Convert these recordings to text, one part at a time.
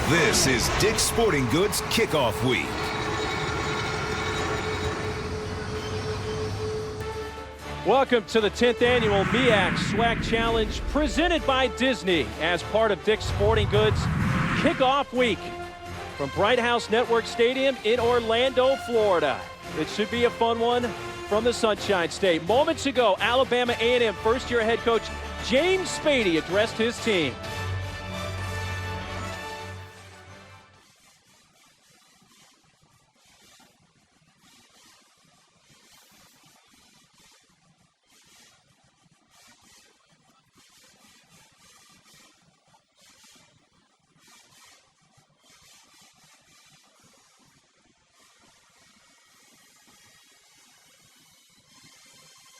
This is Dick's Sporting Goods Kickoff Week. Welcome to the 10th annual MEAC SWAC Challenge presented by Disney as part of Dick's Sporting Goods Kickoff Week from Bright House Network Stadium in Orlando, Florida. It should be a fun one from the Sunshine State. Moments ago, Alabama A&M first-year head coach James Spady addressed his team.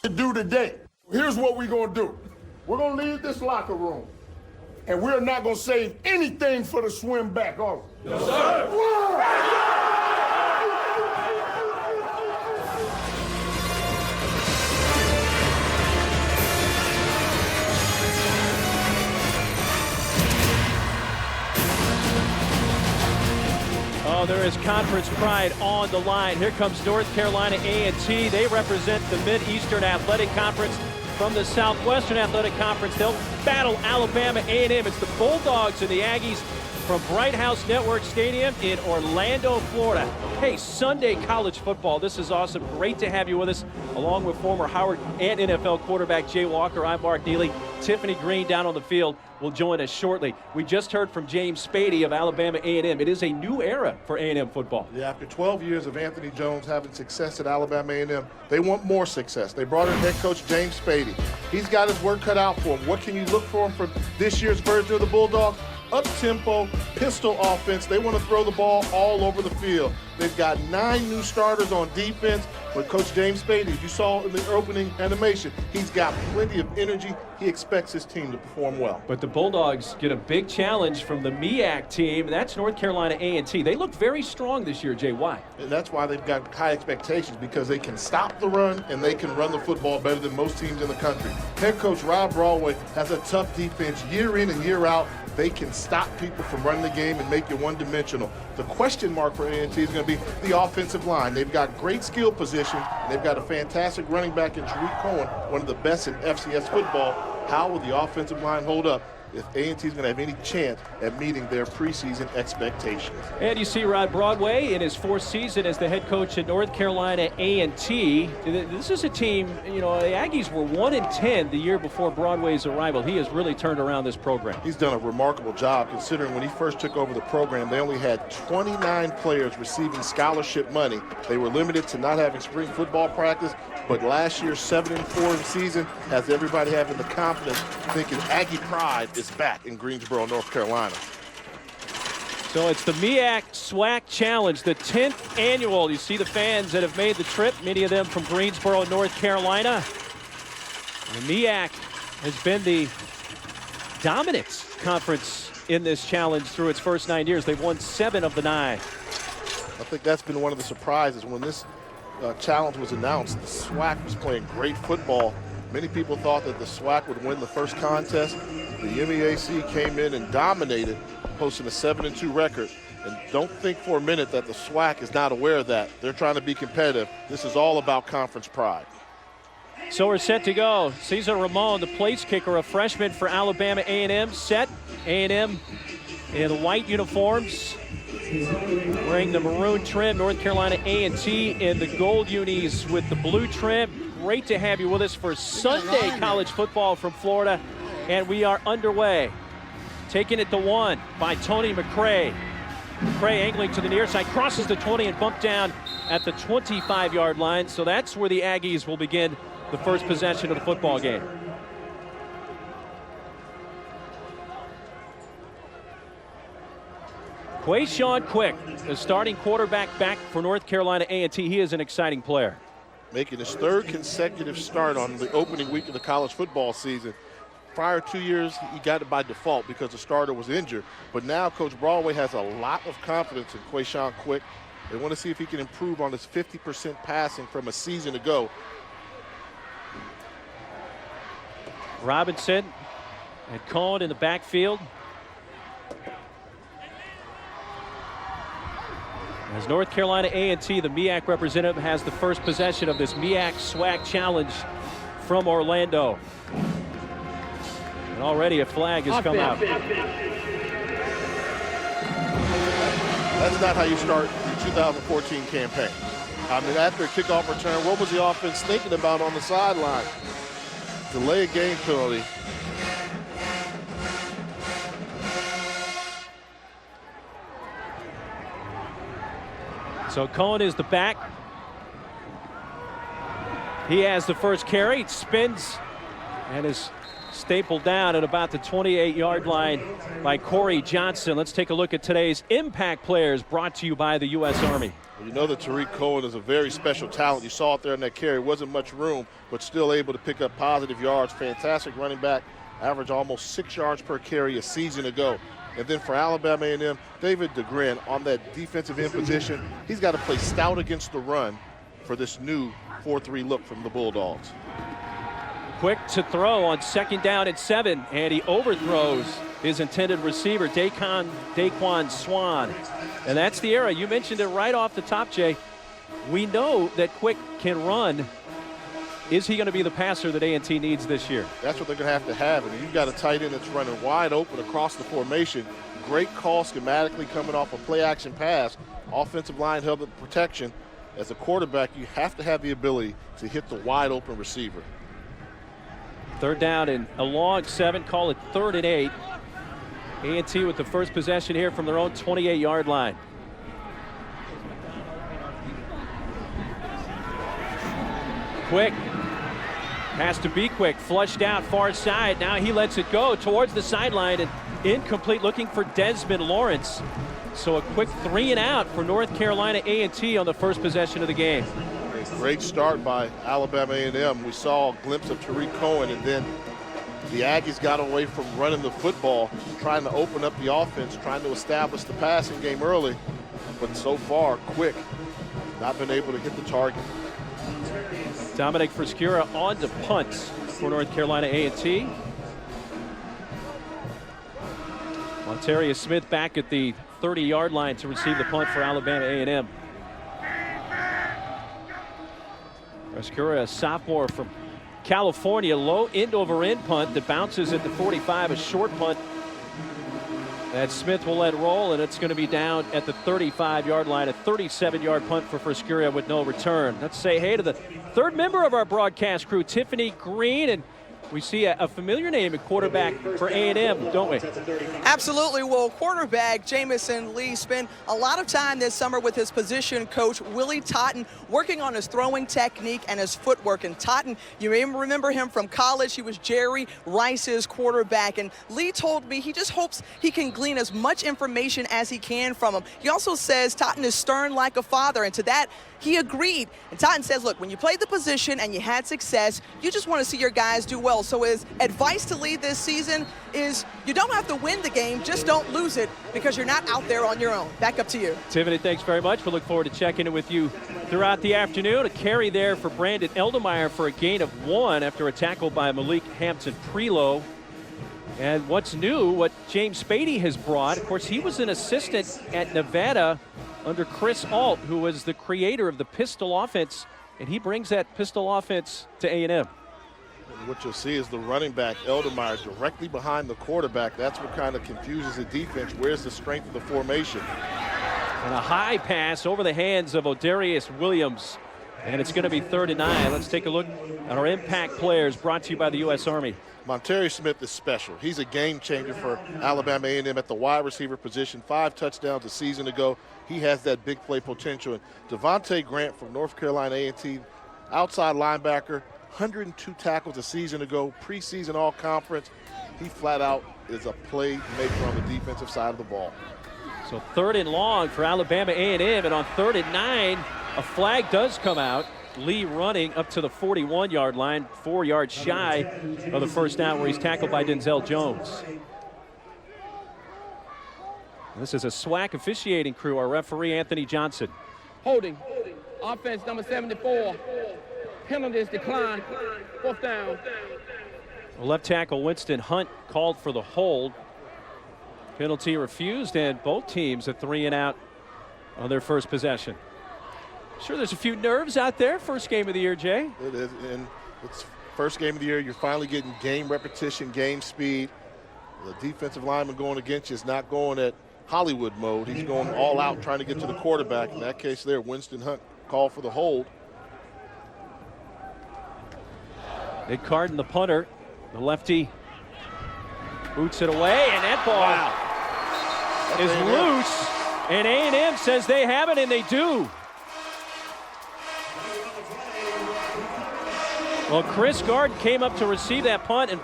To do today. Here's what we're going to do. We're going to leave this locker room, and we're not going to save anything for the swim back, are we? Yes, sir. Oh, there is conference pride on the line. Here comes North Carolina A&T. They represent the Mid-Eastern Athletic Conference from the Southwestern Athletic Conference. They'll battle Alabama A&M. It's the Bulldogs and the Aggies from Bright House Network Stadium in Orlando, Florida. Hey, Sunday college football. This is awesome. Great to have you with us, along with former Howard and NFL quarterback Jay Walker. I'm Mark Neely. Tiffany Green down on the field will join us shortly. We just heard from James Spady of Alabama A&M. It is a new era for A&M football. Yeah, after 12 years of Anthony Jones having success at Alabama A&M, they want more success. They brought in head coach James Spady. He's got his work cut out for him. What can you look for him for this year's version of the Bulldogs? Up-tempo, pistol offense. They want to throw the ball all over the field. They've got 9 new starters on defense. But Coach James Spady, as you saw in the opening animation, he's got plenty of energy. He expects his team to perform well. But the Bulldogs get a big challenge from the MEAC team. That's North Carolina A&T. They look very strong this year, Jay. Why? And that's why they've got high expectations, because they can stop the run and they can run the football better than most teams in the country. Head coach Rob Broadway has a tough defense year in and year out. They can stop people from running the game and make you one-dimensional. The question mark for A&T is going to be the offensive line. They've got great skill position. They've got a fantastic running back in Tariq Cohen, one of the best in FCS football. How will the offensive line hold up if A&T is going to have any chance at meeting their preseason expectations? And you see Rod Broadway in his 4th season as the head coach at North Carolina A&T. This is a team, you know, the Aggies were 1-10 the year before Broadway's arrival. He has really turned around this program. He's done a remarkable job, considering when he first took over the program, they only had 29 players receiving scholarship money. They were limited to not having spring football practice, but last year's 7-4 season has everybody having the confidence thinking Aggie pride is back in Greensboro, North Carolina. So it's the MEAC SWAC Challenge, the 10th annual. You see the fans that have made the trip, many of them from Greensboro, North Carolina. And the MEAC has been the dominant conference in this challenge through its first 9 years. They've won 7 of the 9. I think that's been one of the surprises. When this challenge was announced, the SWAC was playing great football. Many people thought that the SWAC would win the first contest. The MEAC came in and dominated, posting a 7-2 record. And don't think for a minute that the SWAC is not aware of that. They're trying to be competitive. This is all about conference pride. So we're set to go. Cesar Ramon, the place kicker, a freshman for Alabama A&M, set. A&M in the white uniforms, wearing the maroon trim. North Carolina A&T in the gold unis with the blue trim. Great to have you with us for Sunday college football from Florida. And we are underway. Taking it to 1 by Tony McCray. McCray angling to the near side, crosses the 20 and bumped down at the 25-yard line. So that's where the Aggies will begin the first possession of the football game. Quayshawn Quick, the starting quarterback back for North Carolina A&T. He is an exciting player. Making his 3rd consecutive start on the opening week of the college football season. Prior 2 years, he got it by default because the starter was injured. But now Coach Broadway has a lot of confidence in Quayshawn Quick. They want to see if he can improve on his 50% passing from a season ago. Robinson and Cohen in the backfield. As North Carolina A&T, the MEAC representative, has the first possession of this MEAC SWAC challenge from Orlando. And already a flag has come out. That's not how you start the 2014 campaign. I mean, after a kickoff return, what was the offense thinking about on the sideline? Delay a game penalty. So Cohen is the back. He has the first carry, spins, and is stapled down at about the 28-yard line by Corey Johnson. Let's take a look at today's impact players, brought to you by the U.S. Army. Well, you know that Tariq Cohen is a very special talent. You saw it there in that carry. Wasn't much room, but still able to pick up positive yards. Fantastic running back. Averaged almost 6 yards per carry a season ago. And then for Alabama A&M, David DeGrin on that defensive end position. He's got to play stout against the run for this new 4-3 look from the Bulldogs. Quick to throw on 2nd down and 7, and he overthrows his intended receiver, Daquan Swan. And that's the era. You mentioned it right off the top, Jay. We know that Quick can run. Is he going to be the passer that A&T needs this year? That's what they're going to have. And you've got a tight end that's running wide open across the formation. Great call schematically coming off a play-action pass. Offensive line held up protection. As a quarterback, you have to have the ability to hit the wide open receiver. 3rd down and a long 7. Call it 3rd and 8. A&T with the first possession here from their own 28-yard line. Quick. Has to be quick. Flushed out far side. Now he lets it go towards the sideline and incomplete, looking for Desmond Lawrence. So a quick 3 and out for North Carolina A&T on the first possession of the game. Great start by Alabama A&M. We saw a glimpse of Tariq Cohen, and then the Aggies got away from running the football, trying to open up the offense, trying to establish the passing game early. But so far, Quick not been able to hit the target. Dominic Friscura on to punt for North Carolina A&T. Montarius Smith back at the 30-yard line to receive the punt for Alabama A&M. Friscura, a sophomore from California, low end-over-end punt that bounces at the 45, a short punt that Smith will let roll, and it's going to be down at the 35-yard line, a 37-yard punt for Friscura with no return. Let's say hey to the 3rd member of our broadcast crew, Tiffany Green, and we see a familiar name at quarterback for A&M, don't we? Absolutely. Well, quarterback Jamison Lee spent a lot of time this summer with his position coach, Willie Totten, working on his throwing technique and his footwork. And Totten, you may remember him from college. He was Jerry Rice's quarterback. And Lee told me he just hopes he can glean as much information as he can from him. He also says Totten is stern like a father, and to that, he agreed. And Totten says, look, when you played the position and you had success, you just want to see your guys do well. So his advice to Lee this season is you don't have to win the game, just don't lose it because you're not out there on your own. Back up to you. Tiffany, thanks very much. We look forward to checking in with you throughout the afternoon. A carry there for Brandon Eldemeyer for a gain of 1 after a tackle by Malik Hampton-Prelo. And what's new, what James Spady has brought, of course, he was an assistant at Nevada under Chris Alt, who was the creator of the pistol offense, and he brings that pistol offense to A&M. What you'll see is the running back, Eldemeyer, directly behind the quarterback. That's what kind of confuses the defense. Where's the strength of the formation? And a high pass over the hands of Odarius Williams. And it's going to be 3rd and 9. Let's take a look at our impact players, brought to you by the U.S. Army. Montarius Smith is special. He's a game changer for Alabama A&M at the wide receiver position. 5 touchdowns a season ago. He has that big play potential. And Devontae Grant from North Carolina A&T, outside linebacker, 102 tackles a season ago, preseason all-conference. He flat out is a playmaker on the defensive side of the ball. So 3rd and long for Alabama A&M, and on 3rd and 9, a flag does come out. Lee running up to the 41-yard line, 4 yards shy of the first down, where he's tackled by Denzel Jones. This is a SWAC officiating crew, our referee, Anthony Johnson. Holding. Offense number 74. Penalties declined. 4th down. Left tackle Winston Hunt called for the hold. Penalty refused, and both teams a 3 and out on their first possession. Sure, there's a few nerves out there. First game of the year, Jay. It is, and it's first game of the year. You're finally getting game repetition, game speed. The defensive lineman going against you is not going at Hollywood mode. He's going all out trying to get to the quarterback. In that case there, Winston Hunt called for the hold. Nick Carden, the punter, the lefty, boots it away, and that ball is loose. And A&M says they have it, and they do. Well, Chris Garden came up to receive that punt, and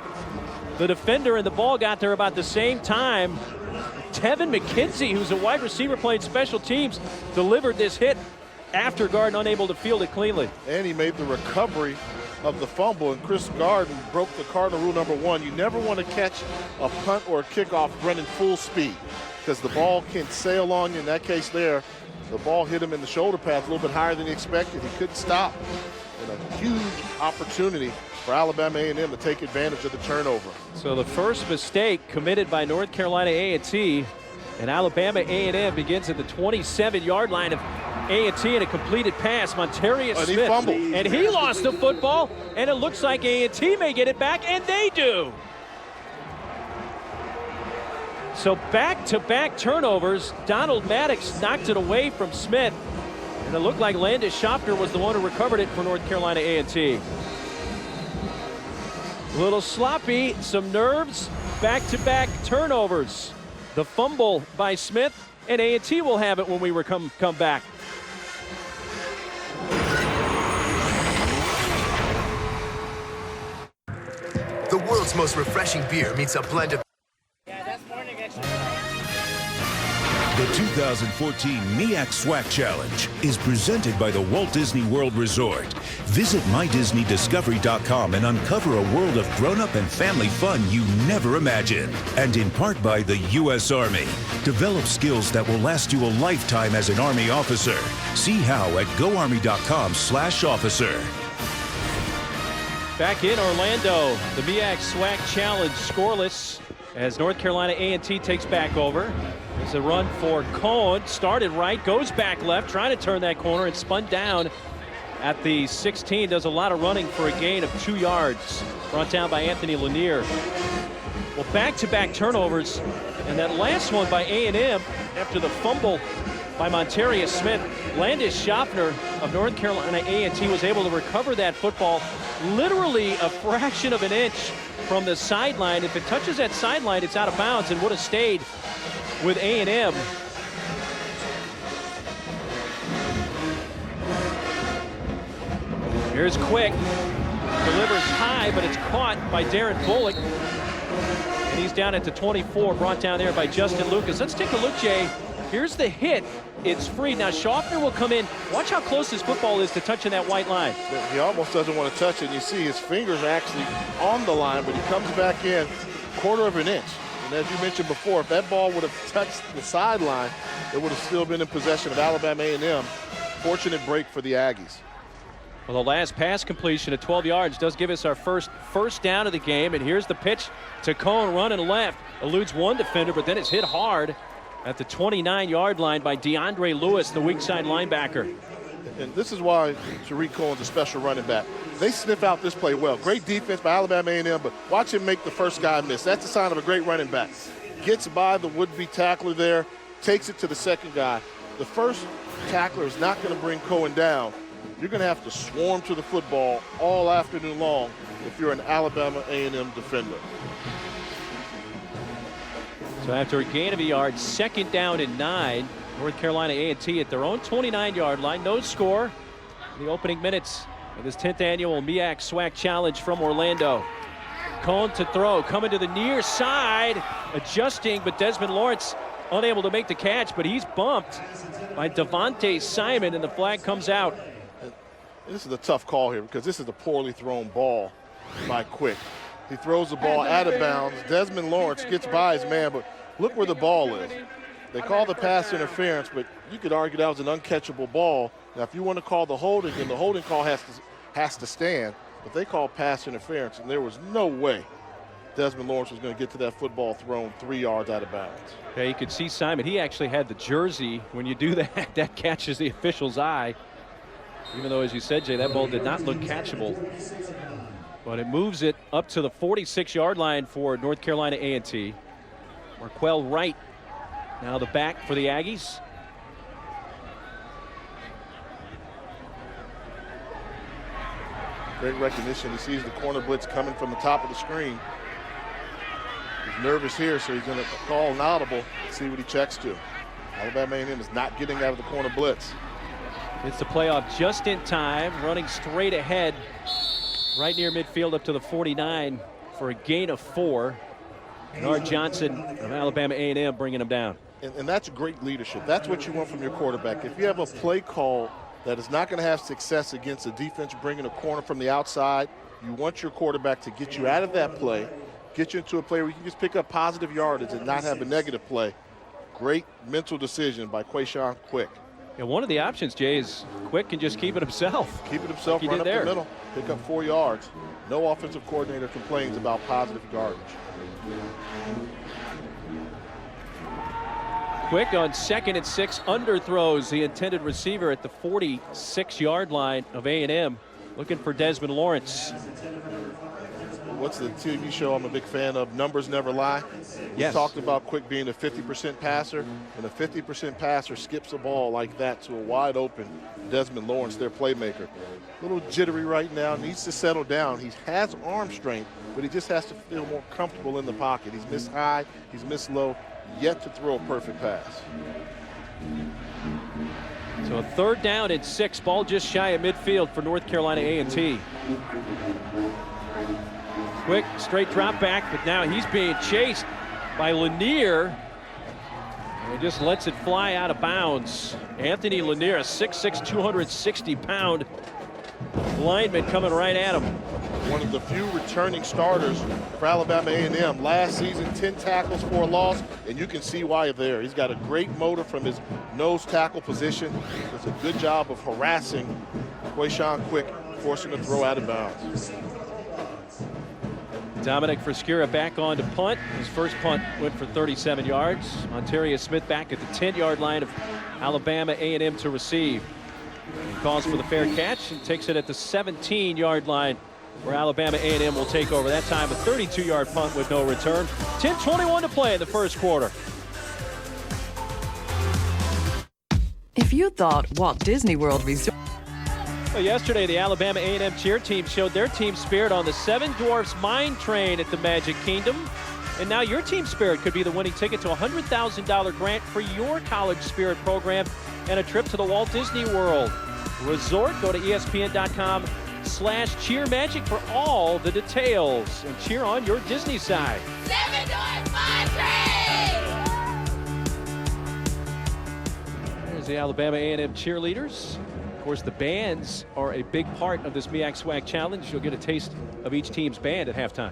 the defender and the ball got there about the same time. Tevin McKenzie, who's a wide receiver playing special teams, delivered this hit after Garden unable to field it cleanly. And he made the recovery of the fumble, and Chris Garden broke the cardinal rule number 1. You never want to catch a punt or a kickoff running full speed because the ball can sail on you. In that case there, the ball hit him in the shoulder pads a little bit higher than he expected. He couldn't stop. And a huge opportunity for Alabama A&M to take advantage of the turnover. So the first mistake committed by North Carolina A&T, and Alabama A&M begins at the 27-yard line of A&T, and a completed pass. Montarius Smith. He fumbled. And he lost the football, and it looks like A&T may get it back, and they do. So back-to-back turnovers. Donald Maddox knocked it away from Smith, and it looked like Landis Schaffner was the one who recovered it for North Carolina A&T. A little sloppy, some nerves, back-to-back turnovers. The fumble by Smith, and A&T will have it when we come back. The world's most refreshing beer meets a blend of... The 2014 MEAC SWAC Challenge is presented by the Walt Disney World Resort. Visit MyDisneyDiscovery.com and uncover a world of grown-up and family fun you never imagined. And in part by the U.S. Army. Develop skills that will last you a lifetime as an Army officer. See how at GoArmy.com/officer. Back in Orlando, the MEAC SWAC Challenge scoreless as North Carolina A&T takes back over. There's a run for Cohn, started right, goes back left, trying to turn that corner and spun down at the 16. Does a lot of running for a gain of 2 yards. Brought down by Anthony Lanier. Well, back-to-back turnovers, and that last one by A&M after the fumble by Montarius Smith. Landis Schaffner of North Carolina A&T was able to recover that football literally a fraction of an inch from the sideline. If it touches that sideline, it's out of bounds and would have stayed with A&M. Here's Quick. Delivers high, but it's caught by Darren Bullock. And he's down at the 24, brought down there by Justin Lucas. Let's take a look, Jay. Here's the hit. It's free. Now Schaffner will come in. Watch how close this football is to touching that white line. He almost doesn't want to touch it. You see his fingers are actually on the line, but he comes back in a quarter of an inch. And as you mentioned before, if that ball would have touched the sideline, it would have still been in possession of Alabama A&M. Fortunate break for the Aggies. Well, the last pass completion at 12 yards does give us our first down of the game. And here's the pitch to Cohn, running left. Eludes one defender, but then it's hit hard at the 29-yard line by DeAndre Lewis, the weak side linebacker. And this is why Tariq Cohen's a special running back. They sniff out this play well. Great defense by Alabama A&M, but watch him make the first guy miss. That's a sign of a great running back. Gets by the would-be tackler there, takes it to the second guy. The first tackler is not going to bring Cohen down. You're going to have to swarm to the football all afternoon long if you're an Alabama A&M defender. So after a gain of a yard, second down and 9. North Carolina A&T at their own 29-yard line. No score in the opening minutes of this 10th annual MEAC SWAC Challenge from Orlando. Cohn to throw, coming to the near side, adjusting, but Desmond Lawrence unable to make the catch, but he's bumped by Devontae Simon, and the flag comes out. This is a tough call here because this is a poorly thrown ball by Quick. He throws the ball out of bounds. Desmond Lawrence gets by his man, but look where the ball is. They call the pass interference, but you could argue that was an uncatchable ball. Now, if you want to call the holding, then the holding call has to stand. But they call pass interference, and there was no way Desmond Lawrence was going to get to that football thrown 3 yards out of bounds. Yeah, you could see Simon. He actually had the jersey. When you do that, that catches the official's eye. Even though, as you said, Jay, that ball did not look catchable. But it moves it up to the 46-yard line for North Carolina A&T. Marquell Wright now the back for the Aggies. Great recognition. He sees the corner blitz coming from the top of the screen. He's nervous here, so he's going to call an audible, see what he checks to. Alabama A&M is not getting out of the corner blitz. It's the playoff just in time, running straight ahead right near midfield up to the 49 for a gain of 4. Bernard Johnson of Alabama A&M bringing him down. And that's great leadership. That's what you want from your quarterback. If you have a play call that is not going to have success against a defense bringing a corner from the outside, you want your quarterback to get you out of that play, get you into a play where you can just pick up positive yardage and not have a negative play. Great mental decision by Quayshawn Quick. Yeah, one of the options, Jay, is Quick can just keep it himself. Keep it himself, run up the middle, pick up 4 yards. No offensive coordinator complains about positive yardage. Quick on 2nd and 6 underthrows the intended receiver at the 46-yard line of A&M, looking for Desmond Lawrence. What's the TV show I'm a big fan of? Numbers Never Lie. Yes. We talked about Quick being a 50% passer, and a 50% passer skips a ball like that to a wide open Desmond Lawrence, their playmaker. A little jittery right now, needs to settle down. He has arm strength, but he just has to feel more comfortable in the pocket. He's missed high, he's missed low, yet to throw a perfect pass. So a 3rd down and 6, ball just shy of midfield for North Carolina A&T. Quick straight drop back, but now he's being chased by Lanier. And he just lets it fly out of bounds. Anthony Lanier, a 6'6", 260-pound lineman coming right at him. One of the few returning starters for Alabama A&M. Last season, 10 tackles for a loss, and you can see why there. He's got a great motor from his nose tackle position. Does a good job of harassing Quayshawn Quick, forcing a throw out of bounds. Dominic Friscura back on to punt. His first punt went for 37 yards. Monterius Smith back at the 10-yard line of Alabama A&M to receive. He calls for the fair catch and takes it at the 17-yard line where Alabama A&M will take over. That time a 32-yard punt with no return. 10:21 to play in the first quarter. If you thought Walt Disney World Resort... Well, yesterday, the Alabama A&M cheer team showed their team spirit on the Seven Dwarfs Mine Train at the Magic Kingdom. And now your team spirit could be the winning ticket to a $100,000 grant for your college spirit program and a trip to the Walt Disney World Resort. Go to ESPN.com/cheermagic for all the details and cheer on your Disney side. Seven Dwarfs Mine Train! There's the Alabama A&M cheerleaders. Of course, the bands are a big part of this MEAC SWAC challenge. You'll get a taste of each team's band at halftime.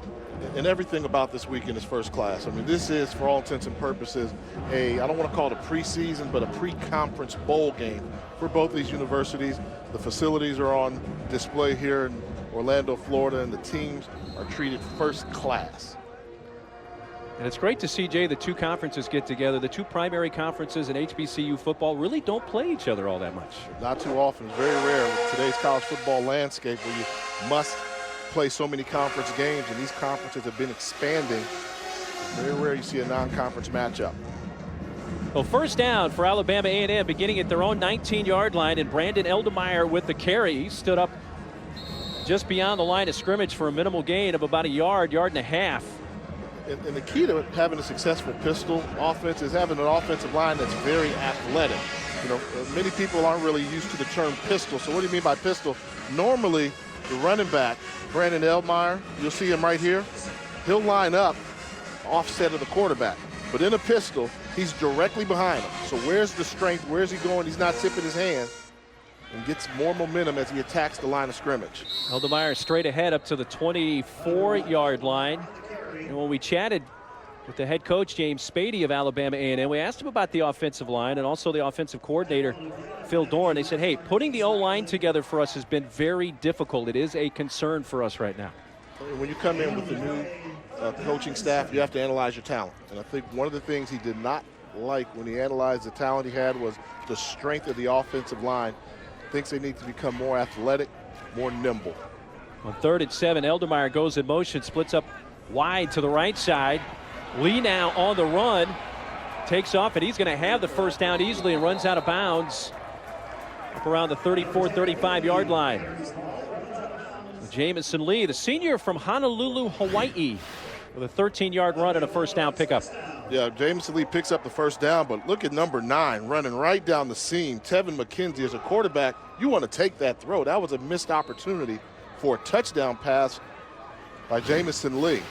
And everything about this weekend is first class. I mean, this is, for all intents and purposes, I don't want to call it a preseason, but a pre-conference bowl game for both these universities. The facilities are on display here in Orlando, Florida, and the teams are treated first class. And it's great to see, Jay, the two conferences get together. The two primary conferences in HBCU football really don't play each other all that much. Not too often. It's very rare with today's college football landscape where you must play so many conference games, and these conferences have been expanding. It's very rare you see a non-conference matchup. Well, first down for Alabama A&M beginning at their own 19-yard line, and Brandon Eldemeyer with the carry. He stood up just beyond the line of scrimmage for a minimal gain of about a yard, yard and a half. And the key to having a successful pistol offense is having an offensive line that's very athletic. You know, many people aren't really used to the term pistol. So what do you mean by pistol? Normally, the running back, Brandon Eldemeyer, you'll see him right here, he'll line up offset of the quarterback. But in a pistol, he's directly behind him. So where's the strength? Where's he going? He's not tipping his hand, and gets more momentum as he attacks the line of scrimmage. Eldemeyer straight ahead up to the 24-yard line. And when we chatted with the head coach, James Spady of Alabama A&M, we asked him about the offensive line and also the offensive coordinator, Phil Dorn. They said, hey, putting the O-line together for us has been very difficult. It is a concern for us right now. When you come in with a new coaching staff, you have to analyze your talent. And I think one of the things he did not like when he analyzed the talent he had was the strength of the offensive line. Thinks they need to become more athletic, more nimble. On 3rd and 7, Eldermeyer goes in motion, splits up wide to the right side. Lee now on the run, takes off, and he's going to have the first down easily and runs out of bounds up around the 34, 35-yard line. Jamison Lee, the senior from Honolulu, Hawaii, with a 13-yard run and a first down pickup. Yeah, Jamison Lee picks up the first down, but look at number 9 running right down the seam. Tevin McKenzie, as a quarterback, you want to take that throw. That was a missed opportunity for a touchdown pass by Jamison Lee.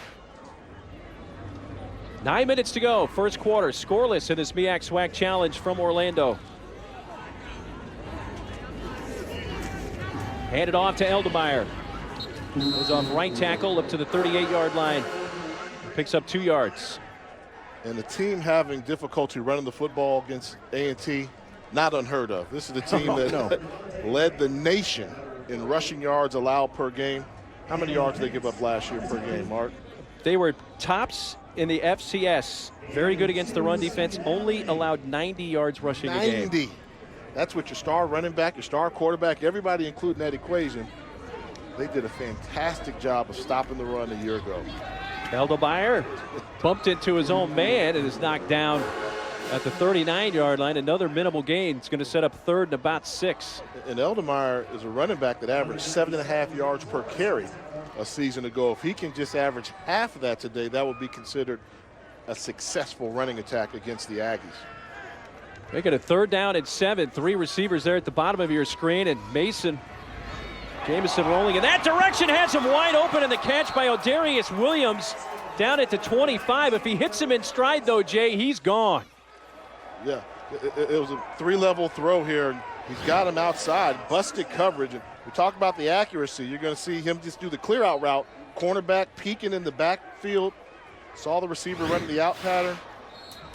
9 minutes to go, first quarter, scoreless in this MEAC SWAC Challenge from Orlando. Handed off to Eldermeyer. Goes off right tackle up to the 38-yard line. Picks up 2 yards. And the team having difficulty running the football against A&T, not unheard of. This is the team that led the nation in rushing yards allowed per game. How many yards did they give up last year per game, Mark? They were tops in the FCS. Very good against the run defense. Only allowed 90 yards rushing a game. 90. That's what your star running back, your star quarterback, everybody including that equation. They did a fantastic job of stopping the run a year ago. Eldermeyer bumped into his own man and is knocked down at the 39-yard line. Another minimal gain. It's going to set up 3rd and about 6. And Eldermeyer is a running back that averaged 7.5 yards per carry a season ago. If he can just average half of that today, that would be considered a successful running attack against the Aggies. Make it a 3rd down and 7. 3 receivers there at the bottom of your screen, and Jamison rolling in that direction, has him wide open, and the catch by Odarius Williams down at the 25. If he hits him in stride, though, Jay, he's gone. Yeah, it was a 3-level throw here. He's got him outside, busted coverage. And we talk about the accuracy. You're going to see him just do the clear-out route. Cornerback peeking in the backfield. Saw the receiver running the out pattern.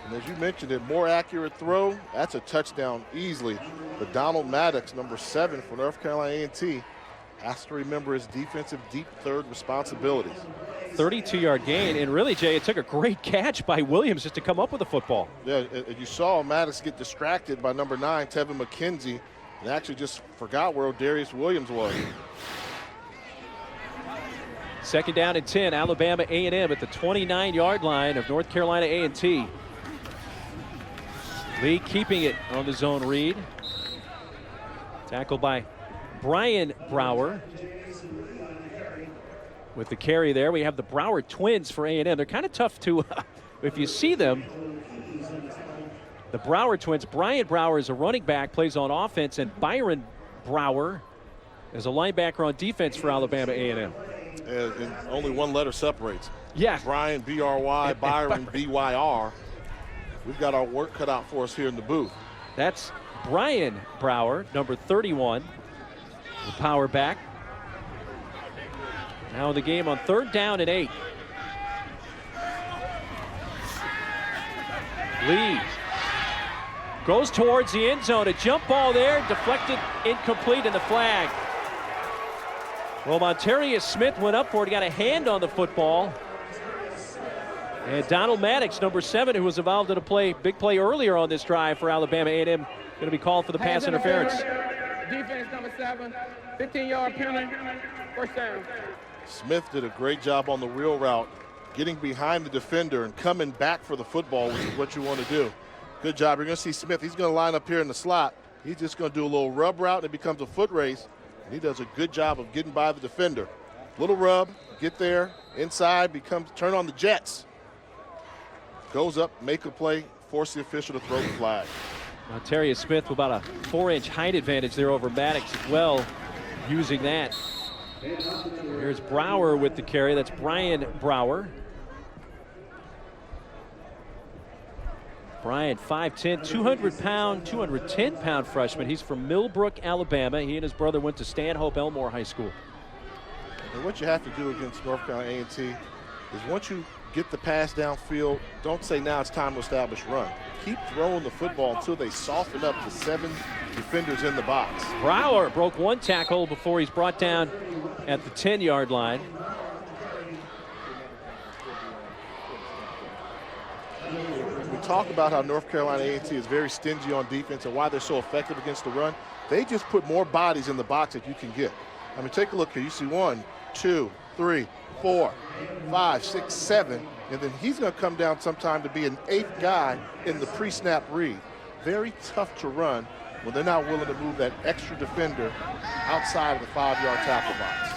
And as you mentioned, a more accurate throw. That's a touchdown easily. But Donald Maddox, number 7 for North Carolina A&T, has to remember his defensive deep third responsibilities. 32-yard gain, and really, Jay, it took a great catch by Williams just to come up with the football. Yeah, you saw Maddox get distracted by number 9, Tevin McKenzie, and actually just forgot where Odarius Williams was. 2nd down and 10, Alabama A&M at the 29-yard line of North Carolina A&T. Lee keeping it on the zone read. Tackled by Brian Brower. With the carry there, we have the Brower twins for A&M. They're kind of tough to, if you see them, the Brower twins. Brian Brower is a running back, plays on offense, and Byron Brower is a linebacker on defense for Alabama A&M. And only one letter separates. Yeah. Brian, B-R-Y, Byron, B-Y-R. We've got our work cut out for us here in the booth. That's Brian Brower, number 31, the power back. Now in the game on 3rd down and 8. Lee goes towards the end zone. A jump ball there, deflected, incomplete, and the flag. Well, Montarius Smith went up for it. He got a hand on the football. And Donald Maddox, number 7, who was involved in a big play earlier on this drive for Alabama A&M, going to be called for the pass interference. Defense number 7, 15-yard penalty, first down. Smith did a great job on the wheel route, getting behind the defender and coming back for the football, which is what you want to do. Good job. You're going to see Smith. He's going to line up here in the slot. He's just going to do a little rub route, and it becomes a foot race. And he does a good job of getting by the defender. Little rub, get there, inside, turn on the jets. Goes up, make a play, force the official to throw the flag. Montarius Smith with about a 4-inch height advantage there over Maddox as well, using that. Here's Brower with the carry. That's Brian Brower. Brian, 5'10", 200-pound, 210-pound freshman. He's from Millbrook, Alabama. He and his brother went to Stanhope Elmore High School. And what you have to do against North Carolina A&T is once you get the pass downfield, don't say now it's time to establish run. Keep throwing the football until they soften up the 7 defenders in the box. Brower broke 1 tackle before he's brought down at the 10-yard line. talk about how North Carolina A&T is very stingy on defense and why they're so effective against the run. They just put more bodies in the box that you can get. I mean, take a look here. You see 1, 2, 3, 4, 5, 6, 7, and then he's going to come down sometime to be an 8th guy in the pre-snap read. Very tough to run when they're not willing to move that extra defender outside of the 5-yard tackle box.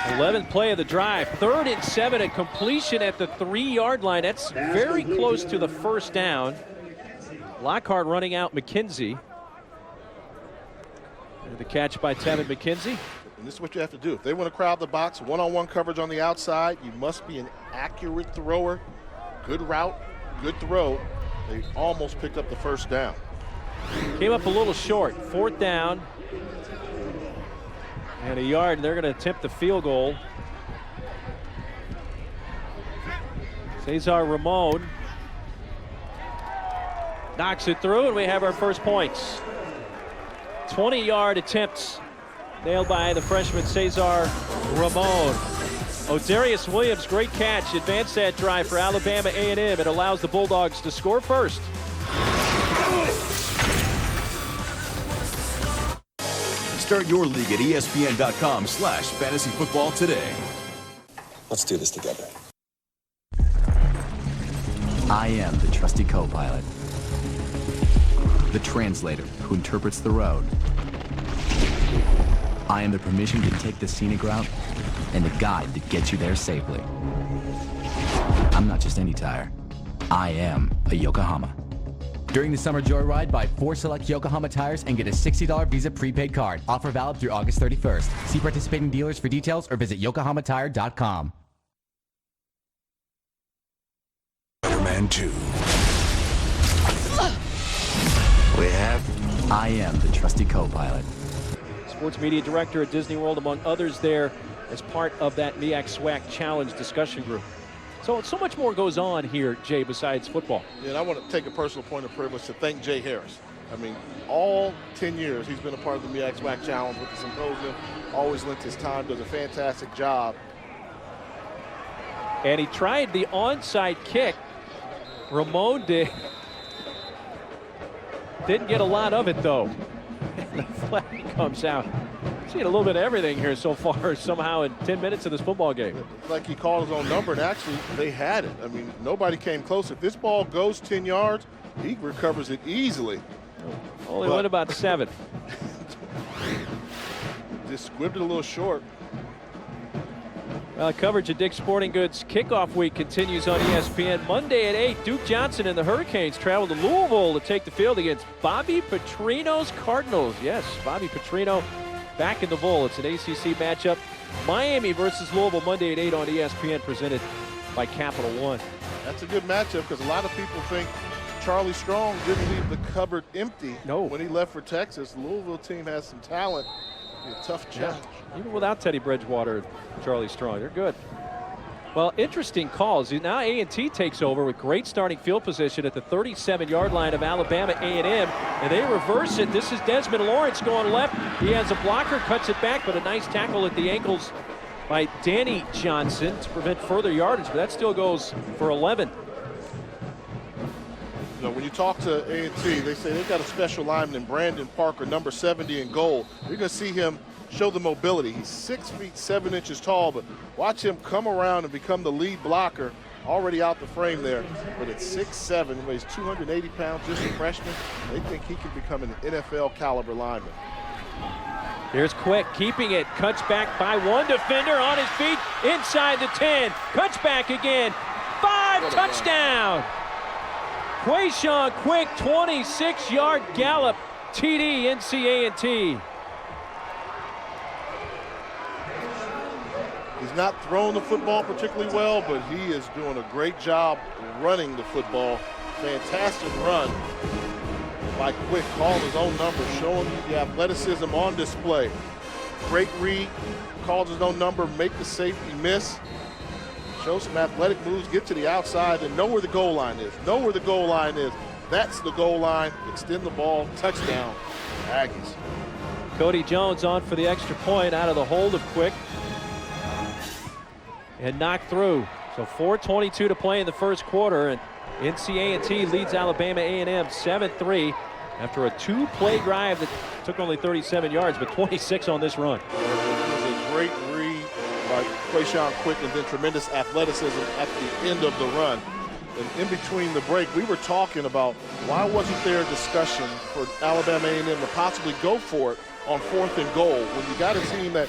11th play of the drive, 3rd and 7, a completion at the 3-yard line. That's very close to the first down. Lockhart running out McKenzie. And the catch by Tevin McKenzie. And this is what you have to do. If they want to crowd the box, one-on-one coverage on the outside, you must be an accurate thrower. Good route, good throw. They almost picked up the first down. Came up a little short. 4th down. And a yard, and they're going to attempt the field goal. Cesar Ramon knocks it through, and we have our first points. 20-yard attempts nailed by the freshman Cesar Ramon. Odarius Williams, great catch, advanced that drive for Alabama A&M. It allows the Bulldogs to score first. Start your league at ESPN.com/fantasyfootball today. Let's do this together. I am the trusty co-pilot, the translator who interprets the road. I am the permission to take the scenic route and the guide that gets you there safely. I'm not just any tire. I am a Yokohama. During the summer joyride, buy 4 select Yokohama tires and get a $60 Visa prepaid card. Offer valid through August 31st. See participating dealers for details or visit yokohamatire.com. Spider-Man 2. We have. I am the trusty co-pilot. Sports media director at Disney World, among others, there as part of that MEAC SWAC challenge discussion group. So much more goes on here, Jay, besides football. Yeah, and I want to take a personal point of privilege to thank Jay Harris. I mean, all 10 years he's been a part of the MEAC SWAC challenge with the symposium, always lent his time, does a fantastic job. And he tried the onside kick. Ramon didn't get a lot of it, though. The flag comes out. Seen a little bit of everything here so far, somehow in 10 minutes of this football game. Like he called his own number, and actually they had it. I mean, nobody came close. If this ball goes 10 yards, he recovers it easily. Only went about 7. Just squibbed it a little short. Well, coverage of Dick's Sporting Goods kickoff week continues on ESPN. Monday at 8, Duke Johnson and the Hurricanes travel to Louisville to take the field against Bobby Petrino's Cardinals. Yes, Bobby Petrino back in the bowl. It's an ACC matchup. Miami versus Louisville Monday at 8 on ESPN, presented by Capital One. That's a good matchup because a lot of people think Charlie Strong didn't leave the cupboard empty when he left for Texas. The Louisville team has some talent. A tough challenge. Yeah. Even without Teddy Bridgewater and Charlie Strong, they're good. Well, interesting calls. Now A&T takes over with great starting field position at the 37-yard line of Alabama A&M, and they reverse it. This is Desmond Lawrence going left. He has a blocker, cuts it back, but a nice tackle at the ankles by Danny Johnson to prevent further yardage, but that still goes for 11. You know, when you talk to A&T, they say they've got a special lineman in Brandon Parker, number 70 in goal. You're going to see him show the mobility. He's 6 feet 7 inches tall, but watch him come around and become the lead blocker. Already out the frame there, but at 6'7", he weighs 280 pounds, just a freshman. They think he can become an NFL caliber lineman. Here's Quick, keeping it, cuts back by one defender on his feet, inside the 10, cuts back again, 5, touchdown! Quayshawn Quick, 26-yard gallop, TD, NC A&T. He's not throwing the football particularly well, but he is doing a great job running the football. Fantastic run by Quick, calling his own number, showing the athleticism on display. Great read, calls his own number, make the safety miss. Show some athletic moves, get to the outside, and know where the goal line is. Know where the goal line is. That's the goal line. Extend the ball. Touchdown, Aggies. Cody Jones on for the extra point out of the hold of Quick. And knocked through. So 4:22 to play in the first quarter, and A&T leads Alabama A&M 7-3 after a 2-play drive that took only 37 yards, but 26 on this run. It was a great read by Quayshawn Quick, and then tremendous athleticism at the end of the run. And in between the break, we were talking about why wasn't there a discussion for Alabama A&M to possibly go for it on 4th and goal when you got a team that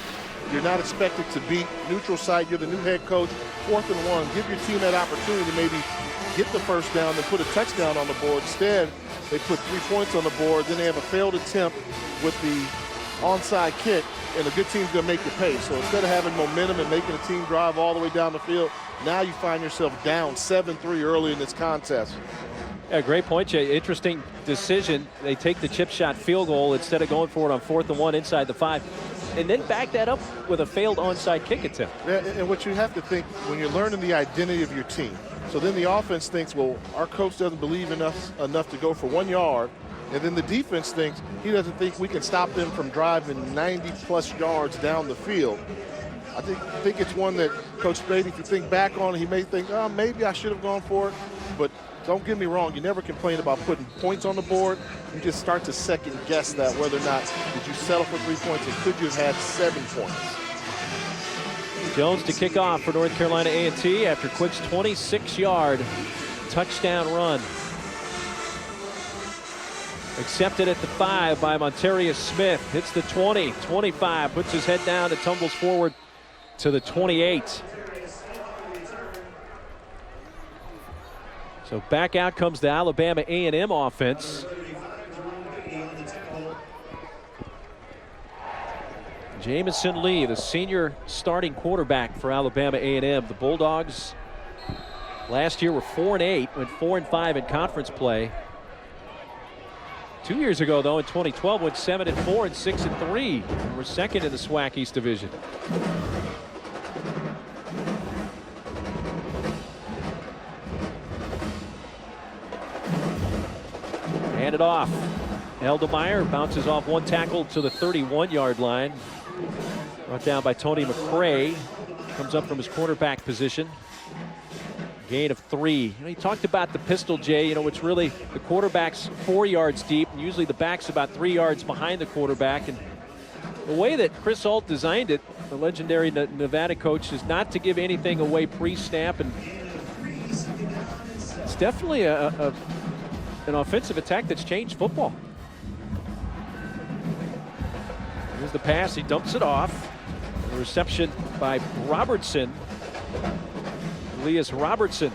you're not expected to beat, neutral site, you're the new head coach, 4th and 1, give your team that opportunity to maybe get the first down and put a touchdown on the board. Instead, they put 3 points on the board, then they have a failed attempt with the onside kick, and a good team's gonna make you pay. So instead of having momentum and making a team drive all the way down the field, now you find yourself down 7-3 early in this contest. Yeah, great point, Jay. Interesting decision. They take the chip shot field goal instead of going for it on 4th and 1 inside the 5. And then back that up with a failed onside kick attempt. Yeah, and what you have to think when you're learning the identity of your team. So then the offense thinks, well, our coach doesn't believe in us enough to go for 1 yard. And then the defense thinks he doesn't think we can stop them from driving 90-plus yards down the field. I think it's one that Coach Spade, if you think back on it, he may think, oh, maybe I should have gone for it. But don't get me wrong, you never complain about putting points on the board. You just start to second guess that whether or not did you settle for 3 points, and could you have had 7 points. Jones to kick off for North Carolina A&T after Quick's 26-yard touchdown run. Accepted at the 5 by Montarius Smith. Hits the 20, 25, puts his head down and tumbles forward to the 28. So back out comes the Alabama A&M offense. Jamison Lee, the senior starting quarterback for Alabama A&M. The Bulldogs last year were 4-8, went 4-5 in conference play. 2 years ago, though, in 2012, went 7-4 and 6-3. We're second in the SWAC East Division. Hand it off. Eldemeyer bounces off 1 tackle to the 31-yard line. Brought down by Tony McCray. Comes up from his quarterback position. Gain of 3. You know, he talked about the pistol, Jay. You know, it's really the quarterback's 4 yards deep, and usually the back's about 3 yards behind the quarterback. And the way that Chris Ault designed it, the legendary Nevada coach, is not to give anything away pre-snap, and it's definitely an offensive attack that's changed football. Here's the pass. He dumps it off. The reception by Robertson. Elias Robertson.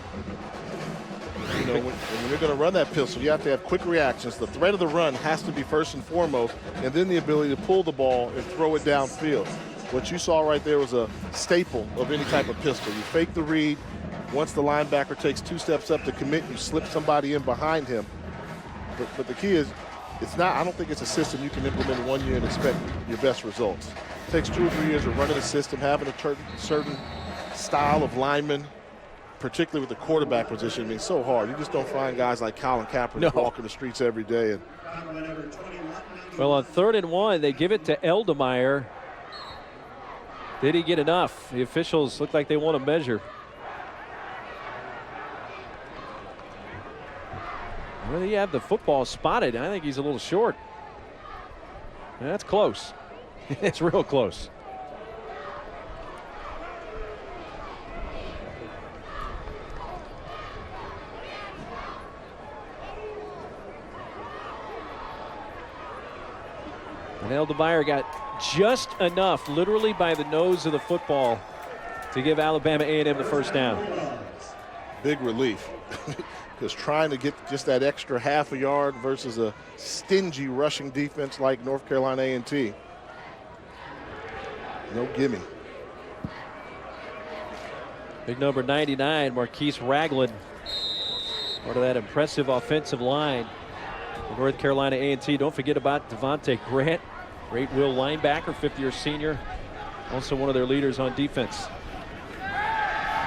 You know, when you're going to run that pistol, you have to have quick reactions. The threat of the run has to be first and foremost, and then the ability to pull the ball and throw it downfield. What you saw right there was a staple of any type of pistol. You fake the read. Once the linebacker takes 2 steps up to commit, you slip somebody in behind him. But the key is, it's not, I don't think it's a system you can implement in 1 year and expect your best results. It takes 2 or 3 years of running a system, having a certain style of lineman, particularly with the quarterback position. I mean, so hard. You just don't find guys like Colin Kaepernick walking the streets every day. Well, on 3rd and 1, they give it to Eldemeyer. Did he get enough? The officials look like they want to measure. Well, you have the football spotted. I think he's a little short. That's close. It's real close. And Eldemeyer got just enough, literally by the nose of the football, to give Alabama A&M the first down. Big relief. Because trying to get just that extra half a yard versus a stingy rushing defense like North Carolina A&T. No gimme. Big number 99, Marquise Ragland. Part of that impressive offensive line for North Carolina A&T. Don't forget about Devontae Grant, great will linebacker, 5th-year senior. Also one of their leaders on defense.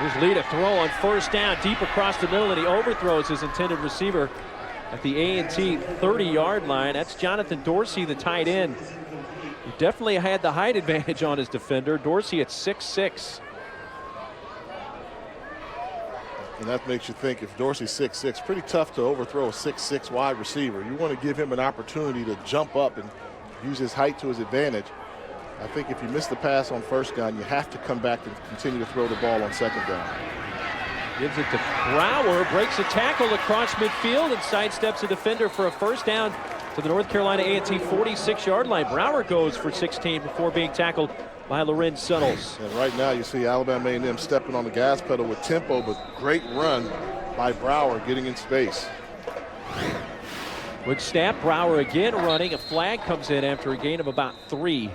Here's Lee to throw on 1st down, deep across the middle, and he overthrows his intended receiver at the A&T 30-yard line. That's Jonathan Dorsey, the tight end. He definitely had the height advantage on his defender. Dorsey at 6'6". And that makes you think, if Dorsey's 6'6", pretty tough to overthrow a 6'6" wide receiver. You want to give him an opportunity to jump up and use his height to his advantage. I think if you miss the pass on first down, you have to come back and continue to throw the ball on second down. Gives it to Brower, breaks a tackle across midfield and sidesteps a defender for a first down to the North Carolina A&T 46-yard line. Brower goes for 16 before being tackled by Lorenz Suttles. And right now you see Alabama A&M stepping on the gas pedal with tempo, but great run by Brower getting in space. Good snap, Brower again running. A flag comes in after a gain of about 3.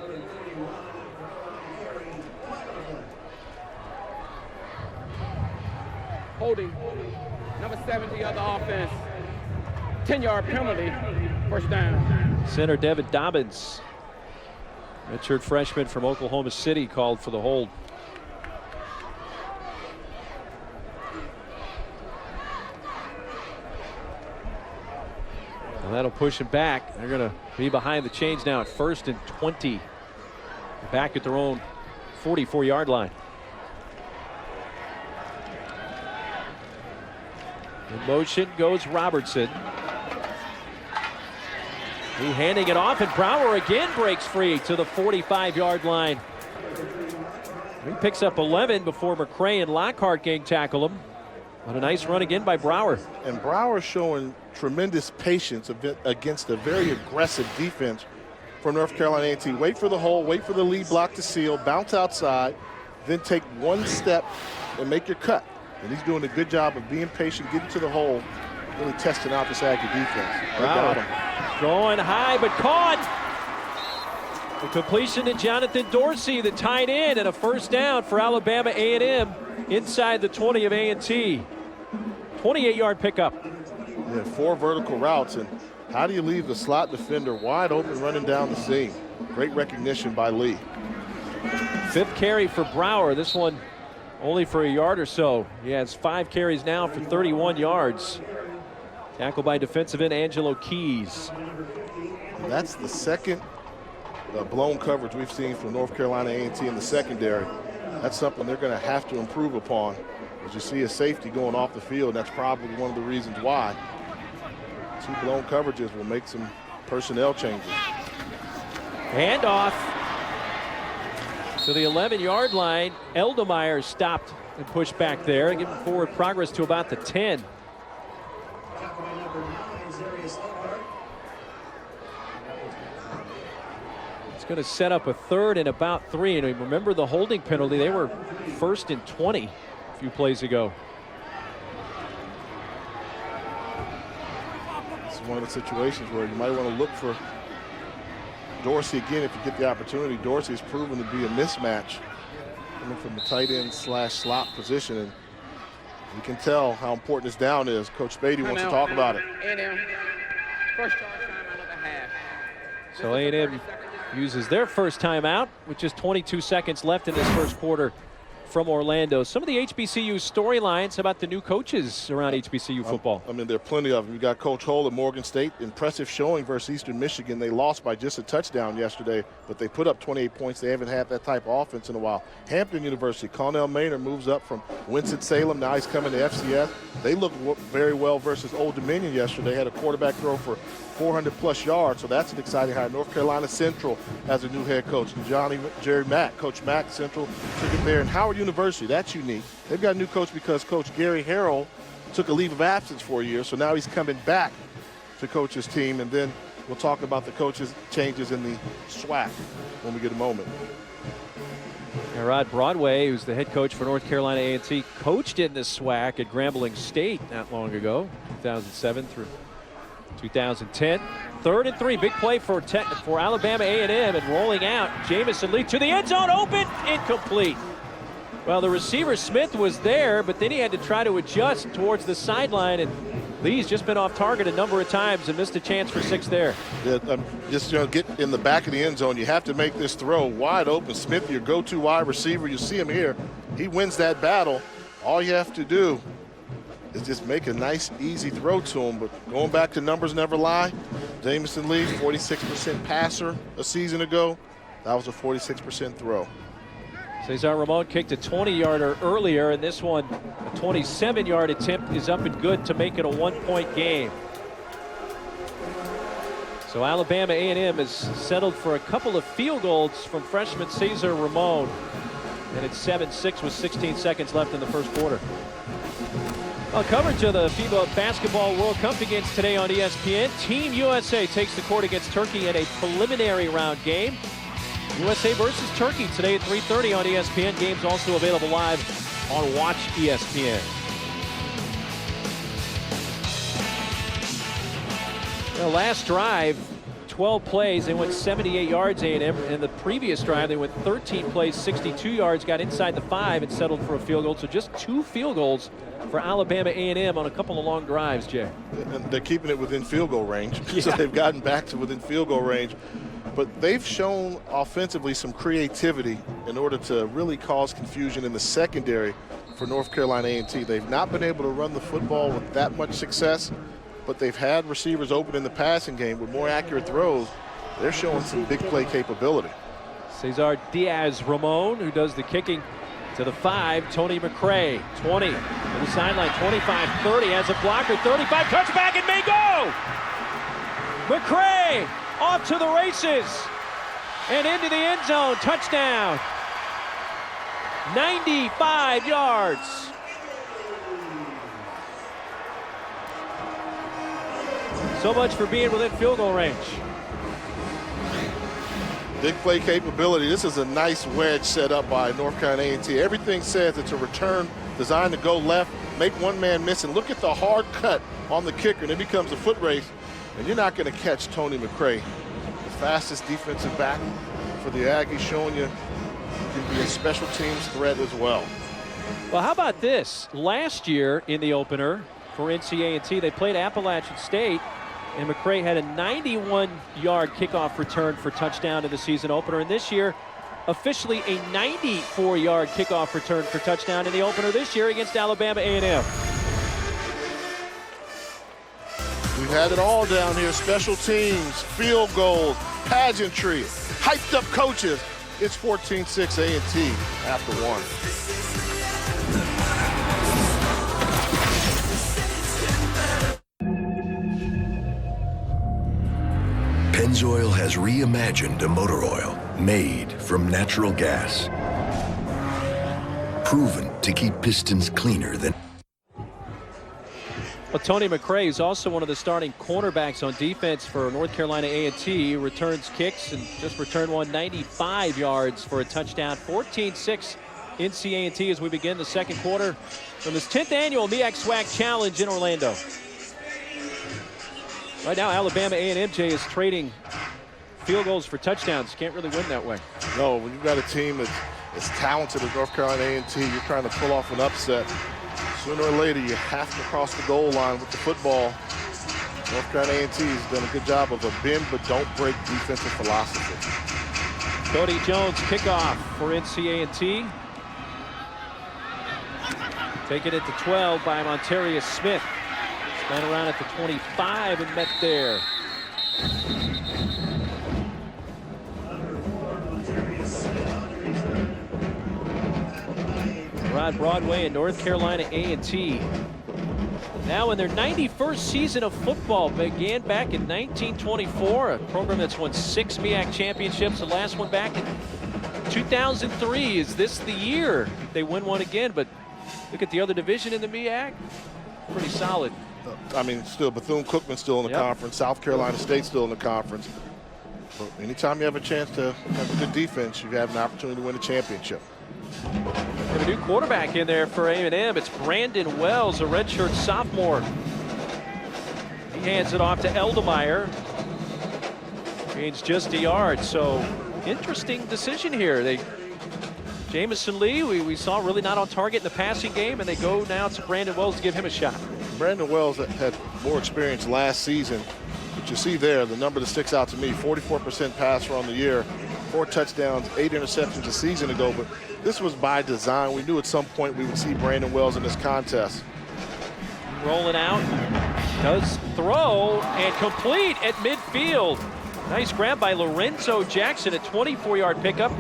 Holding. Number 70 of the offense. 10-yard penalty. First down. Center Devin Dobbins, redshirt freshman from Oklahoma City, called for the hold. And that'll push him back. They're going to be behind the chains now at 1st and 20. Back at their own 44-yard line. In motion goes Robertson. He handing it off, and Brower again breaks free to the 45-yard line. He picks up 11 before McCray and Lockhart gang tackle him. What a nice run again by Brower. And Brower showing tremendous patience against a very aggressive defense from North Carolina A&T. Wait for the hole, wait for the lead block to seal, bounce outside, then take one step and make your cut. And he's doing a good job of being patient, getting to the hole, really testing out this Aggie defense. They got him. Going high, but caught. The completion to Jonathan Dorsey, the tight end, and a first down for Alabama A&M inside the 20 of A&T. 28-yard pickup. Yeah, 4 vertical routes, and how do you leave the slot defender wide open running down the seam? Great recognition by Lee. 5th carry for Brower. This one only for a yard or so. He has 5 carries now for 31 yards. Tackled by defensive end Angelo Keys. And that's the second blown coverage we've seen from North Carolina A&T in the secondary. That's something they're going to have to improve upon. As you see a safety going off the field, that's probably one of the reasons why. 2 blown coverages will make some personnel changes. Handoff to the 11-yard line. Eldemeyer stopped and pushed back there, giving forward progress to about the 10. It's going to set up a 3rd and about 3. And remember the holding penalty, they were 1st and 20 a few plays ago. It's one of the situations where you might want to look for Dorsey again if you get the opportunity. Dorsey has proven to be a mismatch coming from the tight end / slot position, and you can tell how important this down is. Coach Beatty wants to talk about it. A&M. First charge timeout of the half. So A&M uses their first timeout with just 22 seconds left in this first quarter from Orlando. Some of the HBCU storylines about the new coaches around HBCU football. I mean, there are plenty of them. You got Coach Hull at Morgan State. Impressive showing versus Eastern Michigan. They lost by just a touchdown yesterday, but they put up 28 points. They haven't had that type of offense in a while. Hampton University, Connell Maynard moves up from Winston-Salem. Now he's coming to FCS. They looked very well versus Old Dominion yesterday. Had a quarterback throw for 400-plus yards, so that's an exciting hire. North Carolina Central has a new head coach, Jerry Mack. Coach Mack, Central, took it there. And Howard University, that's unique. They've got a new coach because Coach Gary Harrell took a leave of absence for a year, so now he's coming back to coach his team. And then we'll talk about the coaches' changes in the SWAC when we get a moment. Rod Broadway, who's the head coach for North Carolina A&T, coached in the SWAC at Grambling State not long ago, 2007 through 2010. 3rd and 3, big play for Alabama A&M, and rolling out, Jamison Lee to the end zone, open, incomplete. Well, the receiver Smith was there, but then he had to try to adjust towards the sideline, and Lee's just been off target a number of times and missed a chance for 6 there. Yeah, just get in the back of the end zone. You have to make this throw wide open. Smith, your go-to wide receiver. You see him here. He wins that battle. All you have to do is just make a nice, easy throw to him. But going back to numbers never lie, Jamison Lee, 46% passer a season ago. That was a 46% throw. Cesar Ramon kicked a 20-yarder earlier, and this one, a 27-yard attempt, is up and good to make it a 1-point game. So Alabama A&M has settled for a couple of field goals from freshman Cesar Ramon. And it's 7-6 with 16 seconds left in the first quarter. Well, coverage of the FIBA Basketball World Cup begins today on ESPN. Team USA takes the court against Turkey in a preliminary round game. USA versus Turkey today at 3:30 on ESPN. Games also available live on Watch ESPN. The last drive, 12 plays, they went 78 yards, A&M. In the previous drive, they went 13 plays, 62 yards, got inside the 5 and settled for a field goal. So just 2 field goals for Alabama A&M on a couple of long drives, Jay. And they're keeping it within field goal range. Yeah. So they've gotten back to within field goal range. But they've shown offensively some creativity in order to really cause confusion in the secondary for North Carolina A&T. They've not been able to run the football with that much success, but they've had receivers open in the passing game with more accurate throws. They're showing some big play capability. Cesar Diaz-Ramon, who does the kicking to the 5. Tony McCray, 20, to the sideline, 25, 30, has a blocker, 35, cuts back and may go! McCray off to the races and into the end zone, touchdown. 95 yards. So much for being within field goal range. Big play capability. This is a nice wedge set up by North Carolina A&T. Everything says it's a return designed to go left, make one man miss, and look at the hard cut on the kicker, and it becomes a foot race, and you're not going to catch Tony McCray. The fastest defensive back for the Aggies, showing you can be a special teams threat as well. Well, how about this? Last year in the opener for NC A&T, they played Appalachian State, and McCray had a 91-yard kickoff return for touchdown in the season opener. And this year, officially a 94-yard kickoff return for touchdown in the opener this year against Alabama A&M. We've had it all down here. Special teams, field goals, pageantry, hyped up coaches. It's 14-6 A&T after 1. Pennzoil has reimagined a motor oil made from natural gas. Proven to keep pistons cleaner than... Well, Tony McCray is also one of the starting cornerbacks on defense for North Carolina A&T. Returns kicks and just returned one, 95 yards for a touchdown. 14-6 NC A&T as we begin the second quarter from this 10th annual MEAC SWAC Challenge in Orlando. Right now, Alabama A&M, Jay, is trading field goals for touchdowns. Can't really win that way. No, when you've got a team that's as talented as North Carolina A&T, you're trying to pull off an upset. Sooner or later, you have to cross the goal line with the football. North Carolina A&T has done a good job of a bend but don't break defensive philosophy. Cody Jones kickoff for NC A&T. Taken it to 12 by Montarius Smith. Spun around at the 25 and met there. Rod Broadway and North Carolina A&T. Now in their 91st season of football, began back in 1924, a program that's won 6 MEAC championships, the last one back in 2003. Is this the year they win one again? But look at the other division in the MEAC, pretty solid. I mean, still Bethune-Cookman's still in the conference. South Carolina State's still in the conference. But anytime you have a chance to have a good defense, you have an opportunity to win a championship. We have a new quarterback in there for A&M. It's Brandon Wells, a redshirt sophomore. He hands it off to Eldemeyer. Gains just a yard. So interesting decision here. Jamison Lee, we saw really not on target in the passing game, and they go now to Brandon Wells to give him a shot. Brandon Wells had more experience last season, but you see there, the number that sticks out to me, 44% passer on the year, 4 touchdowns, 8 interceptions a season ago, but this was by design. We knew at some point we would see Brandon Wells in this contest. Rolling out, does throw, and complete at midfield. Nice grab by Lorenzo Jackson, a 24-yard pickup.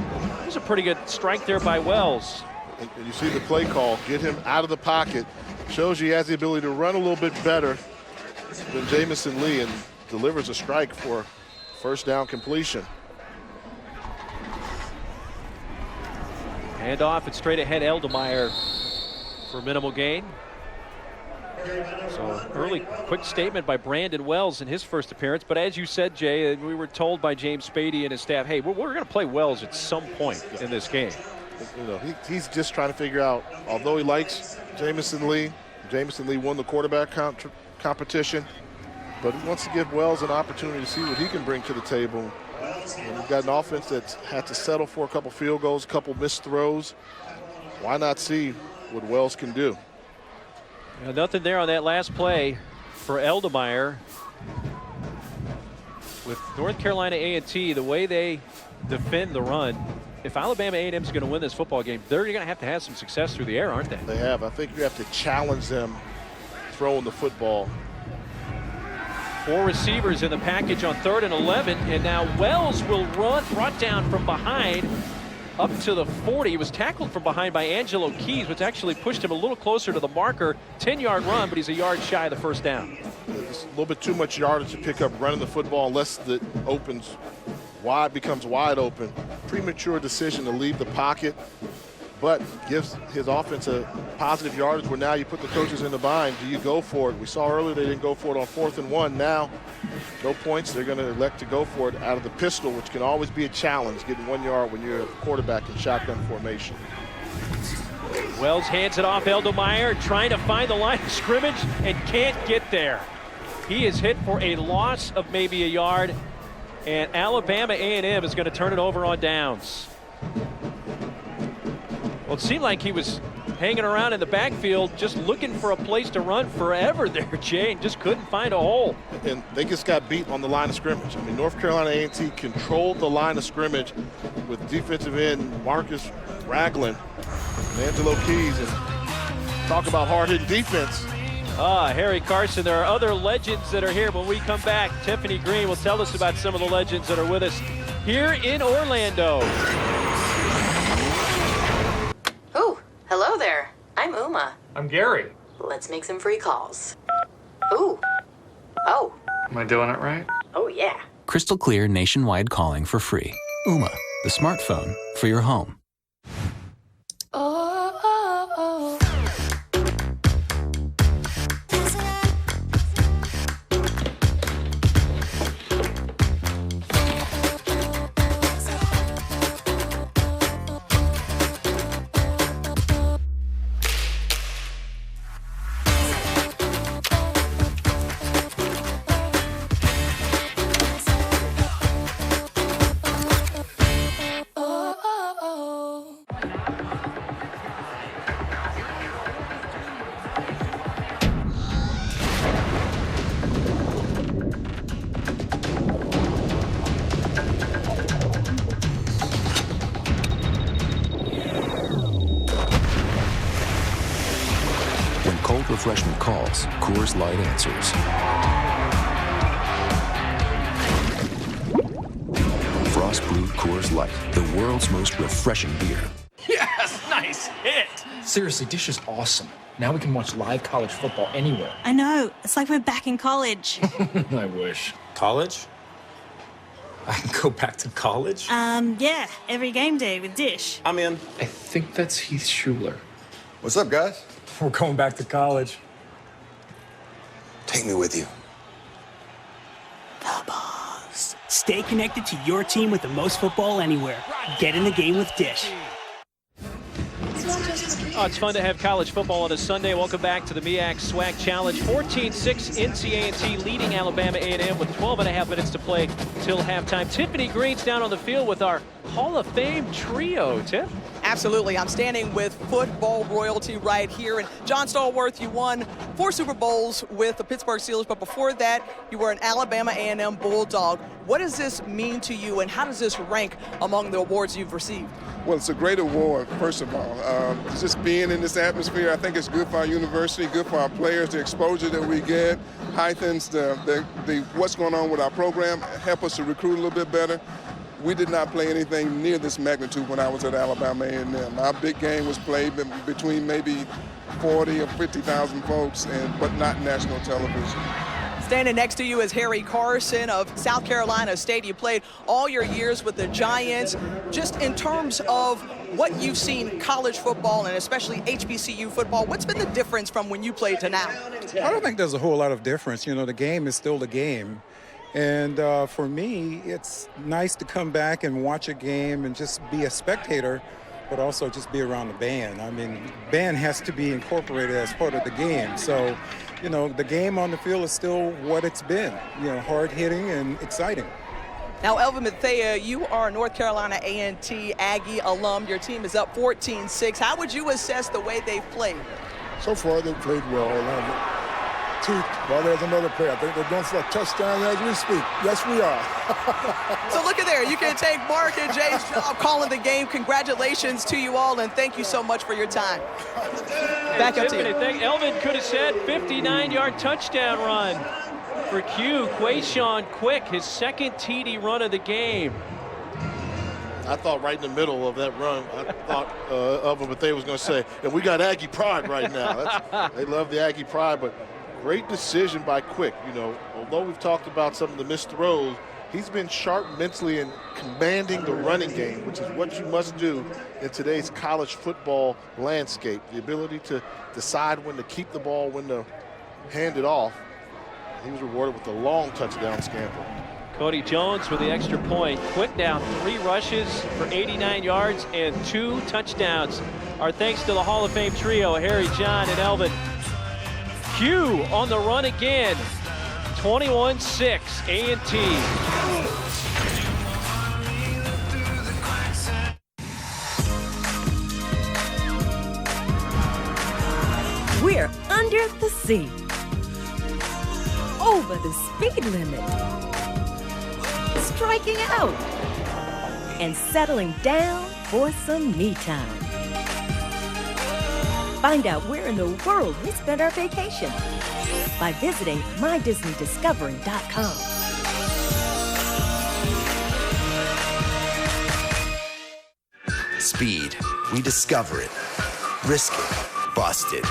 There's a pretty good strike there by Wells. And you see the play call, get him out of the pocket. Shows you he has the ability to run a little bit better than Jamison Lee and delivers a strike for first down completion. Hand off and straight ahead Eldemeyer for minimal gain. So early quick statement by Brandon Wells in his first appearance. But as you said, Jay, we were told by James Spady and his staff, hey, we're going to play Wells at some point in this game. You know, he's just trying to figure out, although he likes Jamison Lee won the quarterback competition, but he wants to give Wells an opportunity to see what he can bring to the table. And we've got an offense that's had to settle for a couple field goals, a couple missed throws. Why not see what Wells can do? Yeah, nothing there on that last play for Eldemeyer. With North Carolina A&T, the way they defend the run, if Alabama A&M is going to win this football game, they're going to have some success through the air, aren't they? They have. I think you have to challenge them throwing the football. 4 receivers in the package on 3rd and 11, and now Wells will run, brought down from behind up to the 40. He was tackled from behind by Angelo Keys, which actually pushed him a little closer to the marker. 10-yard run, but he's a yard shy of the first down. It's a little bit too much yardage to pick up running the football unless it opens wide, becomes wide open. Premature decision to leave the pocket, but gives his offense a positive yardage where now you put the coaches in the bind. Do you go for it? We saw earlier they didn't go for it on 4th and 1. Now, no points. They're going to elect to go for it out of the pistol, which can always be a challenge, getting 1 yard when you're a quarterback in shotgun formation. Wells hands it off. Eldemeyer trying to find the line of scrimmage and can't get there. He is hit for a loss of maybe a yard, and Alabama A&M is going to turn it over on downs. Well, it seemed like he was hanging around in the backfield just looking for a place to run forever there, Jay, and just couldn't find a hole. And they just got beat on the line of scrimmage. I mean, North Carolina A&T controlled the line of scrimmage with defensive end Marcus Ragland and Angelo Keys. And talk about hard-hitting defense. Harry Carson, there are other legends that are here. When we come back, Tiffany Green will tell us about some of the legends that are with us here in Orlando. Oh, hello there. I'm Uma. I'm Gary. Let's make some free calls. Ooh. Oh. Am I doing it right? Oh, yeah. Crystal clear nationwide calling for free. Uma, the smartphone for your home. Refreshment calls, Coors Light answers. Frost brewed Coors Light, the world's most refreshing beer. Yes, nice hit. Seriously, Dish is awesome. Now we can watch live college football anywhere. I know. It's like we're back in college. I wish. College? I can go back to college? Yeah. Every game day with Dish. I'm in. I think that's Heath Schuler. What's up, guys? We're going back to college. Take me with you. The Boss. Stay connected to your team with the most football anywhere. Get in the game with Dish. Oh, it's fun to have college football on a Sunday. Welcome back to the MEAC SWAC Challenge. 14-6 NC A&T leading Alabama A&M with 12 and a half minutes to play till halftime. Tiffany Green's down on the field with our Hall of Fame trio. Tiff? Absolutely. I'm standing with football royalty right here. And John Stallworth, you won 4 Super Bowls with the Pittsburgh Steelers, but before that, you were an Alabama A&M Bulldog. What does this mean to you, and how does this rank among the awards you've received? Well, it's a great award, first of all. Just being in this atmosphere, I think it's good for our university, good for our players, the exposure that we get, heightens the what's going on with our program, help us to recruit a little bit better. we did not play anything near this magnitude when I was at Alabama A&M. Our big game was played between maybe 40 or 50,000 folks, but not national television. Standing next to you is Harry Carson of South Carolina State. You played all your years with the Giants. Just in terms of what you've seen college football and especially HBCU football, what's been the difference from when you played to now? I don't think there's a whole lot of difference. You know, the game is still the game. And for me, it's nice to come back and watch a game and just be a spectator, but also just be around the band. I mean, band has to be incorporated as part of the game. So, you know, the game on the field is still what it's been, you know, hard-hitting and exciting. Now, Elvin Bethea, you are a North Carolina A&T Aggie alum. Your team is up 14-6. How would you assess the way they've played? So far, they've played well. Well, there's another play. I think they're going for a touchdown as we speak. Yes, we are. So look at there. You can take Mark and Jay's job calling the game. Congratulations to you all, and thank you so much for your time. Back up to you. Elvin could have said 59-yard touchdown run for Q. Quayshawn Quick, his second TD run of the game. I thought right in the middle of that run, I thought Elvin Bethea was going to say, and we got Aggie pride right now. They love the Aggie pride, but great decision by Quick. You know, although we've talked about some of the missed throws, he's been sharp mentally in commanding the running game, which is what you must do in today's college football landscape. The ability to decide when to keep the ball, when to hand it off. He was rewarded with a long touchdown scamper. Cody Jones with the extra point. Quick now 3 rushes for 89 yards and 2 touchdowns. Our thanks to the Hall of Fame trio, Harry, John, and Elvin. Q on the run again. 21-6 A&T. We're under the sea. Over the speed limit. Striking out. And settling down for some me time. Find out where in the world we spent our vacation by visiting MyDisneyDiscovery.com. Speed. We discover it. Risk it. Bust it.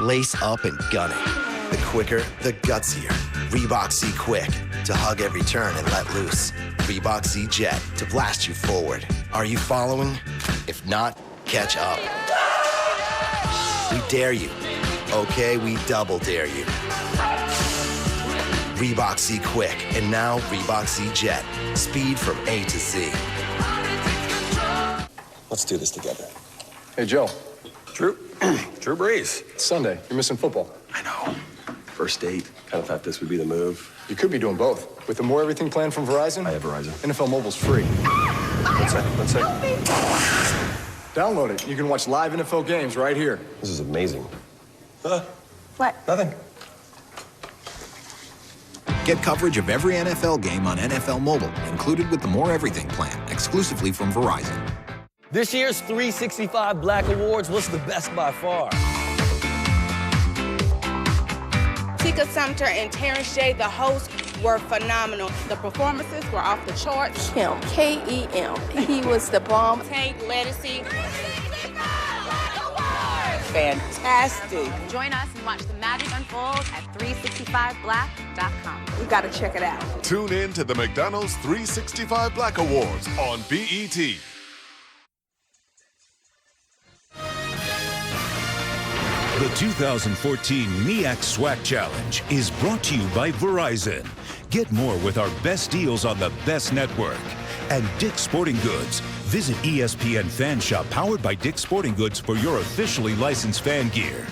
Lace up and gun it. The quicker, the gutsier. Reebok Z Quick to hug every turn and let loose. Reebok Z Jet to blast you forward. Are you following? If not, catch up. We dare you. Okay, we double dare you. Reebok Z Quick, and now Reebok Z Jet. Speed from A to Z. Let's do this together. Hey, Joe. Drew Brees. It's Sunday. You're missing football. I know. First date. Kind of thought this would be the move. You could be doing both. With the More Everything plan from Verizon. I have Verizon. NFL Mobile's free. One sec. Download it. You can watch live NFL games right here. This is amazing. What? Nothing. Get coverage of every NFL game on NFL Mobile, included with the More Everything plan, exclusively from Verizon. This year's 365 Black Awards was the best by far. Tika Sumter and Terrence J, the hosts, were phenomenal. The performances were off the charts. Kim, K-E-M. He was the bomb. Tank, Lettucey. Fantastic. Join us and watch the magic unfold at 365black.com. You got to check it out. Tune in to the McDonald's 365 Black Awards on BET. The 2014 MEAC SWAC Challenge is brought to you by Verizon. Get more with our best deals on the best network. And Dick's Sporting Goods. Visit ESPN Fan Shop powered by Dick's Sporting Goods for your officially licensed fan gear.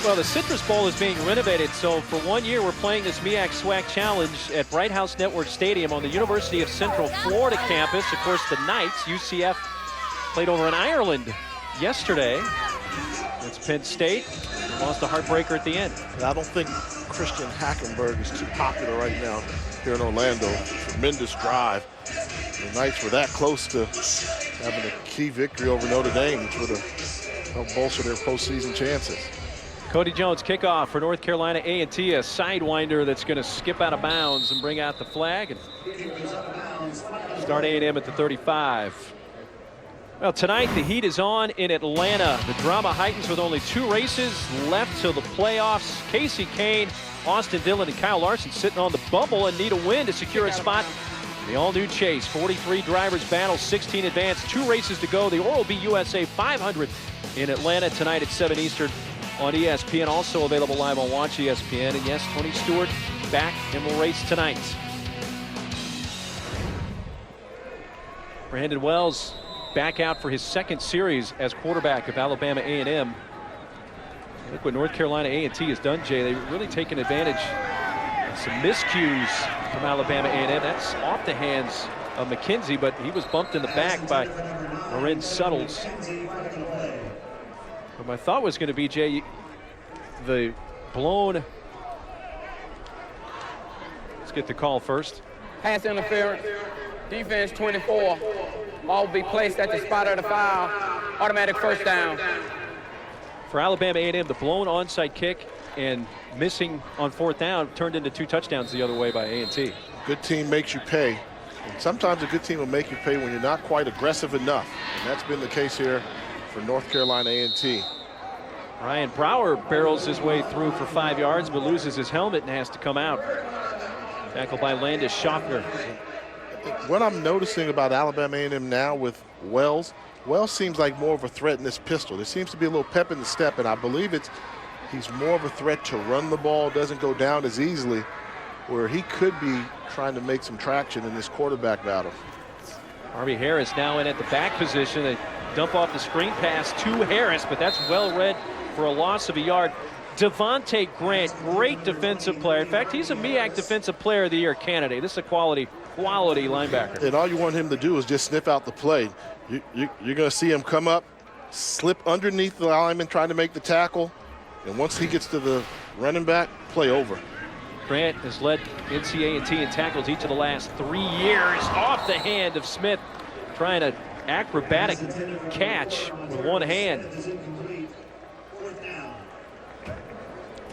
Well, the Citrus Bowl is being renovated, so for 1 year we're playing this MEAC SWAC Challenge at Bright House Network Stadium on the University of Central Florida campus. Of course, the Knights, UCF, played over in Ireland yesterday. It's Penn State. Lost a heartbreaker at the end. I don't think Christian Hackenberg is too popular right now here in Orlando. Tremendous drive. The Knights were that close to having a key victory over Notre Dame, which would have helped bolster their postseason chances. Cody Jones kickoff for North Carolina A&T, a sidewinder that's going to skip out of bounds and bring out the flag and start A&M at the 35. Well, tonight the heat is on in Atlanta. The drama heightens with only 2 races left till the playoffs. Casey Kane, Austin Dillon, and Kyle Larson sitting on the bubble and need a win to secure a spot in the all-new chase. 43 drivers battle, 16 advanced, 2 races to go. The Oral-B USA 500 in Atlanta tonight at 7 Eastern on ESPN. Also available live on Watch ESPN. And yes, Tony Stewart back and will race tonight. Brandon Wells back out for his 2nd series as quarterback of Alabama A&M. Look what North Carolina A&T has done, Jay. They've really taken advantage of some miscues from Alabama A&M. That's off the hands of McKenzie, but he was bumped in the back by Marin Suttles. But my thought was going to be, Jay, the blown. Let's get the call first. Pass interference, defense 24. Ball will be placed at the spot of the foul. Automatic first down. For Alabama A&M, the blown onside kick and missing on 4th down turned into 2 touchdowns the other way by A&T. Good team makes you pay. And sometimes a good team will make you pay when you're not quite aggressive enough. And that's been the case here for North Carolina A&T. Ryan Brower barrels his way through for 5 yards, but loses his helmet and has to come out. Tackled by Landis Schaffner. What I'm noticing about Alabama A&M now with Wells seems like more of a threat in this pistol. There seems to be a little pep in the step, and I believe he's more of a threat to run the ball, doesn't go down as easily, where he could be trying to make some traction in this quarterback battle. Harvey Harris now in at the back position. They dump off the screen pass to Harris, but that's well read for a loss of a yard. Devontae Grant, great defensive player. In fact, he's a MEAC Defensive Player of the Year candidate. This is a quality linebacker. And all you want him to do is just sniff out the play. You're going to see him come up, slip underneath the lineman trying to make the tackle, and once he gets to the running back, play over. Grant has led NCAA in tackles each of the last 3 years. Off the hand of Smith, trying an acrobatic catch with one hand.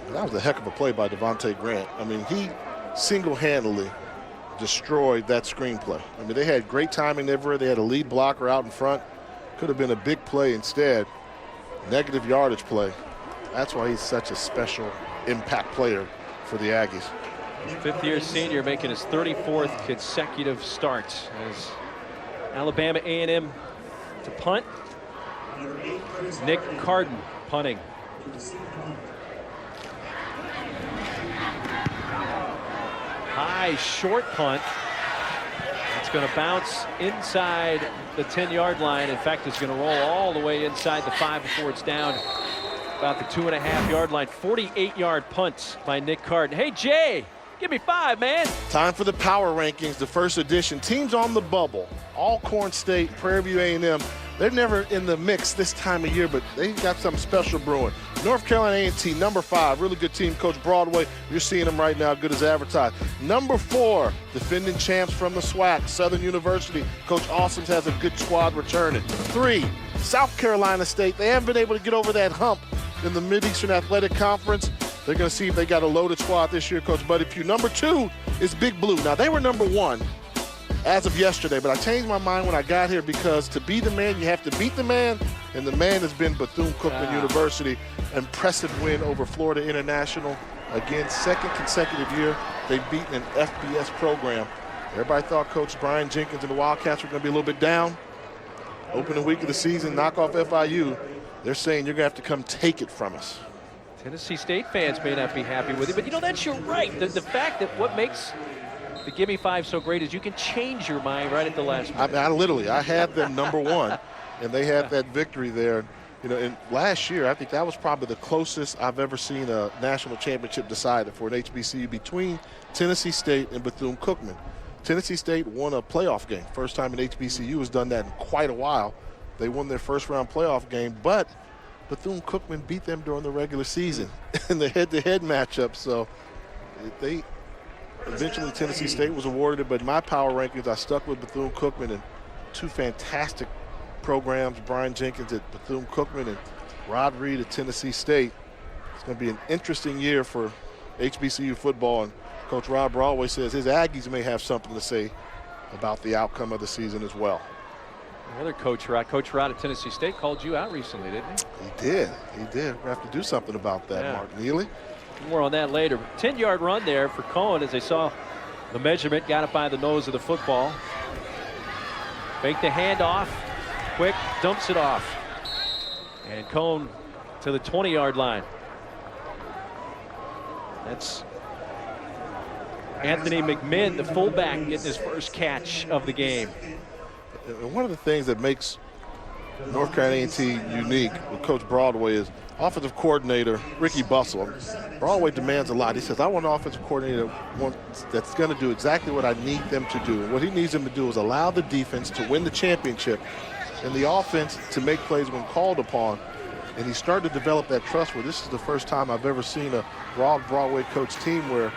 That was a heck of a play by Devontae Grant. I mean, he single-handedly destroyed that screenplay. I mean, they had great timing everywhere. They had a lead blocker out in front. Could have been a big play instead. Negative yardage play. That's why he's such a special impact player for the Aggies. 5th-year senior making his 34th consecutive start as Alabama A&M to punt. Nick Carden punting. High short punt. It's going to bounce inside the 10-yard line. In fact, it's going to roll all the way inside the 5 before it's down about the 2.5-yard line. 48-yard punt by Nick Carden. Hey, Jay, give me 5, man. Time for the power rankings, the first edition. Teams on the bubble. Alcorn State, Prairie View A&M. They're never in the mix this time of year, but they got something special brewing. North Carolina A&T, number 5, really good team. Coach Broadway, you're seeing them right now, good as advertised. Number 4, defending champs from the SWAC, Southern University. Coach Austin has a good squad returning. 3, South Carolina State. They haven't been able to get over that hump in the Mid-Eastern Athletic Conference. They're going to see if they got a loaded squad this year, Coach Buddy Pugh. Number 2 is Big Blue. Now, they were number 1 as of yesterday, but I changed my mind when I got here because to be the man, you have to beat the man, and the man has been Bethune-Cookman University. Impressive win over Florida International. Again, 2nd consecutive year they've beaten an FBS program. Everybody thought Coach Brian Jenkins and the Wildcats were going to be a little bit down. Opening week of the season, knock off FIU. They're saying you're going to have to come take it from us. Tennessee State fans may not be happy with it, but you know, that's your right. The fact that what makes the Gimme 5 so great is you can change your mind right at the last minute. I had them number 1, and they had that victory there. You know, and last year, I think that was probably the closest I've ever seen a national championship decided for an HBCU between Tennessee State and Bethune-Cookman. Tennessee State won a playoff game. First time an HBCU has done that in quite a while. They won their first-round playoff game, but Bethune-Cookman beat them during the regular season in the head-to-head matchup. So they eventually Tennessee State was awarded it, but in my power rankings, I stuck with Bethune-Cookman and 2 fantastic programs, Brian Jenkins at Bethune-Cookman and Rod Reed at Tennessee State. It's going to be an interesting year for HBCU football, and Coach Rob Broadway says his Aggies may have something to say about the outcome of the season as well. Another Coach Rod at Tennessee State called you out recently, didn't he? He did. We have to do something about that, Yeah. Mark Neely. More on that later. 10-yard run there for Cohen as they saw the measurement, got it by the nose of the football. Fake the handoff, quick, dumps it off. And Cohen to the 20-yard line. That's Anthony McMinn, the fullback, getting his first catch of the game. And one of the things that makes North Carolina A&T unique with Coach Broadway is offensive coordinator Ricky Bustle. Broadway demands a lot. He says, I want an offensive coordinator that's going to do exactly what I need them to do. And what he needs them to do is allow the defense to win the championship and the offense to make plays when called upon. And he started to develop that trust where this is the first time I've ever seen a Rob Broadway coach team where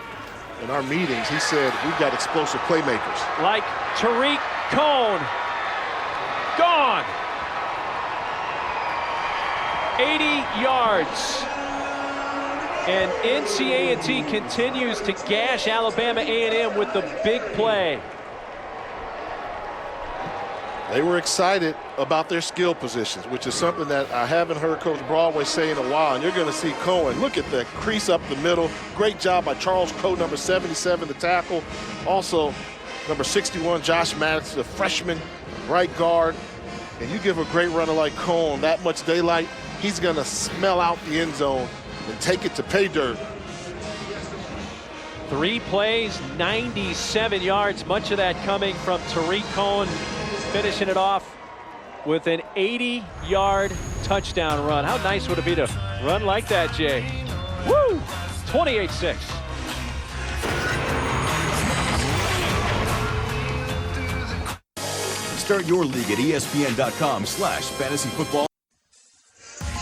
in our meetings he said, we've got explosive playmakers. Like Tariq Cohn. Gone. 80 yards. And A&T continues to gash Alabama A&M with the big play. They were excited about their skill positions, which is something that I haven't heard Coach Broadway say in a while. And you're going to see Cohen. Look at that crease up the middle. Great job by Charles Coe, number 77, the tackle. Also, number 61, Josh Maddox, the freshman right guard. And you give a great runner like Cohen that much daylight, he's going to smell out the end zone and take it to pay dirt. 3 plays, 97 yards, much of that coming from Tariq Cohen, finishing it off with an 80-yard touchdown run. How nice would it be to run like that, Jay? Woo! 28-6. Start your league at ESPN.com/fantasyfootball.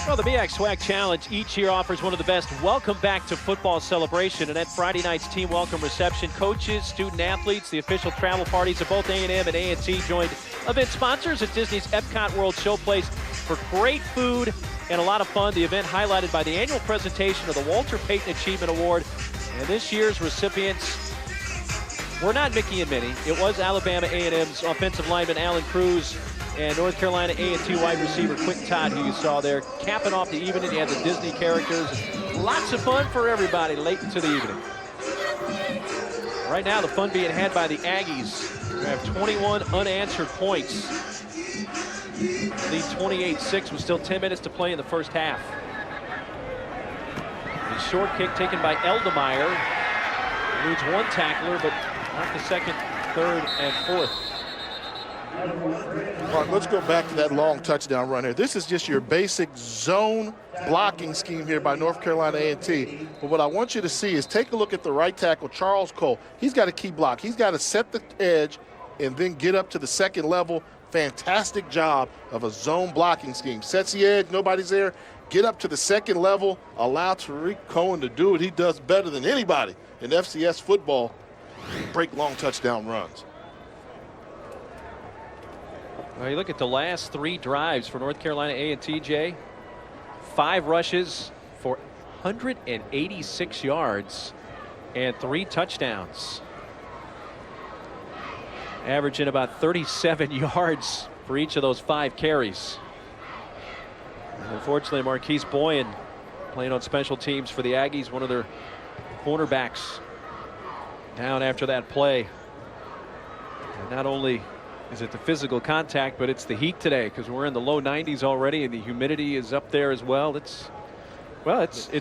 Well, the MEAC SWAC Challenge each year offers one of the best welcome back to football celebration. And at Friday night's team welcome reception, coaches, student athletes, the official travel parties of both A&M and A&T joined event sponsors at Disney's Epcot World Showplace for great food and a lot of fun. The event highlighted by the annual presentation of the Walter Payton Achievement Award. And this year's recipients were not Mickey and Minnie. It was Alabama A&M's offensive lineman Alan Cruz and North Carolina A&T wide receiver Quentin Todd, who you saw there, capping off the evening. You had the Disney characters. Lots of fun for everybody late into the evening. Right now, the fun being had by the Aggies, who have 21 unanswered points. Lead 28-6 with still 10 minutes to play in the first half. The short kick taken by Eldemeyer. Eludes one tackler, but not the second, third, and fourth. Mark, let's go back to that long touchdown run here. This is just your basic zone blocking scheme here by North Carolina A&T. But what I want you to see is take a look at the right tackle, Charles Cole. He's got a key block. He's got to set the edge and then get up to the second level. Fantastic job of a zone blocking scheme. Sets the edge, nobody's there. Get up to the second level. Allow Tariq Cohen to do what he does better than anybody in FCS football. Break long touchdown runs. Well, you look at the last 3 drives for North Carolina A&T, Jay. 5 rushes for 186 yards and 3 touchdowns. Averaging about 37 yards for each of those 5 carries. And unfortunately, Marquise Boyan playing on special teams for the Aggies, one of their cornerbacks, down after that play. And not only is it the physical contact, but it's the heat today, because we're in the low 90s already and the humidity is up there as well. It's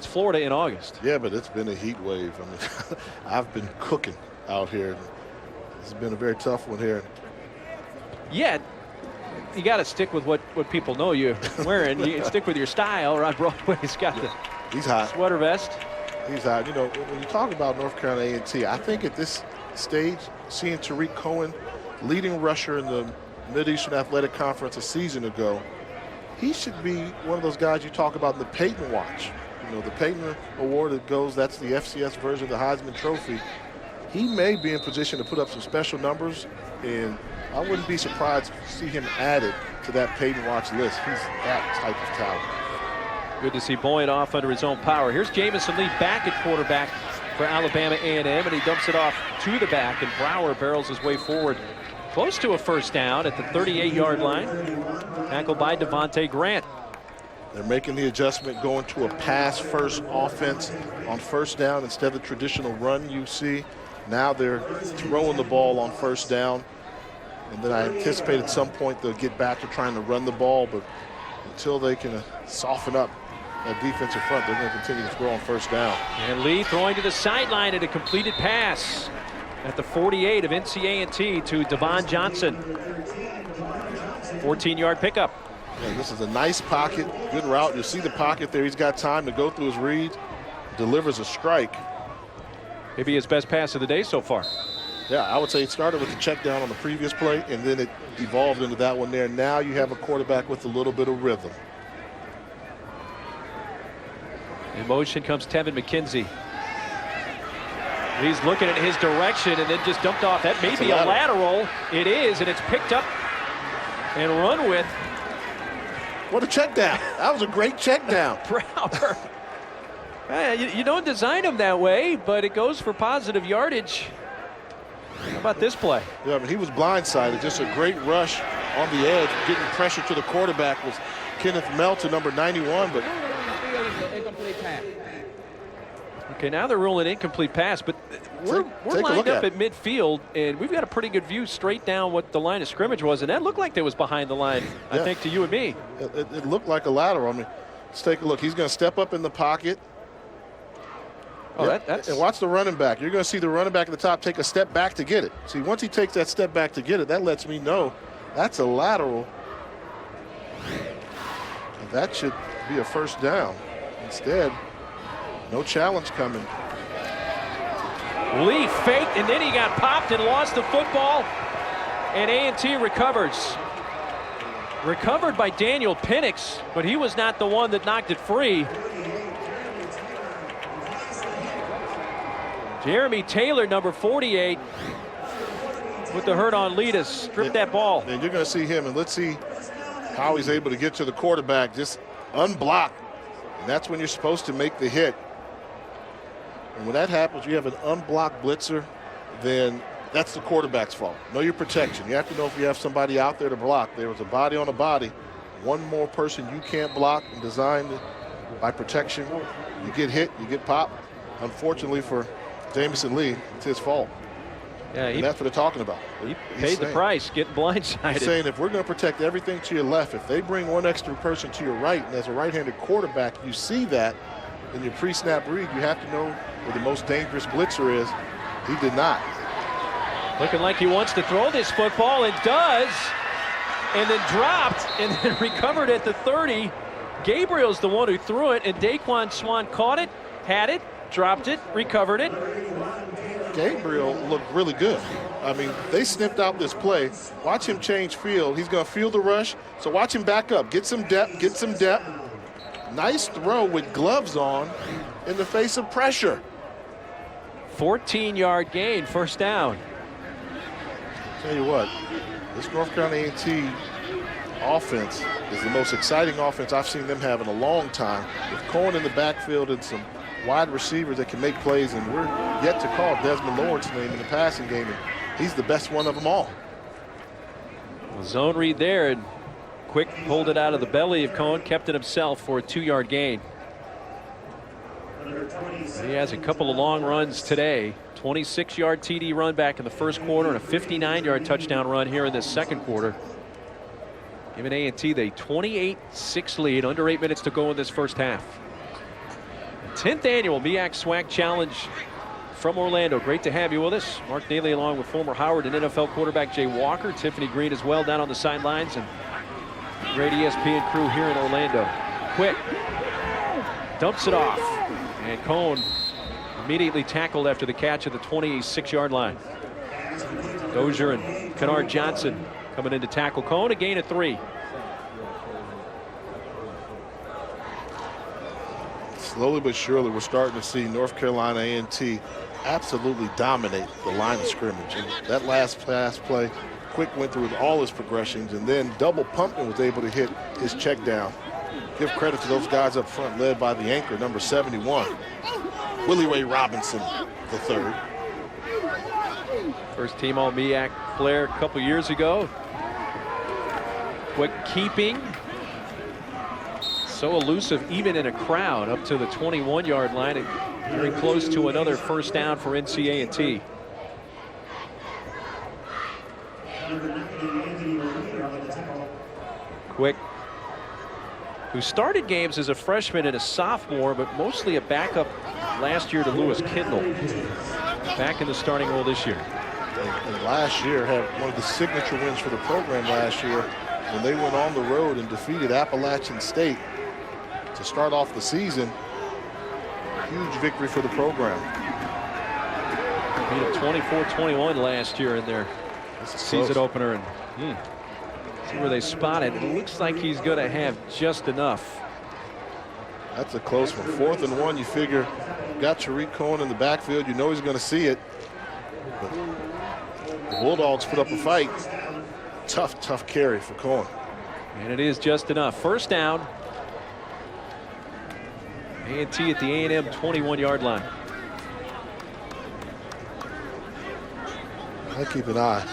Florida in August. Yeah, but it's been a heat wave. I mean, I've been cooking out here. It's been a very tough one here. Yeah, you got to stick with what people know you're wearing. You stick with your style. Rod Broadway's got the He's hot. Sweater vest. He's hot. You know, when you talk about North Carolina A&T, I think at this stage, seeing Tariq Cohen, leading rusher in the Mid-Eastern Athletic Conference a season ago, he should be one of those guys you talk about in the Payton Watch. You know, the Payton Award that goes, that's the FCS version of the Heisman Trophy. He may be in position to put up some special numbers, and I wouldn't be surprised to see him added to that Payton Watch list. He's that type of talent. Good to see Boyd off under his own power. Here's Jamison Lee back at quarterback for Alabama A&M, and he dumps it off to the back, and Brower barrels his way forward close to a first down at the 38-yard line. Tackled by Devontae Grant. They're making the adjustment, going to a pass-first offense on first down instead of the traditional run you see. Now they're throwing the ball on first down. And then I anticipate at some point they'll get back to trying to run the ball, but until they can soften up that defensive front, they're going to continue to throw on first down. And Lee throwing to the sideline at a completed pass at the 48 of NC A&T to Devon Johnson. 14-yard pickup. Yeah, this is a nice pocket, good route. You'll see the pocket there. He's got time to go through his read, delivers a strike. Maybe his best pass of the day so far. Yeah, I would say it started with the check down on the previous play, and then it evolved into that one there. Now you have a quarterback with a little bit of rhythm. In motion comes Tevin McKenzie. He's looking at his direction and then just dumped off. That may be a lateral. It is, and it's picked up and run with. What a check down. That was a great check down. Brower. You don't design them that way, but it goes for positive yardage. How about this play? Yeah, I mean, he was blindsided. Just a great rush on the edge, getting pressure to the quarterback was Kenneth Melton, number 91, but okay, now they're ruling incomplete pass, but we're lined up at midfield, and we've got a pretty good view straight down what the line of scrimmage was, and that looked like that was behind the line, I think, to you and me. It looked like a lateral. I mean, let's take a look. He's going to step up in the pocket. Oh, that's... And watch the running back. You're going to see the running back at the top take a step back to get it. See, once he takes that step back to get it, that lets me know that's a lateral. And that should be a first down. Instead, no challenge coming. Lee faked, and then he got popped and lost the football. And A&T recovers. Recovered by Daniel Penix, but he was not the one that knocked it free. Jeremy Taylor, number 48, with the hurt on Lee to strip that ball. And you're going to see him, and let's see how he's able to get to the quarterback, just unblocked. And that's when you're supposed to make the hit. And when that happens, you have an unblocked blitzer, then that's the quarterback's fault. Know your protection. You have to know if you have somebody out there to block. There was a body on a body. One more person you can't block and designed by protection. You get hit, you get popped. Unfortunately for Jamison Lee, it's his fault. Yeah, and that's what they're talking about. He paid the price, getting blindsided. He's saying if we're going to protect everything to your left, if they bring one extra person to your right, and as a right-handed quarterback, you see that in your pre-snap read, you have to know where the most dangerous blitzer is. He did not. Looking like he wants to throw this football, and does, and then dropped, and then recovered at the 30. Gabriel's the one who threw it, and Daquan Swan caught it, had it, dropped it, recovered it. Gabriel looked really good. I mean, they snipped out this play. Watch him change field. He's going to feel the rush. So watch him back up. Get some depth, get some depth. Nice throw with gloves on in the face of pressure. 14-yard gain, first down. Tell you what, this North Carolina A&T offense is the most exciting offense I've seen them have in a long time. With Cohen in the backfield and some wide recievers that can make plays, and we're yet to call Desmond Lawrence's name in the passing game, and he's the best one of them all. Well, zone read there, and Quick pulled it out of the belly of Cohen, kept it himself for a 2-yard gain. He has a couple of long runs today. 26-yard TD run back in the first quarter and a 59-yard touchdown run here in this second quarter. Giving A&T the 28-6 lead, under 8 minutes to go in this first half. 10th annual MEAC SWAC Challenge from Orlando. Great to have you with us. Mark Daly along with former Howard and NFL quarterback Jay Walker. Tiffany Green as well down on the sidelines, and great ESPN crew here in Orlando. Quick dumps it off, and Cohn immediately tackled after the catch at the 26-yard line. Dozier and Kennard Johnson coming in to tackle Cohn. A gain of 3. Slowly but surely, we're starting to see North Carolina A&T absolutely dominate the line of scrimmage. And that last pass play, Quick went through all his progressions, and then double pumping was able to hit his check down. give credit to those guys up front, led by the anchor, number 71, Willie Ray Robinson III. First team all MEAC player a couple years ago. Quick keeping. So elusive even in a crowd up to the 21-yard line and very close to another first down for A&T. Quick, who started games as a freshman and a sophomore, but mostly a backup last year to Lewis Kindle. Back in the starting role this year. And last year had one of the signature wins for the program last year when they went on the road and defeated Appalachian State to start off the season. Huge victory for the program. Beat them 24-21 last year in their season opener. And see where they spot it. It looks like he's going to have just enough. That's a close one. 4th and 1, you figure. Got Tariq Cohen in the backfield. You know he's going to see it. But the Bulldogs put up a fight. Tough carry for Cohen. And it is just enough. First down. A&T at the A&M 21-yard line. I keep an eye.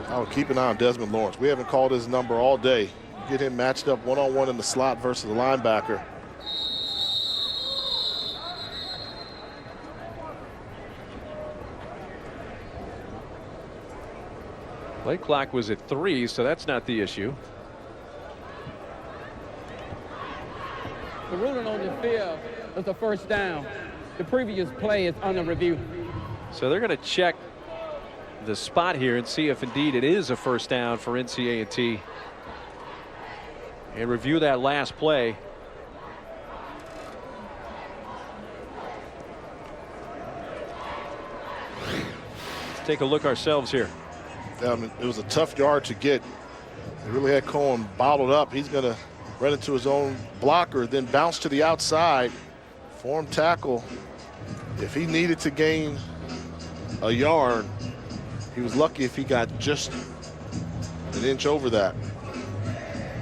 I'll keep an eye on Desmond Lawrence. We haven't called his number all day. Get him matched up one-on-one in the slot versus the linebacker. Play clock was at 3, so that's not the issue. The ruling on the field is a first down. The previous play is under review. So they're going to check the spot here and see if indeed it is a first down for NC A&T. And review that last play. Let's take a look ourselves here. I mean, it was a tough yard to get. They really had Cohen bottled up. He's going to run into his own blocker, then bounce to the outside, form tackle. If he needed to gain a yard, he was lucky if he got just an inch over that.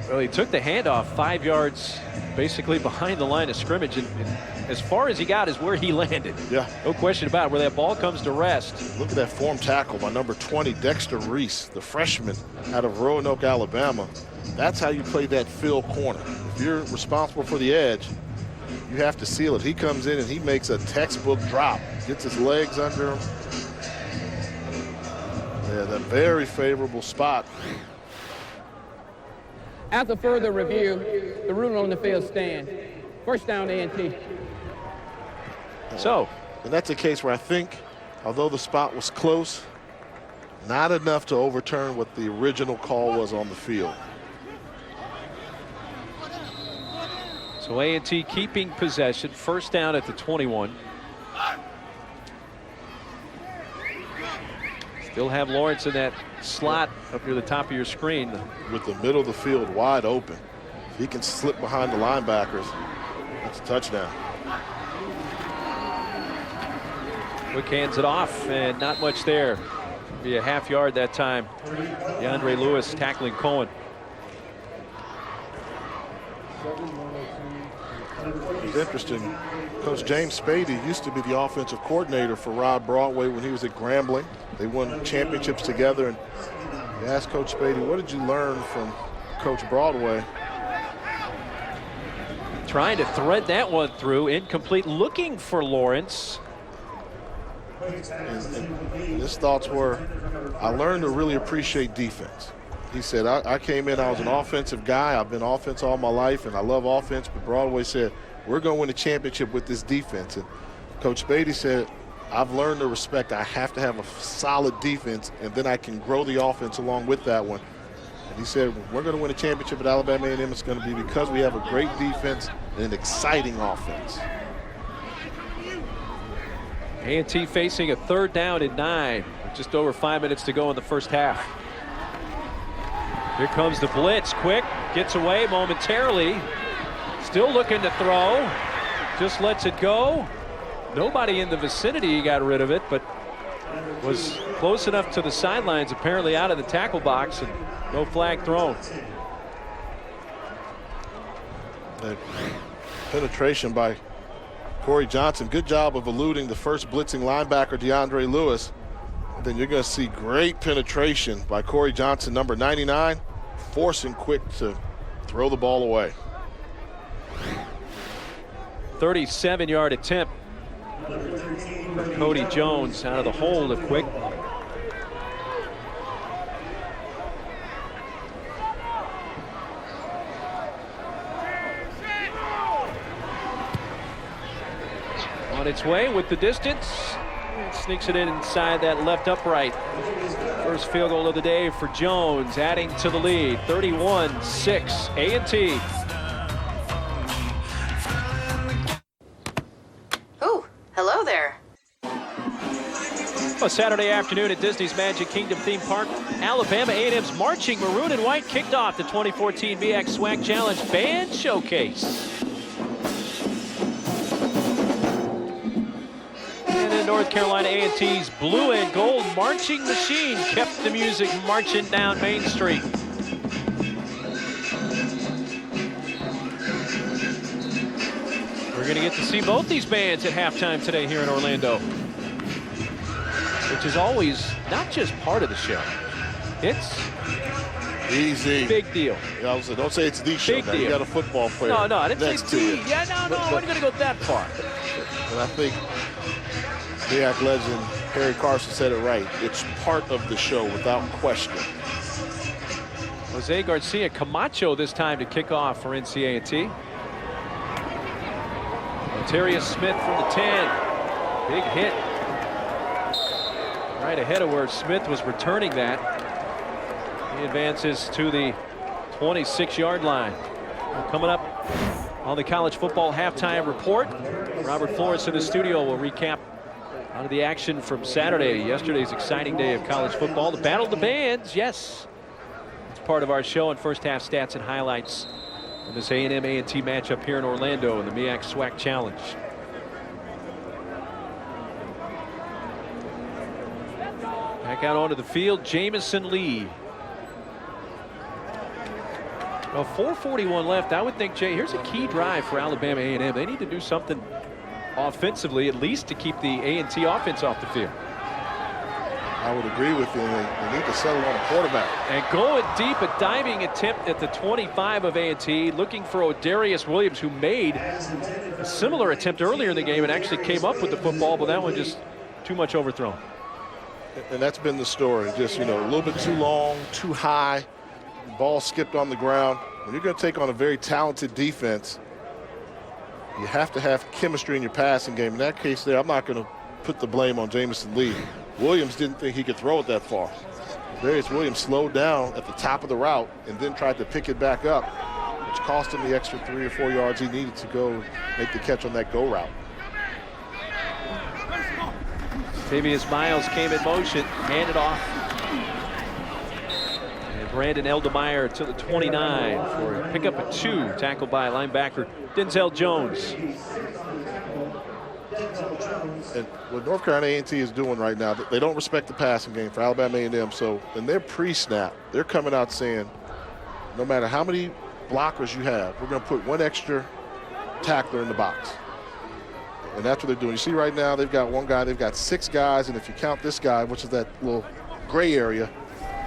Well, he took the handoff 5 yards basically behind the line of scrimmage, and as far as he got is where he landed. Yeah. No question about it, where that ball comes to rest. Look at that form tackle by number 20, Dexter Reese, the freshman out of Roanoke, Alabama. That's how you play that fill corner. If you're responsible for the edge, you have to seal it. He comes in and he makes a textbook drop, gets his legs under him. Yeah, that very favorable spot. After further review, the ruling on the field stands. First down, A&T. So, and that's a case where I think, although the spot was close, not enough to overturn what the original call was on the field. So A&T keeping possession, first down at the 21. Still have Lawrence in that slot up near the top of your screen. With the middle of the field wide open. If he can slip behind the linebackers, that's a touchdown. Quick hands it off, and not much there. Be a half yard that time. DeAndre Lewis tackling Cohen. It's interesting. Coach James Spady used to be the offensive coordinator for Rod Broadway when he was at Grambling. They won championships together, and they asked Coach Spady, what did you learn from Coach Broadway? Trying to thread that one through, incomplete, looking for Lawrence. And his thoughts were, I learned to really appreciate defense. He said, I came in, I was an offensive guy. I've been offense all my life, and I love offense. But Broadway said, we're going to win a championship with this defense. And Coach Spady said, I've learned to respect. I have to have a solid defense, and then I can grow the offense along with that one. And he said, we're going to win a championship at Alabama A&M. It's going to be because we have a great defense and an exciting offense. A&T facing a third down and 9. Just over 5 minutes to go in the first half. Here comes the blitz. Quick, gets away momentarily. Still looking to throw. Just lets it go. Nobody in the vicinity got rid of it, but was close enough to the sidelines, apparently out of the tackle box, and no flag thrown. That penetration by Corey Johnson. Good job of eluding the first blitzing linebacker, DeAndre Lewis. And then you're going to see great penetration by Corey Johnson, number 99, forcing Quick to throw the ball away. 37-yard attempt for Cody Jones out of the hole to Quick. On its way with the distance. It sneaks it in inside that left upright. First field goal of the day for Jones, adding to the lead. 31-6 A&T. Oh, hello there. A Saturday afternoon at Disney's Magic Kingdom theme park. Alabama A&M's marching maroon and white kicked off the 2014 MEAC SWAC Challenge Band Showcase. North Carolina A&T's blue and gold marching machine kept the music marching down Main Street. We're going to get to see both these bands at halftime today here in Orlando, which is always not just part of the show. It's easy. Big deal. Yeah, don't say it's the show. Big now. deal. You got a football player. No, I didn't say the. Yeah, no, I wasn't going to go that far. And I think MEAC legend Harry Carson said it right. It's part of the show without question. Jose Garcia Camacho this time to kick off for NC-A&T. Ontario Smith from the 10. Big hit. Right ahead of where Smith was returning that. He advances to the 26-yard line. Coming up on the college football halftime report, Robert Flores in the studio will recap out of the action from Saturday, yesterday's exciting day of college football. The Battle of the Bands, yes. It's part of our show, and first half stats and highlights of this A&M A&T matchup here in Orlando in the MEAC SWAC Challenge. Back out onto the field, Jamison Lee. Well, 4:41 left. I would think, Jay, here's a key drive for Alabama A&M. They need to do something offensively, at least to keep the A&T offense off the field. I would agree with you. They need to settle on a quarterback. And going deep, a diving attempt at the 25 of A&T, looking for O'Darius Williams, who made a similar attempt earlier in the game and actually came up with the football, but that one just too much overthrown. And that's been the story. Just, a little bit too long, too high. Ball skipped on the ground. When you're going to take on a very talented defense, you have to have chemistry in your passing game. In that case there, I'm not going to put the blame on Jamison Lee. Williams didn't think he could throw it that far. Darius Williams slowed down at the top of the route and then tried to pick it back up, which cost him the extra 3 or 4 yards he needed to go make the catch on that go route. Tavius Miles came in motion, handed off. And Brandon Eldemeyer to the 29 for a pickup of 2, tackled by linebacker Denzel Jones. And what North Carolina A&T is doing right now, they don't respect the passing game for Alabama A&M. So in their pre-snap, they're coming out saying, no matter how many blockers you have, we're going to put 1 extra tackler in the box. And that's what they're doing. You see right now, they've got 1 guy, they've got 6 guys, and if you count this guy, which is that little gray area,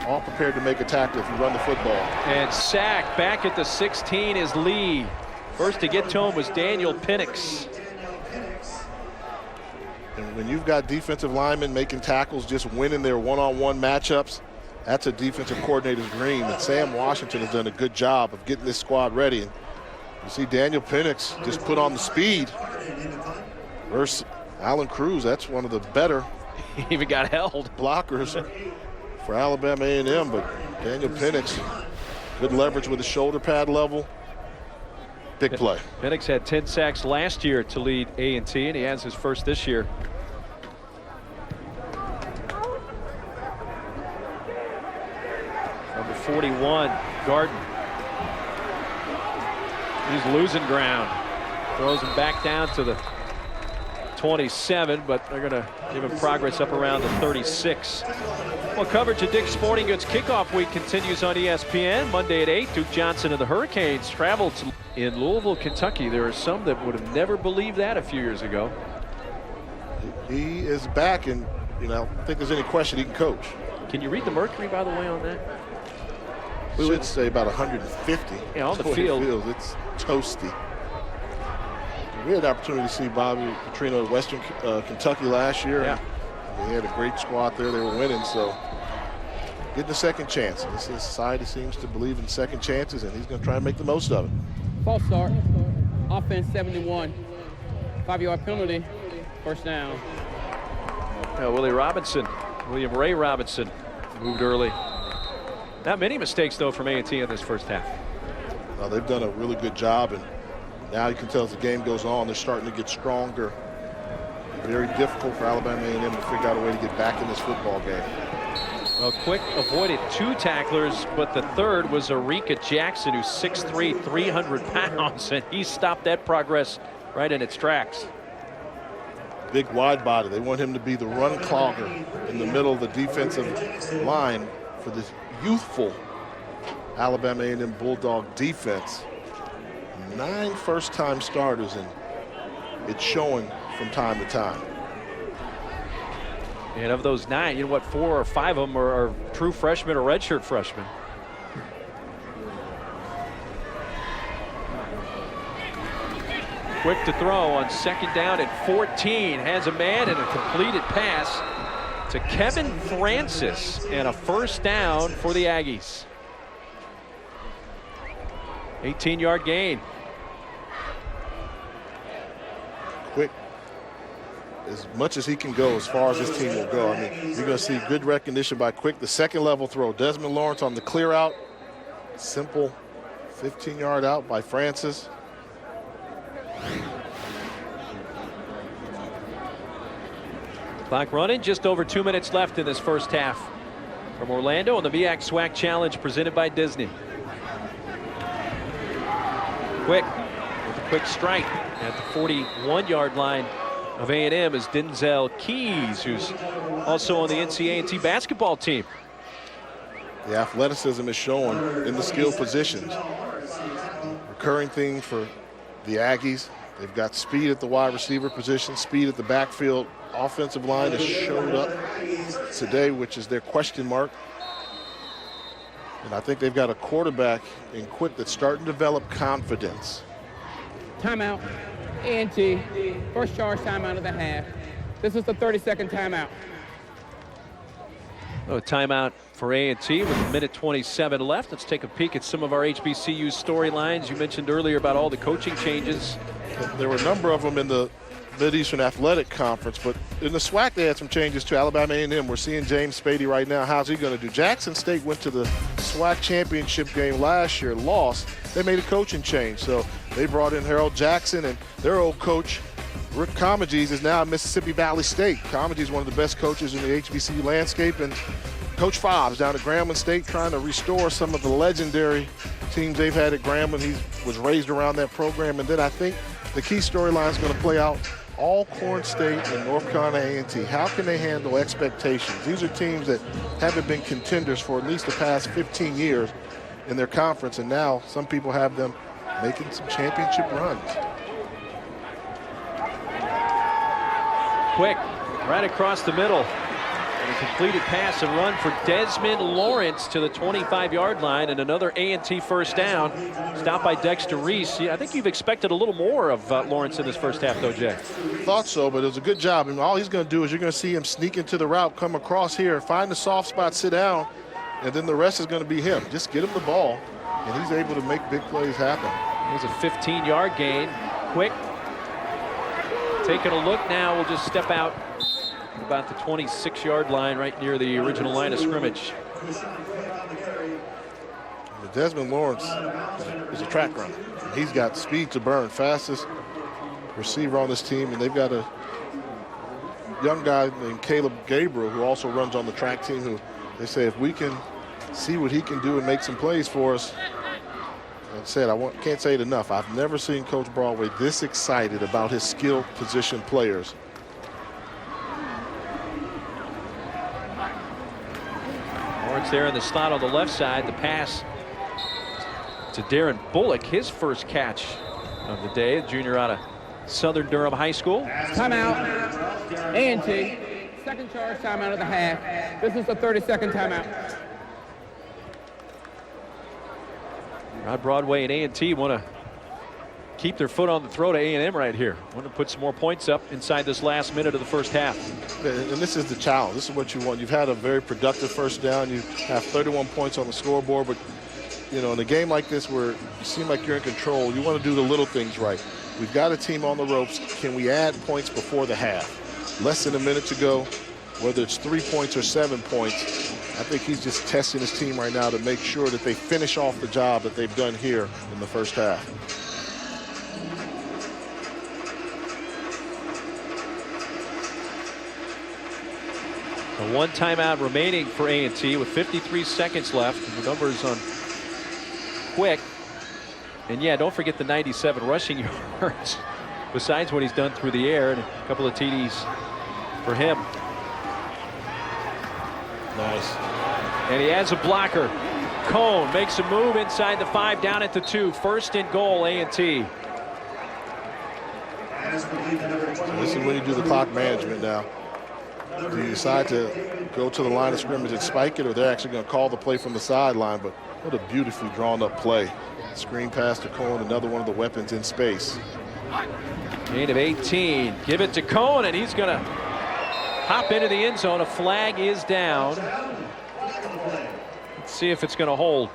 all prepared to make a tackle if you run the football. And sack back at the 16 is Lee. First to get to him was Daniel Penix. And when you've got defensive linemen making tackles, just winning their one-on-one matchups, that's a defensive coordinator's dream. And Sam Washington has done a good job of getting this squad ready. And you see Daniel Penix just put on the speed versus Alan Cruz. That's one of the better He even got held blockers for Alabama A&M. But Daniel Penix, good leverage with the shoulder pad level. Big play. Penix had 10 sacks last year to lead A&T, and he has his first this year. Number 41, Garden. He's losing ground. Throws him back down to the 27, but they're going to give him progress up around the 36. Well, coverage of Dick's Sporting Goods kickoff week continues on ESPN. Monday at 8, Duke Johnson and the Hurricanes travel to in Louisville, Kentucky. There are some that would have never believed that a few years ago. He is back, and I don't think there's any question he can coach. Can you read the mercury, by the way, on that? We would say about 150. Yeah, on the field. It's toasty. We had the opportunity to see Bobby Petrino at Western Kentucky last year. Yeah. They had a great squad there. They were winning, so getting a second chance. This society seems to believe in second chances, and he's going to try and make the most of it. False start. Offense 71. 5-yard penalty. First down. William Ray Robinson moved early. Not many mistakes, though, from A&T in this first half. Well, they've done a really good job, and now you can tell as the game goes on, they're starting to get stronger. Very difficult for Alabama A&M to figure out a way to get back in this football game. Well, Quick avoided 2 tacklers, but the third was Arika Jackson, who's 6'3", 300 pounds, and he stopped that progress right in its tracks. Big wide body. They want him to be the run clogger in the middle of the defensive line for this youthful Alabama A&M Bulldog defense. 9 first-time starters, and it's showing from time to time. And of those 9, 4 or 5 of them are true freshmen or redshirt freshmen. Quick to throw on second down at 14. Has a man and a completed pass to Kevin Francis, and a first down for the Aggies. 18-yard gain. Quick, as much as he can go, as far as this team will go. I mean, you're going to see good recognition by Quick. The second level throw, Desmond Lawrence on the clear out. Simple 15-yard out by Francis. Clock running, just over 2 minutes left in this first half. From Orlando on the MEAC SWAC Challenge presented by Disney. Quick with a quick strike at the 41-yard line of A&M is Denzel Keys, who's also on the NCAA basketball team. The athleticism is showing in the skill positions. Recurring theme for the Aggies. They've got speed at the wide receiver position, speed at the backfield. Offensive line has showed up today, which is their question mark. And I think they've got a quarterback in Quick that's starting to develop confidence. Timeout. A&T. First charge timeout of the half. This is the 30-second timeout. Oh, timeout for A&T with 1:27 left. Let's take a peek at some of our HBCU storylines. You mentioned earlier about all the coaching changes. There were a number of them in the Mid-Eastern Athletic Conference, but in the SWAC they had some changes to. Alabama A&M, we're seeing James Spady right now. How's he going to do? Jackson State went to the SWAC championship game last year, lost. They made a coaching change, so they brought in Harold Jackson, and their old coach, Rick Comegys, is now at Mississippi Valley State. Comegys is one of the best coaches in the HBCU landscape, and Coach Fobbs down at Grambling State trying to restore some of the legendary teams they've had at Grambling. He was raised around that program, and then I think the key storyline is going to play out Alcorn State and North Carolina A&T. How can they handle expectations? These are teams that haven't been contenders for at least the past 15 years in their conference, and now some people have them making some championship runs. Quick, right across the middle. And a completed pass and run for Desmond Lawrence to the 25-yard line, and another A&T first down. Stopped by Dexter Reese. I think you've expected a little more of Lawrence in this first half, though, Jay. Thought so, but it was a good job. And all he's going to do is you're going to see him sneak into the route, come across here, find the soft spot, sit down, and then the rest is going to be him. Just get him the ball, and he's able to make big plays happen. It was a 15-yard gain. Quick. Taking a look now, we'll just step out about the 26-yard line, right near the original line of scrimmage. Desmond Lawrence is a track runner. He's got speed to burn, fastest receiver on this team, and they've got a young guy named Caleb Gabriel who also runs on the track team, who they say if we can see what he can do and make some plays for us. Like I said, can't say it enough. I've never seen Coach Broadway this excited about his skilled position players. Jones there in the slot on the left side. The pass to Darren Bullock, his first catch of the day, a junior out of Southern Durham High School. Timeout. A&T. Second charge timeout of the half. This is a 30-second timeout. Rod Broadway and A&T want to keep their foot on the throat of A&M right here. Want to put some more points up inside this last minute of the first half. And this is the challenge. This is what you want. You've had a very productive first down. You have 31 points on the scoreboard, but you know, in a game like this where you seem like you're in control, you want to do the little things right. We've got a team on the ropes. Can we add points before the half? Less than a minute to go, whether it's 3 points or 7 points. I think he's just testing his team right now to make sure that they finish off the job that they've done here in the first half. A one timeout remaining for A&T with 53 seconds left. The numbers on Quick. And yeah, don't forget the 97 rushing yards besides what he's done through the air, and a couple of TDs for him. Nice. And he has a blocker. Cone makes a move inside the 5, down at the 2. First and goal, A&T. So this is when you do the clock management now. Do you decide to go to the line of scrimmage and spike it, or they're actually going to call the play from the sideline? But what a beautifully drawn up play. Screen pass to Cone, another one of the weapons in space. Gain of 18. Give it to Cone, and he's going to hop into the end zone. A flag is down. Let's see if it's going to hold.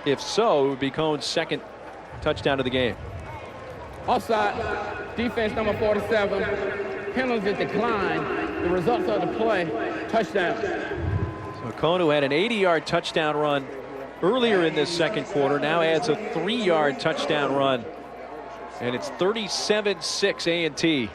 If so, it would be Cone's second touchdown of the game. Offside. Defense number 47. Penalty decline. The results of the play, touchdown. So Cone, who had an 80-yard touchdown run earlier in this second quarter, now adds a 3-yard touchdown run. And it's 37-6 A&T.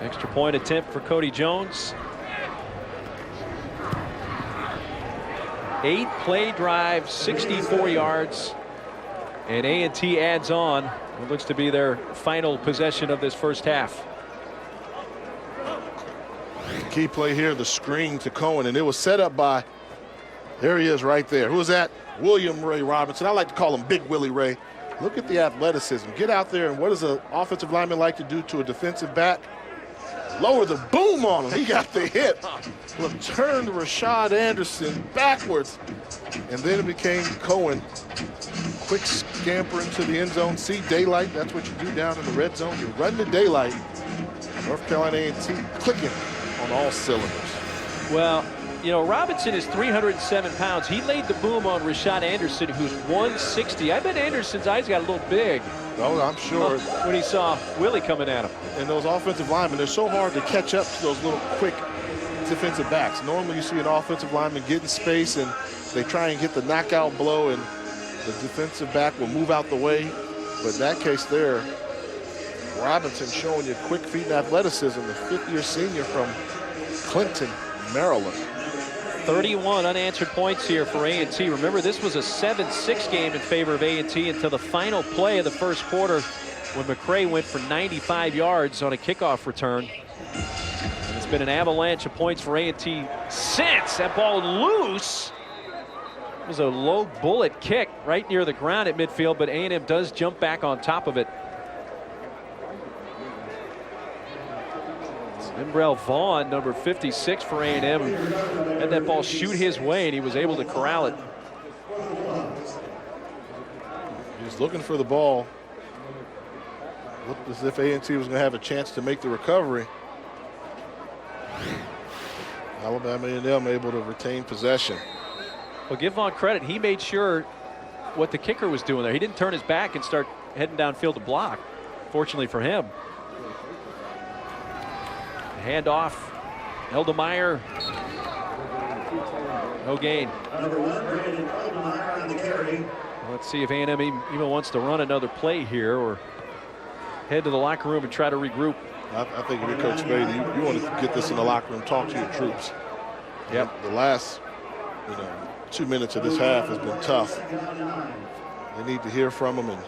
Extra point attempt for Cody Jones. 8-play drive, 64 yards. And A&T adds on what looks to be their final possession of this first half. Key play here, the screen to Cohen, and it was set up by, there he is right there. Who was that? William Ray Robinson. I like to call him Big Willie Ray. Look at the athleticism. Get out there, and what does an offensive lineman like to do to a defensive back? Lower the boom on him. He got the hit. Look, turned Rashad Anderson backwards, and then it became Cohen. Quick scamper into the end zone. See daylight. That's what you do down in the red zone. You run the daylight. North Carolina A&T clicking on all cylinders. Well, you know, Robinson is 307 pounds. He laid the boom on Rashad Anderson, who's 160. I bet Anderson's eyes got a little big. Oh, I'm sure. When he saw Willie coming at him. And those offensive linemen, they're so hard to catch up to those little quick defensive backs. Normally you see an offensive lineman get in space and they try and get the knockout blow and the defensive back will move out the way. But in that case there, Robinson showing you quick feet and athleticism, the fifth-year senior from Clinton, Maryland. 31 unanswered points here for A&T. Remember, this was a 7-6 game in favor of A&T until the final play of the first quarter when McCray went for 95 yards on a kickoff return. And it's been an avalanche of points for A&T since. That ball loose. It was a low bullet kick right near the ground at midfield, but A&M does jump back on top of it. Imbrell Vaughn, number 56 for A&M, had that ball shoot his way, and he was able to corral it. He was looking for the ball. Looked as if A&T was going to have a chance to make the recovery. Alabama A&M able to retain possession. Well, give Vaughn credit. He made sure what the kicker was doing there. He didn't turn his back and start heading downfield to block, fortunately for him. Handoff, Eldemeyer, no gain. Let's see if A&M even wants to run another play here or head to the locker room and try to regroup. I think if you're Coach Spade, you want to get this in the locker room, talk to your troops. Yep. The last 2 minutes of this half has been tough. They need to hear from them, and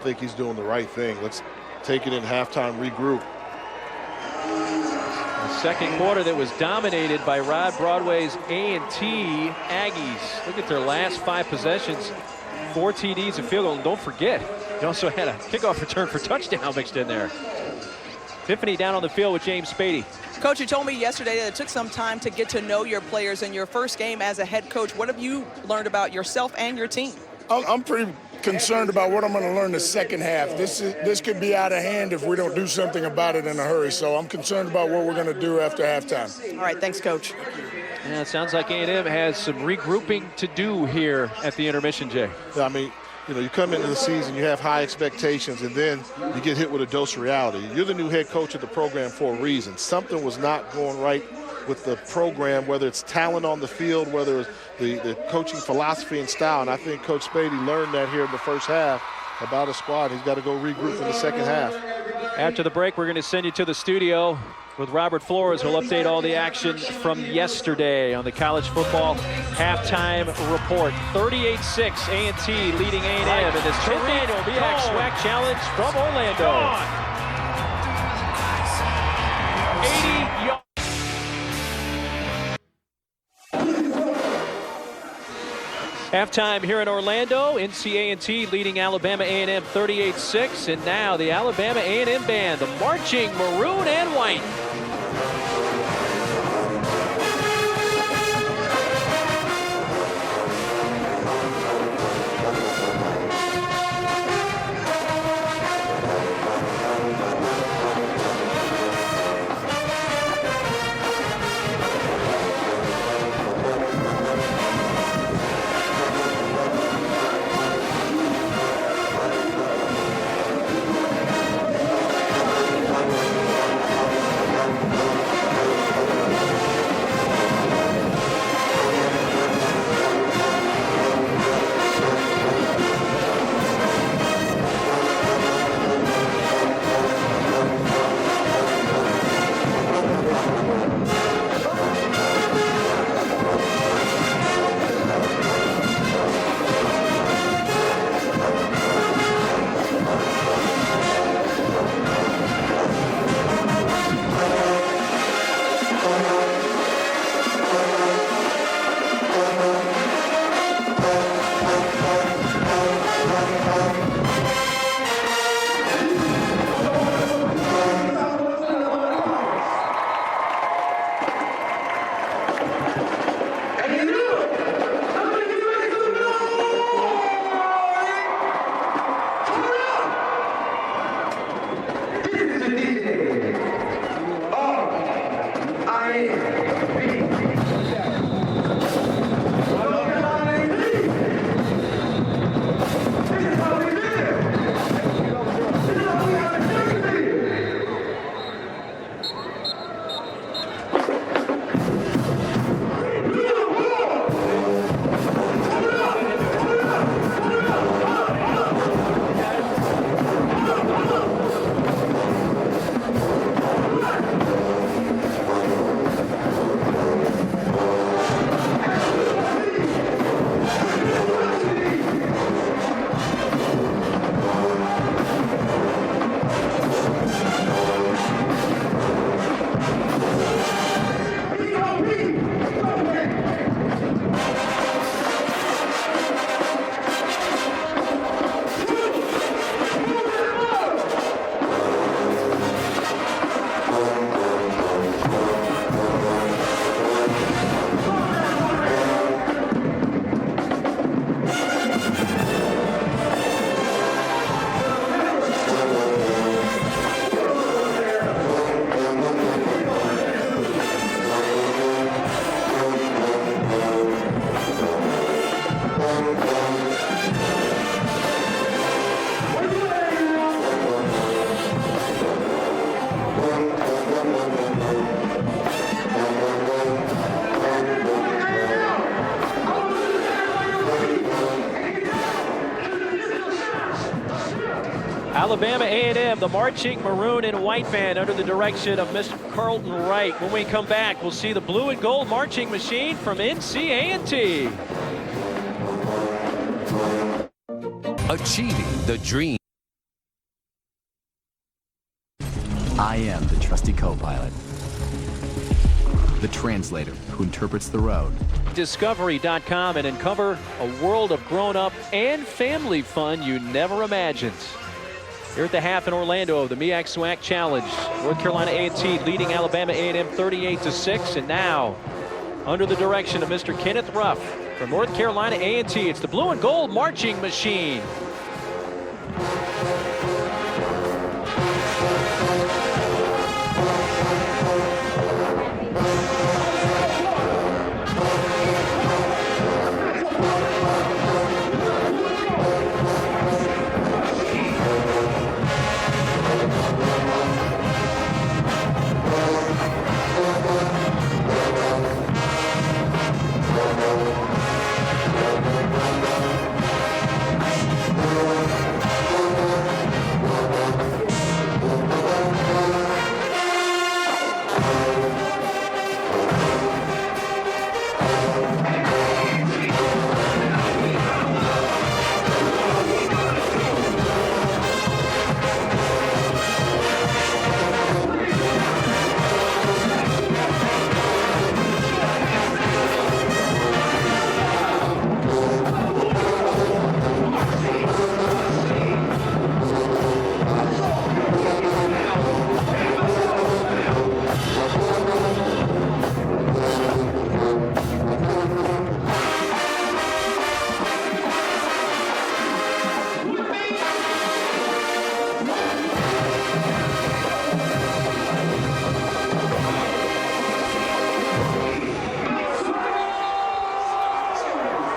I think he's doing the right thing. Let's take it in halftime, regroup. The second quarter that was dominated by Rod Broadway's A&T Aggies. Look at their last 5 possessions. 4 TDs and field goal. And don't forget, they also had a kickoff return for touchdown mixed in there. Tiffany down on the field with James Spady. Coach, you told me yesterday that it took some time to get to know your players in your first game as a head coach. What have you learned about yourself and your team? I'm pretty concerned about what I'm going to learn the second half. This could be out of hand if we don't do something about it in a hurry. So I'm concerned about what we're going to do after halftime. All right, thanks, Coach. Yeah, it sounds like A&M has some regrouping to do here at the intermission, Jay. I mean, you know, you come into the season, you have high expectations, and then you get hit with a dose of reality. You're the new head coach of the program for a reason. Something was not going right with the program, whether it's talent on the field, whether it's the coaching philosophy and style. And I think Coach Spady learned that here in the first half about a squad. He's got to go regroup in the second half. After the break, we're going to send you to the studio with Robert Flores, who'll update all the action from yesterday on the college football halftime report. 38-6, A&T leading A&M in this Torino MEAC SWAC Challenge from Orlando. 80 yards. Halftime here in Orlando, A&T leading Alabama A&M 38-6, and now the Alabama A&M band, the marching maroon and white. Alabama A&M, the marching maroon and white band under the direction of Mr. Carlton Wright. When we come back, we'll see the blue and gold marching machine from NC A&T. Achieving the dream. I am the trusty co-pilot, the translator who interprets the road. Discovery.com and uncover a world of grown-up and family fun you never imagined. Here at the half in Orlando of the MEAC SWAC Challenge. North Carolina A&T leading Alabama A&M 38-6, and now under the direction of Mr. Kenneth Ruff from North Carolina A&T, it's the blue and gold marching machine.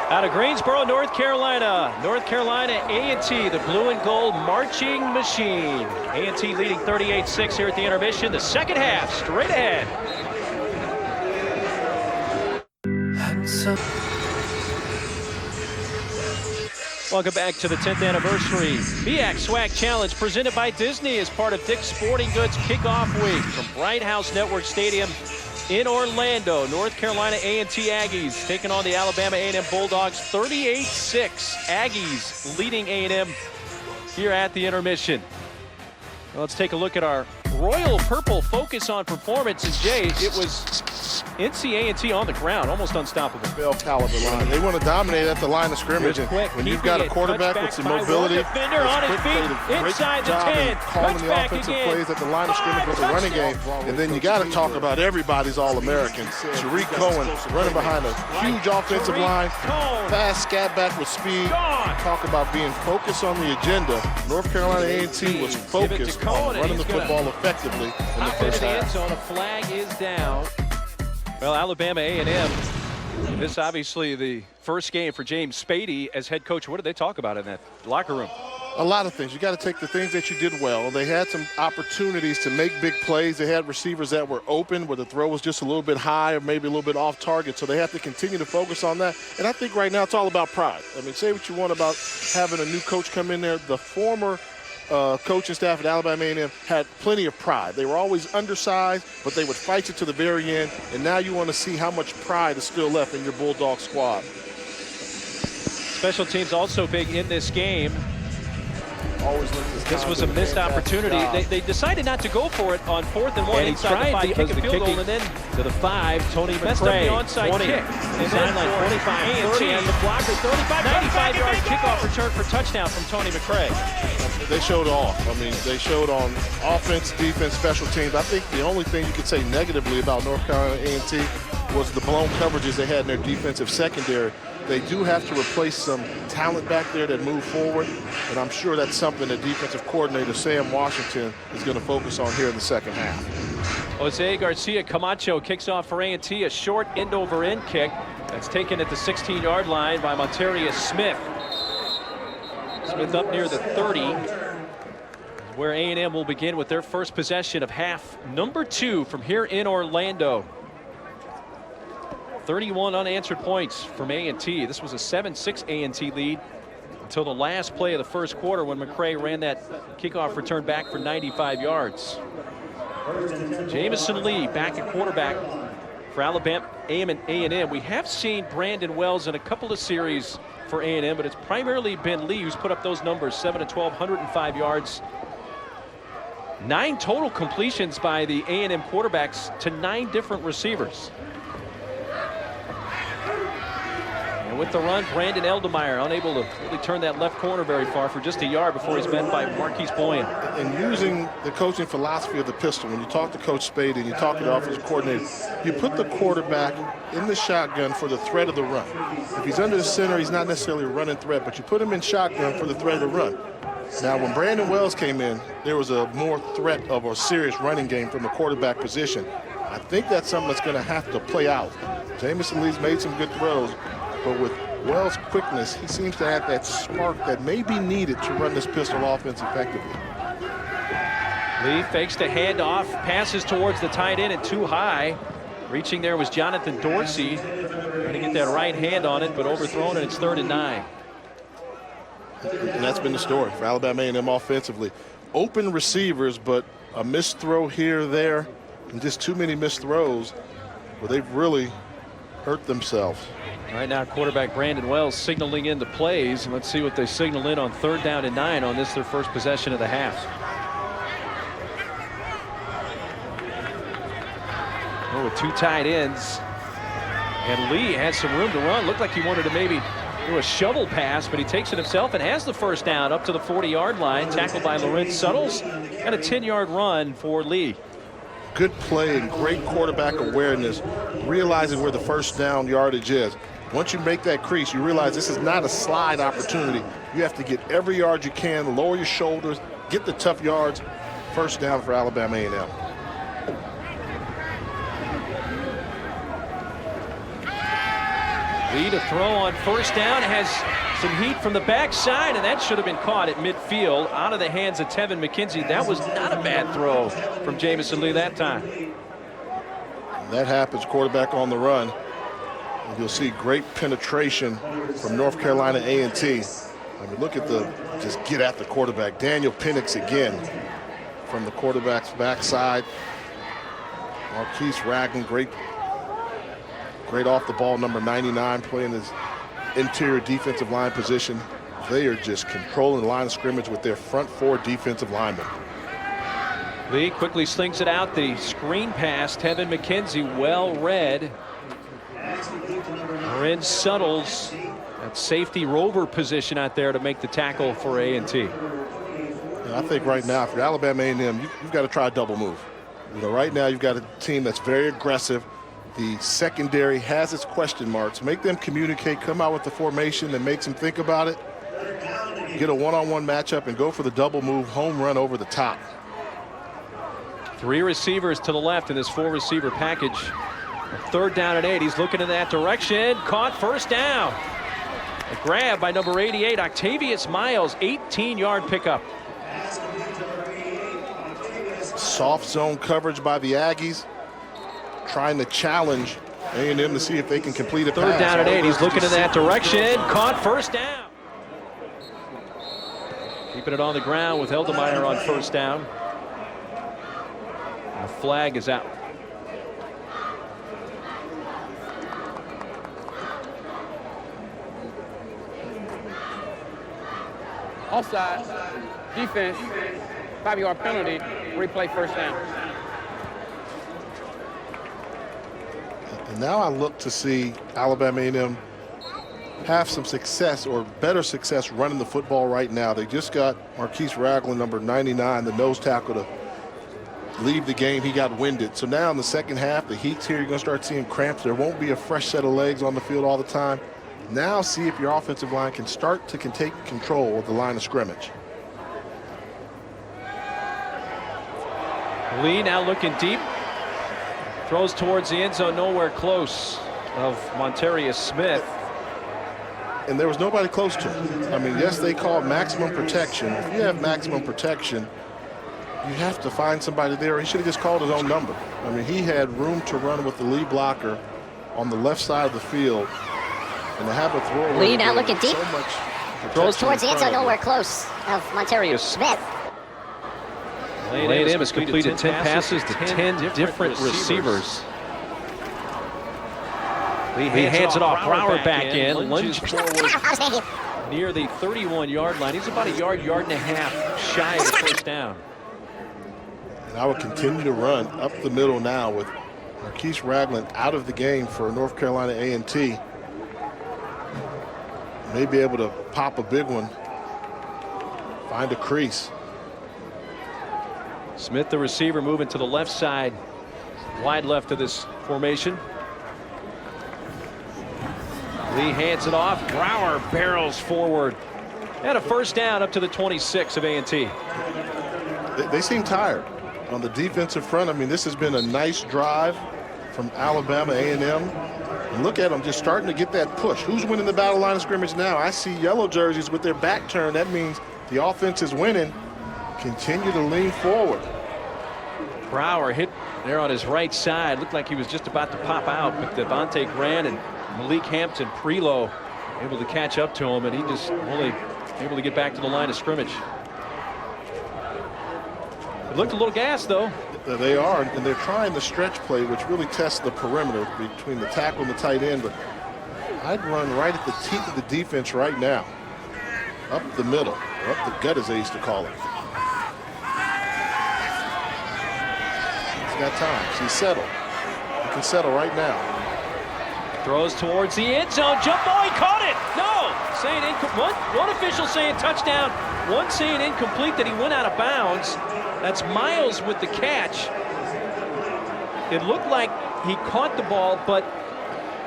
Out of Greensboro, North Carolina A&T, the blue and gold marching machine. A&T leading 38-6 here at the intermission. The second half, straight ahead. Welcome back to the 10th anniversary MEAC SWAC Challenge presented by Disney as part of Dick's Sporting Goods Kickoff Week from Bright House Network Stadium in Orlando. North Carolina A&T Aggies taking on the Alabama A&M Bulldogs 38-6. Aggies leading A&M here at the intermission. Well, let's take a look at our royal purple focus on performance. And Jay, it was NC A&T on the ground, almost unstoppable. Bell caliber line. They want to dominate at the line of scrimmage. And when you've got a quarterback with some mobility, defender on his feet, inside the 10, calling the offensive plays at the line of scrimmage with the running game. And then you got to talk about everybody's All-American. Tariq Cohen running behind a huge offensive line, fast scat back with speed. Talk about being focused on the agenda. North Carolina A&T was focused on running the football effectively in the first half. A flag is down. Well, Alabama A&M, this obviously the first game for James Spady as head coach. What did they talk about in that locker room? A lot of things. You got to take the things that you did well. They had some opportunities to make big plays. They had receivers that were open where the throw was just a little bit high or maybe a little bit off target. So they have to continue to focus on that. And I think right now it's all about pride. I mean, say what you want about having a new coach come in there. The former coaching staff at Alabama A&M had plenty of pride. They were always undersized, but they would fight you to the very end. And now you want to see how much pride is still left in your Bulldog squad. Special teams also big in this game. This was a missed opportunity. They decided not to go for it on 4th and 1 inside the 5, kick a field goal, and then to the 5, Tony McCray. Messed up the onside 20. kick. And then like 25, 30, and the blocker, 35, 95-yard kickoff return for touchdown from Tony McCray. They showed off. I mean, they showed on offense, defense, special teams. I think the only thing you could say negatively about North Carolina A&T was the blown coverages they had in their defensive secondary. They do have to replace some talent back there that move forward, and I'm sure that's something that defensive coordinator Sam Washington is going to focus on here in the second half. Jose Garcia Camacho kicks off for A&T, a short end-over-end kick that's taken at the 16-yard line by Montarius Smith. Smith up near the 30, where A&M will begin with their first possession of half number 2 from here in Orlando. 31 unanswered points from A&T. This was a 7-6 A&T lead until the last play of the first quarter when McCray ran that kickoff return back for 95 yards. Jamison Lee back at quarterback for Alabama A&M. We have seen Brandon Wells in a couple of series for A&M, but it's primarily been Lee who's put up those numbers, 7 of 12, 105 yards. 9 total completions by the A&M quarterbacks to 9 different receivers. And with the run, Brandon Eldemeyer unable to really turn that left corner very far for just a yard before he's met by Marquise Boyan. And using the coaching philosophy of the pistol, when you talk to Coach Spade and you talk to the offensive coordinator, you put the quarterback in the shotgun for the threat of the run. If he's under the center, he's not necessarily a running threat, but you put him in shotgun for the threat of the run. Now, when Brandon Wells came in, there was a more threat of a serious running game from the quarterback position. I think that's something that's going to have to play out. Jamison Lee's made some good throws, but with Wells' quickness, he seems to have that spark that may be needed to run this pistol offense effectively. Lee fakes the handoff, passes towards the tight end and too high. Reaching there was Jonathan Dorsey, trying to get that right hand on it, but overthrown, and it's 3rd and 9. And that's been the story for Alabama A&M offensively. Open receivers, but a missed throw here, there, and just too many missed throws where they've really hurt themselves. Right now, quarterback Brandon Wells signaling into plays, and let's see what they signal in on 3rd down and 9 on this, their first possession of the half. Oh, with 2 tight ends, and Lee has some room to run. Looked like he wanted to maybe do a shovel pass, but he takes it himself and has the first down up to the 40-yard line, tackled by Lorenz Suttles, and a 10-yard run for Lee. Good play and great quarterback awareness, realizing where the first down yardage is. Once you make that crease, you realize this is not a slide opportunity. You have to get every yard you can, lower your shoulders, get the tough yards. First down for Alabama A&M. Lee to throw on first down, has some heat from the backside, and that should have been caught at midfield out of the hands of Tevin McKenzie. That was not a bad throw from Jamison Lee that time. That happens, quarterback on the run. And you'll see great penetration from North Carolina A&T. I mean, look at just get at the quarterback. Daniel Penix again from the quarterback's backside. Marquise Ragland, great off the ball, number 99, playing his interior defensive line position. They are just controlling the line of scrimmage with their front 4 defensive linemen. Lee quickly slings it out. The screen pass, Tevin McKenzie, well read. Lorenz Suttles, that safety rover position out there to make the tackle for A&T. And I think right now, for Alabama A&M, you've got to try a double move. You know, right now you've got a team that's very aggressive. The secondary has its question marks. Make them communicate, come out with the formation that makes them think about it. Get a one-on-one matchup and go for the double move, home run over the top. 3 receivers to the left in this 4-receiver package. 3rd down and 8. He's looking in that direction. Caught, first down. A grab by number 88, Octavius Miles, 18-yard pickup. Soft zone coverage by the Aggies, trying to challenge A&M to see if they can complete a pass. 3rd down and 8. He's looking in that direction. Caught, first down. Keeping it on the ground with Eldemeyer on first down. And the flag is out. Offside, defense, 5-yard penalty, replay first down. And now I look to see Alabama A&M have some success or better success running the football right now. They just got Marquise Ragland, number 99, the nose tackle, to leave the game. He got winded. So now in the second half, the heat's here. You're going to start seeing cramps. There won't be a fresh set of legs on the field all the time. Now see if your offensive line can start to take control of the line of scrimmage. Lee now looking deep. Throws towards the end zone, nowhere close of Montarius Smith. And there was nobody close to him. I mean, yes, they call maximum protection. If you have maximum protection, you have to find somebody there. He should have just called his own number. I mean, he had room to run with the lead blocker on the left side of the field. And to have a throw. Lee now looking deep. So throws towards the end zone, nowhere close of Montarius Smith. A&M has completed 10 passes to 10 different receivers. Lee hands it off. Brower back in. Lunges forward near the 31-yard line. He's about a yard and a half shy of the first down. And I would continue to run up the middle now with Marquise Ragland out of the game for North Carolina A&T. May be able to pop a big one, find a crease. Smith, the receiver, moving to the left side, wide left of this formation. Lee hands it off. Brower barrels forward. And a first down up to the 26 of A&T. They seem tired on the defensive front. I mean, this has been a nice drive from Alabama A&M. And look at them just starting to get that push. Who's winning the battle line of scrimmage now? I see yellow jerseys with their back turned. That means the offense is winning. Continue to lean forward. Brower hit there on his right side. Looked like he was just about to pop out, but Devontae Grant and Malik Hampton Prelo able to catch up to him, and he just only able to get back to the line of scrimmage. It looked a little gassed, though. They are, and they're trying the stretch play, which really tests the perimeter between the tackle and the tight end. But I'd run right at the teeth of the defense right now. Up the middle, or up the gut, as they used to call it. He's got time. He's settled. He can settle right now. Throws towards the end zone. Jump ball, he caught it. No, saying one official saying touchdown, one saying incomplete, that he went out of bounds. That's Miles with the catch. It looked like he caught the ball, but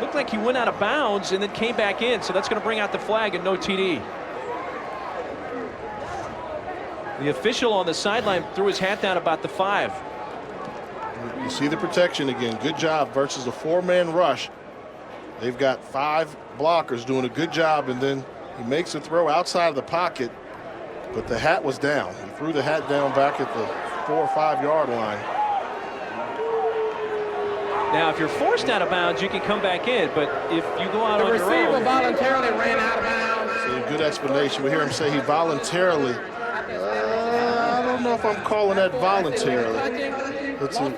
looked like he went out of bounds and then came back in. So that's going to bring out the flag and no TD. The official on the sideline threw his hat down about the 5. You see the protection again. Good job versus a 4-man rush. They've got 5 blockers doing a good job, and then he makes a throw outside of the pocket, but the hat was down. He threw the hat down back at the 4 or 5 yard line. Now, if you're forced out of bounds, you can come back in, but if you go out on your own. The receiver voluntarily ran out of bounds. So a good explanation. We hear him say he voluntarily. I don't know if I'm calling that voluntarily. Let's see.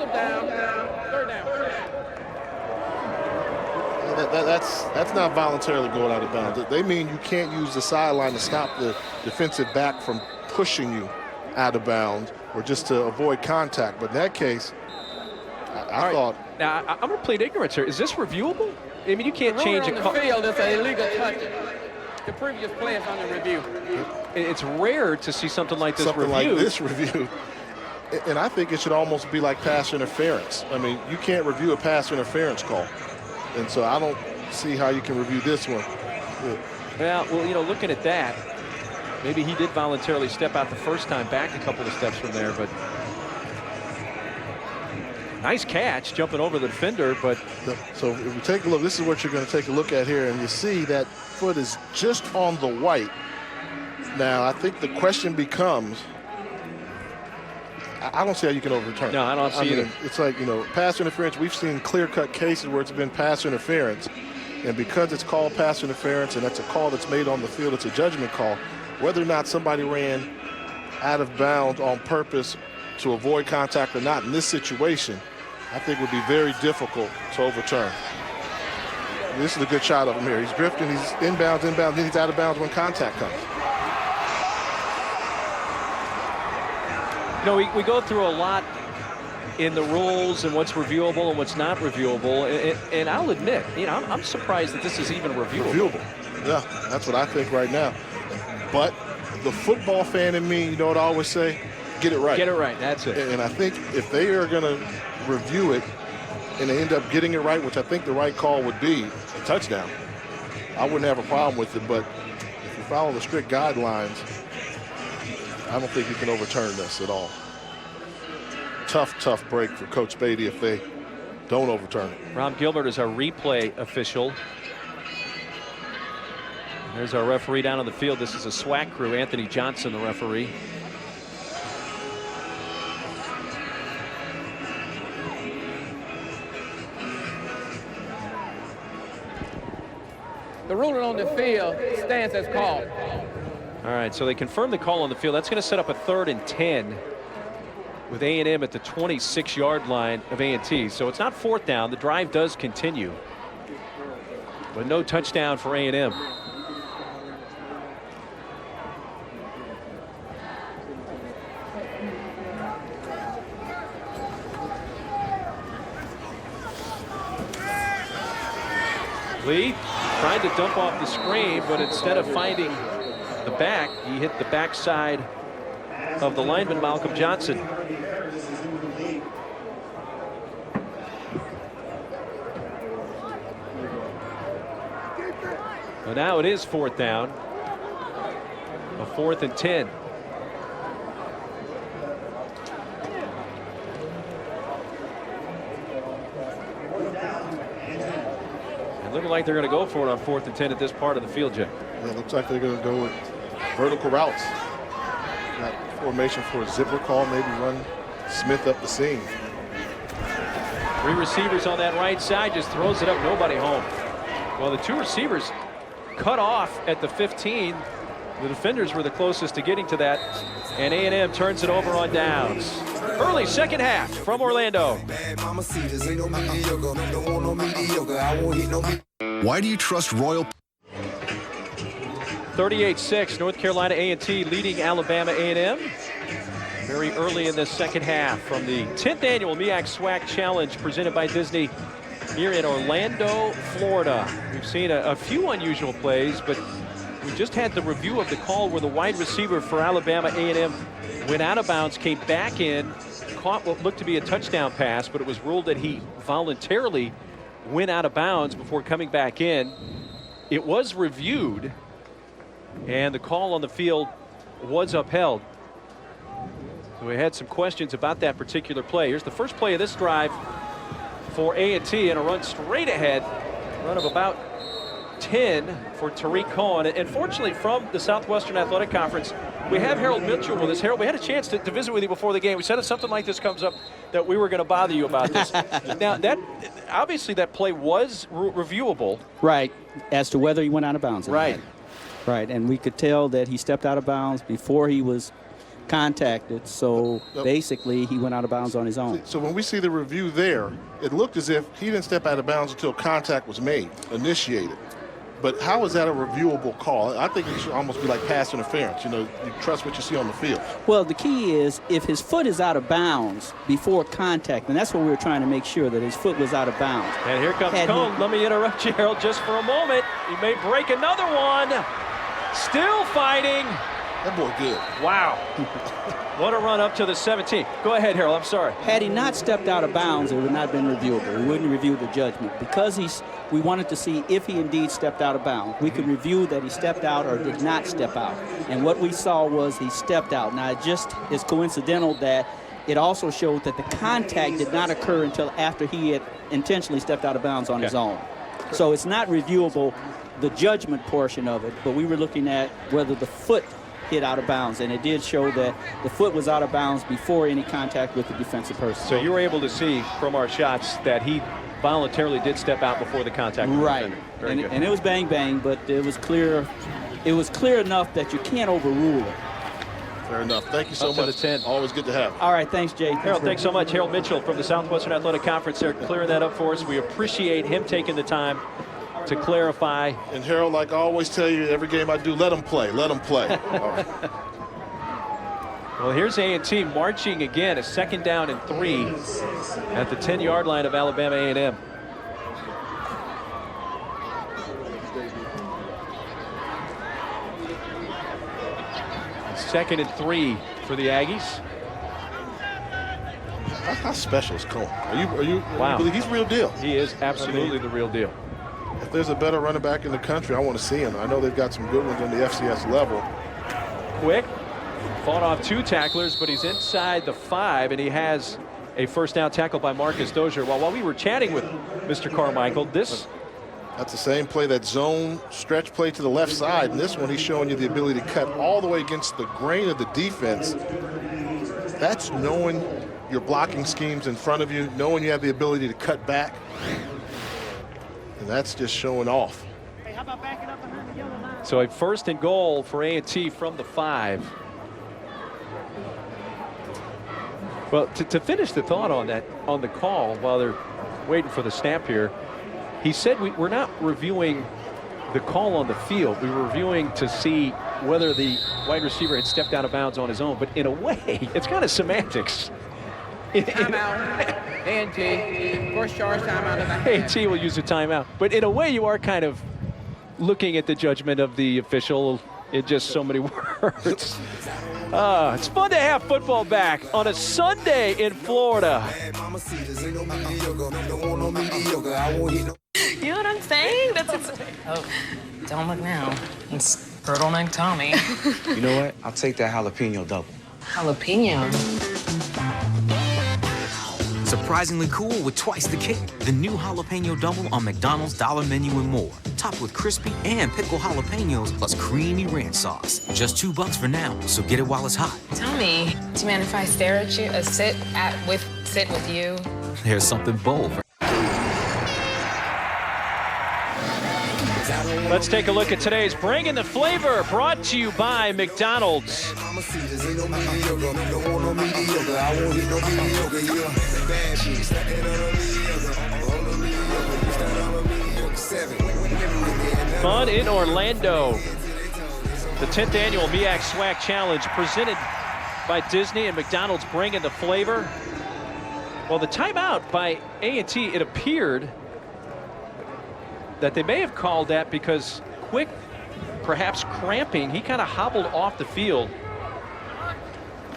That's not voluntarily going out of bounds. They mean you can't use the sideline to stop the defensive back from pushing you out of bounds or just to avoid contact. But in that case, I thought. Now, I'm going to plead ignorance here. Is this reviewable? I mean, you can't change a call. The field is an illegal touch. The previous play is under review. It's rare to see something like this reviewed. Something like this reviewed. And I think it should almost be like pass interference. I mean, you can't review a pass interference call. And so I don't see how you can review this one. Well, you know, looking at that, maybe he did voluntarily step out the first time, back a couple of steps from there, but nice catch, jumping over the defender, but. So if we take a look, this is what you're going to take a look at here, and you see that foot is just on the white. Now, I think the question becomes, I don't see how you can overturn it. No, I don't see it. It's like, you know, pass interference. We've seen clear-cut cases where it's been pass interference. And because it's called pass interference and that's a call that's made on the field, it's a judgment call. Whether or not somebody ran out of bounds on purpose to avoid contact or not in this situation, I think would be very difficult to overturn. This is a good shot of him here. He's drifting, he's inbounds, then he's out of bounds when contact comes. You know, we go through a lot in the rules and what's reviewable and what's not reviewable. And I'll admit, you know, I'm surprised that this is even reviewable. Yeah, that's what I think right now. But the football fan in me, you know what I always say? Get it right. Get it right, that's it. And I think if they are going to review it and they end up getting it right, which I think the right call would be a touchdown, I wouldn't have a problem with it. But if you follow the strict guidelines, I don't think you can overturn this at all. Tough break for Coach Beatty if they don't overturn it. Rob Gilbert is our replay official. There's our referee down on the field. This is a SWAC crew. Anthony Johnson, the referee. The ruling on the field stands as called. All right, so they confirm the call on the field. That's going to set up a 3rd and 10 with A&M at the 26-yard line of A&T. So it's not 4th down. The drive does continue, but no touchdown for A&M. Lee tried to dump off the screen, but instead of finding the back, he hit the backside of the lineman, Malcolm Johnson. Well, now it is 4th down. A 4th and 10. It looking like they're going to go for it on 4th and 10 at this part of the field, Jay. Yeah, it looks like they're going to go with vertical routes. That formation for a zipper call, maybe run Smith up the seam. 3 receivers on that right side, just throws it up, nobody home. Well, the 2 receivers cut off at the 15. The defenders were the closest to getting to that, and A&M turns it over on downs. Early second half from Orlando. Why do you trust Royal? 38-6, North Carolina A&T leading Alabama A&M. Very early in the second half from the 10th annual MEAC SWAC Challenge presented by Disney here in Orlando, Florida. We've seen a few unusual plays, but we just had the review of the call where the wide receiver for Alabama A&M went out of bounds, came back in, caught what looked to be a touchdown pass, but it was ruled that he voluntarily went out of bounds before coming back in. It was reviewed, and the call on the field was upheld. So we had some questions about that particular play. Here's the first play of this drive for A&T, and a run straight ahead, run of about 10 for Tariq Cohen. And fortunately, from the Southwestern Athletic Conference, we have Harold Mitchell with us. Harold, we had a chance to visit with you before the game. We said if something like this comes up that we were going to bother you about this. Now, that obviously that play was reviewable. Right, as to whether he went out of bounds. Right. Right, and we could tell that he stepped out of bounds before he was contacted, so basically he went out of bounds on his own. So when we see the review there, it looked as if he didn't step out of bounds until contact was made, initiated. But how is that a reviewable call? I think it should almost be like pass interference. You know, you trust what you see on the field. Well, the key is if his foot is out of bounds before contact, and that's what we were trying to make sure, that his foot was out of bounds. And here comes Cohen. Let me interrupt you, Harold, just for a moment. He may break another one. Still fighting. That boy good. Wow. What a run up to the 17. Go ahead, Harold. I'm sorry. Had he not stepped out of bounds, it would not have been reviewable. We wouldn't review the judgment. Because we wanted to see if he indeed stepped out of bounds. We could review that he stepped out or did not step out. And what we saw was he stepped out. Now, it just is coincidental that it also showed that the contact did not occur until after he had intentionally stepped out of bounds on his own. So it's not reviewable, the judgment portion of it, but we were looking at whether the foot hit out of bounds, and it did show that the foot was out of bounds before any contact with the defensive person. So you were able to see from our shots that he voluntarily did step out before the contact. Right, and it was bang bang, but it was clear. It was clear enough that you can't overrule it. Fair enough. Thank you so much. 10. Always good to have. All right, thanks, Jay. Harold, thanks so much. Harold Mitchell from the Southwestern Athletic Conference there, clearing that up for us. We appreciate him taking the time to clarify. And Harold, like I always tell you, every game I do, let them play. Let them play. All right. Well, here's A&T marching again, a 2nd down and 3 at the 10-yard line of Alabama A&M. Second and 3 for the Aggies. How special is Cohen? Are you wow. He's real deal. He is absolutely the real deal. If there's a better running back in the country, I want to see him. I know they've got some good ones on the FCS level. Quick, fought off 2 tacklers, but he's inside the 5, and he has a first down tackle by Marcus Dozier. Well, while we were chatting with Mr. Carmichael, that's the same play, that zone stretch play to the left side. And this one, he's showing you the ability to cut all the way against the grain of the defense. That's knowing your blocking schemes in front of you, knowing you have the ability to cut back. And that's just showing off. Hey, how about backing up behind the yellow line? So a 1st and goal for A&T from the 5. Well, to finish the thought on that, on the call while they're waiting for the snap here, he said we're not reviewing the call on the field. We were reviewing to see whether the wide receiver had stepped out of bounds on his own. But in a way, it's kind of semantics. Timeout. A&T. First charge timeout of the half. A&T will use a timeout. But in a way, you are kind of looking at the judgment of the official in just so many words. It's fun to have football back on a Sunday in Florida. You know what I'm saying? Oh, don't look now. It's turtleneck Tommy. You know what? I'll take that jalapeno double. Jalapeno. Surprisingly cool with twice the kick. The new jalapeno double on McDonald's Dollar Menu and more. Topped with crispy and pickled jalapenos plus creamy ranch sauce. Just $2 for now, so get it while it's hot. Tommy, do you mind if I stare at you? Sit with you? There's something bold for... Let's take a look at today's Bringing the Flavor, brought to you by McDonald's. Fun in Orlando. The 10th annual MEAC SWAC Challenge presented by Disney and McDonald's Bringing the Flavor. Well, the timeout by A&T, it appeared that they may have called that because Quick, perhaps cramping, he kind of hobbled off the field.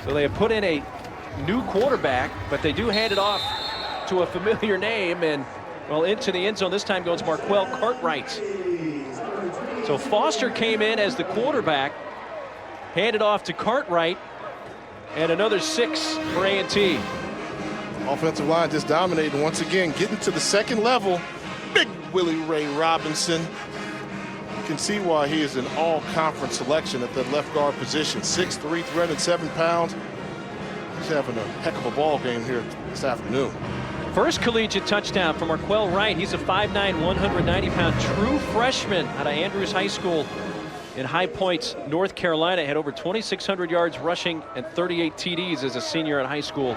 So they have put in a new quarterback, but they do hand it off to a familiar name, and well, into the end zone this time goes Marquell Cartwright. So Foster came in as the quarterback, handed off to Cartwright, and another 6 for A&T. Offensive line just dominating once again, getting to the second level. Big Willie Ray Robinson. You can see why he is an all-conference selection at the left guard position. 6'3", 307 pounds. He's having a heck of a ball game here this afternoon. First collegiate touchdown for Marquell Wright. He's a 5'9", 190-pound true freshman out of Andrews High School in High Point, North Carolina. Had over 2,600 yards rushing and 38 TDs as a senior in high school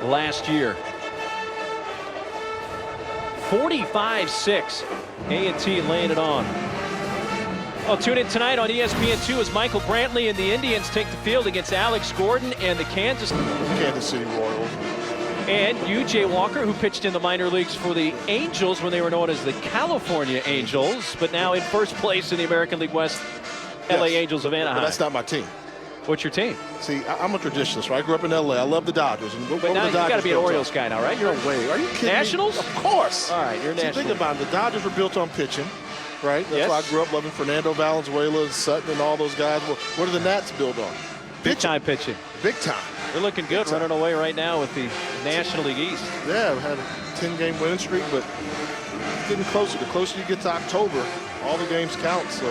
last year. 45-6, A&T laying it on. Well, tune in tonight on ESPN2 as Michael Brantley and the Indians take the field against Alex Gordon and the Kansas City Royals. And U.J. Walker, who pitched in the minor leagues for the Angels when they were known as the California Angels, but now in first place in the American League West, yes. LA Angels of Anaheim. But that's not my team. What's your team? See, I'm a traditionalist, right? I grew up in L.A. I love the Dodgers. And but now you got to be an Orioles guy now, right? No way. Are you kidding Nationals? me? Of course. All right, you're Nationals. See, think about it. The Dodgers were built on pitching, right? That's yes. why I grew up loving Fernando Valenzuela and Sutton and all those guys. Well, what are the Nats built on? Big time pitching. Big time. They're looking good, running away right now with the National League East. Yeah, we had a 10-game winning streak, but it's getting closer. The closer you get to October, all the games count. So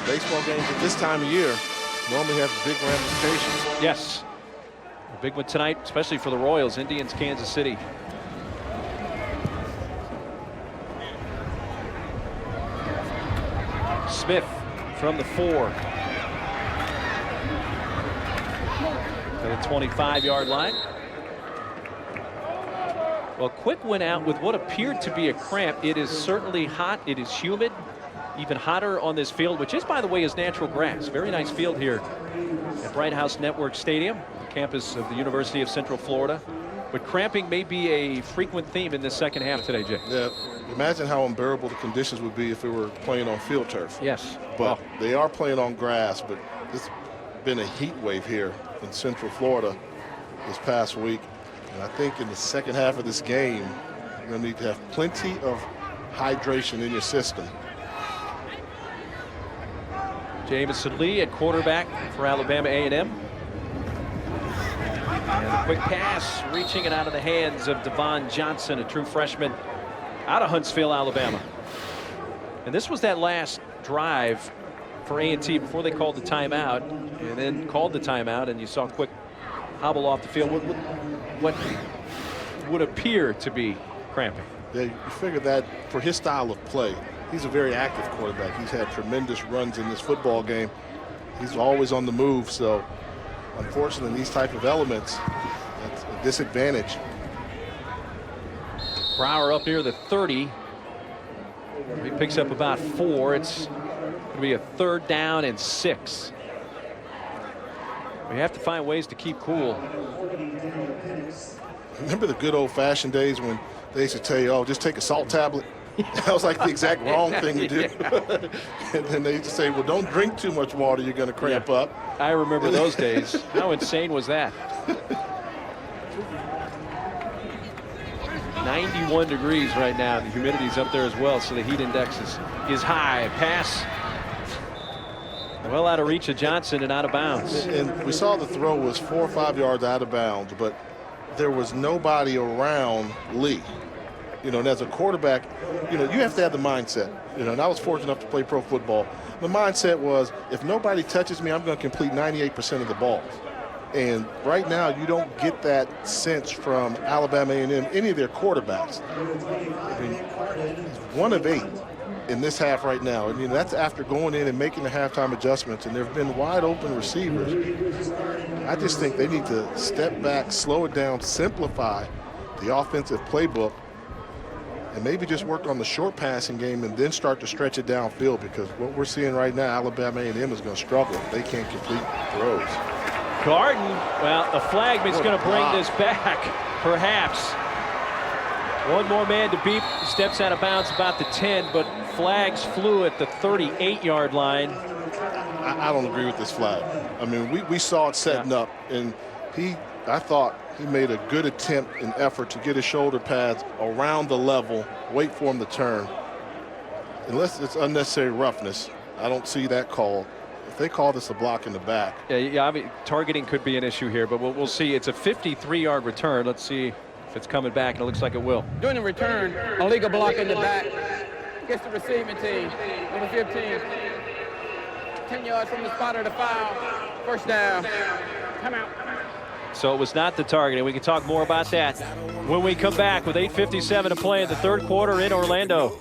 baseball games at this time of year normally have big ramifications. Yes. A big one tonight, especially for the Royals, Indians, Kansas City. Smith from the 4. To the 25-yard line. Well, Quick went out with what appeared to be a cramp. It is certainly hot. It is humid. Even hotter on this field, which is, by the way, is natural grass. Very nice field here at Bright House Network Stadium, the campus of the University of Central Florida. But cramping may be a frequent theme in this second half today, Jay. Yeah, imagine how unbearable the conditions would be if we were playing on field turf. Yes. But they are playing on grass, but it's been a heat wave here in Central Florida this past week. And I think in the second half of this game, you're going to need to have plenty of hydration in your system. Jamison Lee at quarterback for Alabama A&M. And a quick pass, reaching it out of the hands of Devon Johnson, a true freshman out of Huntsville, Alabama. And this was that last drive for A&T before they called the timeout, and then called the timeout, and you saw Quick hobble off the field. What would appear to be cramping. Yeah, you figure that for his style of play, he's a very active quarterback. He's had tremendous runs in this football game. He's always on the move, so unfortunately, these type of elements, that's a disadvantage. Brower up near the 30. He picks up about 4. It's going to be a 3rd down and 6. We have to find ways to keep cool Remember the good old-fashioned days when they used to tell you, oh, just take a salt tablet? That was like the exact wrong thing to do. And then they used to say, well, don't drink too much water, you're going to cramp up. I remember those days. How insane was that? 91 degrees right now. The humidity's up there as well, so the heat index is high. Pass well out of reach of Johnson and out of bounds. And we saw the throw was 4 or 5 yards out of bounds, but there was nobody around Lee. You know, and as a quarterback, you know, you have to have the mindset. You know, and I was fortunate enough to play pro football. The mindset was, if nobody touches me, I'm going to complete 98% of the balls. And right now, you don't get that sense from Alabama A&M, any of their quarterbacks. I mean, 1 of 8 in this half right now. And, you know, that's after going in and making the halftime adjustments. And there have been wide open receivers. I just think they need to step back, slow it down, simplify the offensive playbook, and maybe just work on the short passing game and then start to stretch it downfield, because what we're seeing right now, Alabama A&M is going to struggle if they can't complete throws. Garden, well, the flagman's going to bring this back, perhaps. One more man to beat, steps out of bounds about the 10, but flags flew at the 38-yard line. I don't agree with this flag. I mean, we saw it setting up, and I thought he made a good attempt and effort to get his shoulder pads around the level, wait for him to turn. Unless it's unnecessary roughness, I don't see that call. If they call this a block in the back. Yeah, I mean, targeting could be an issue here, but we'll see. It's a 53-yard return. Let's see if it's coming back, and it looks like it will. During the return, a legal block in the back gets the receiving team, number 15. 10 yards from the spot of the foul. First down. Come out. So it was not the target, and we can talk more about that when we come back with 8:57 to play in the third quarter in Orlando.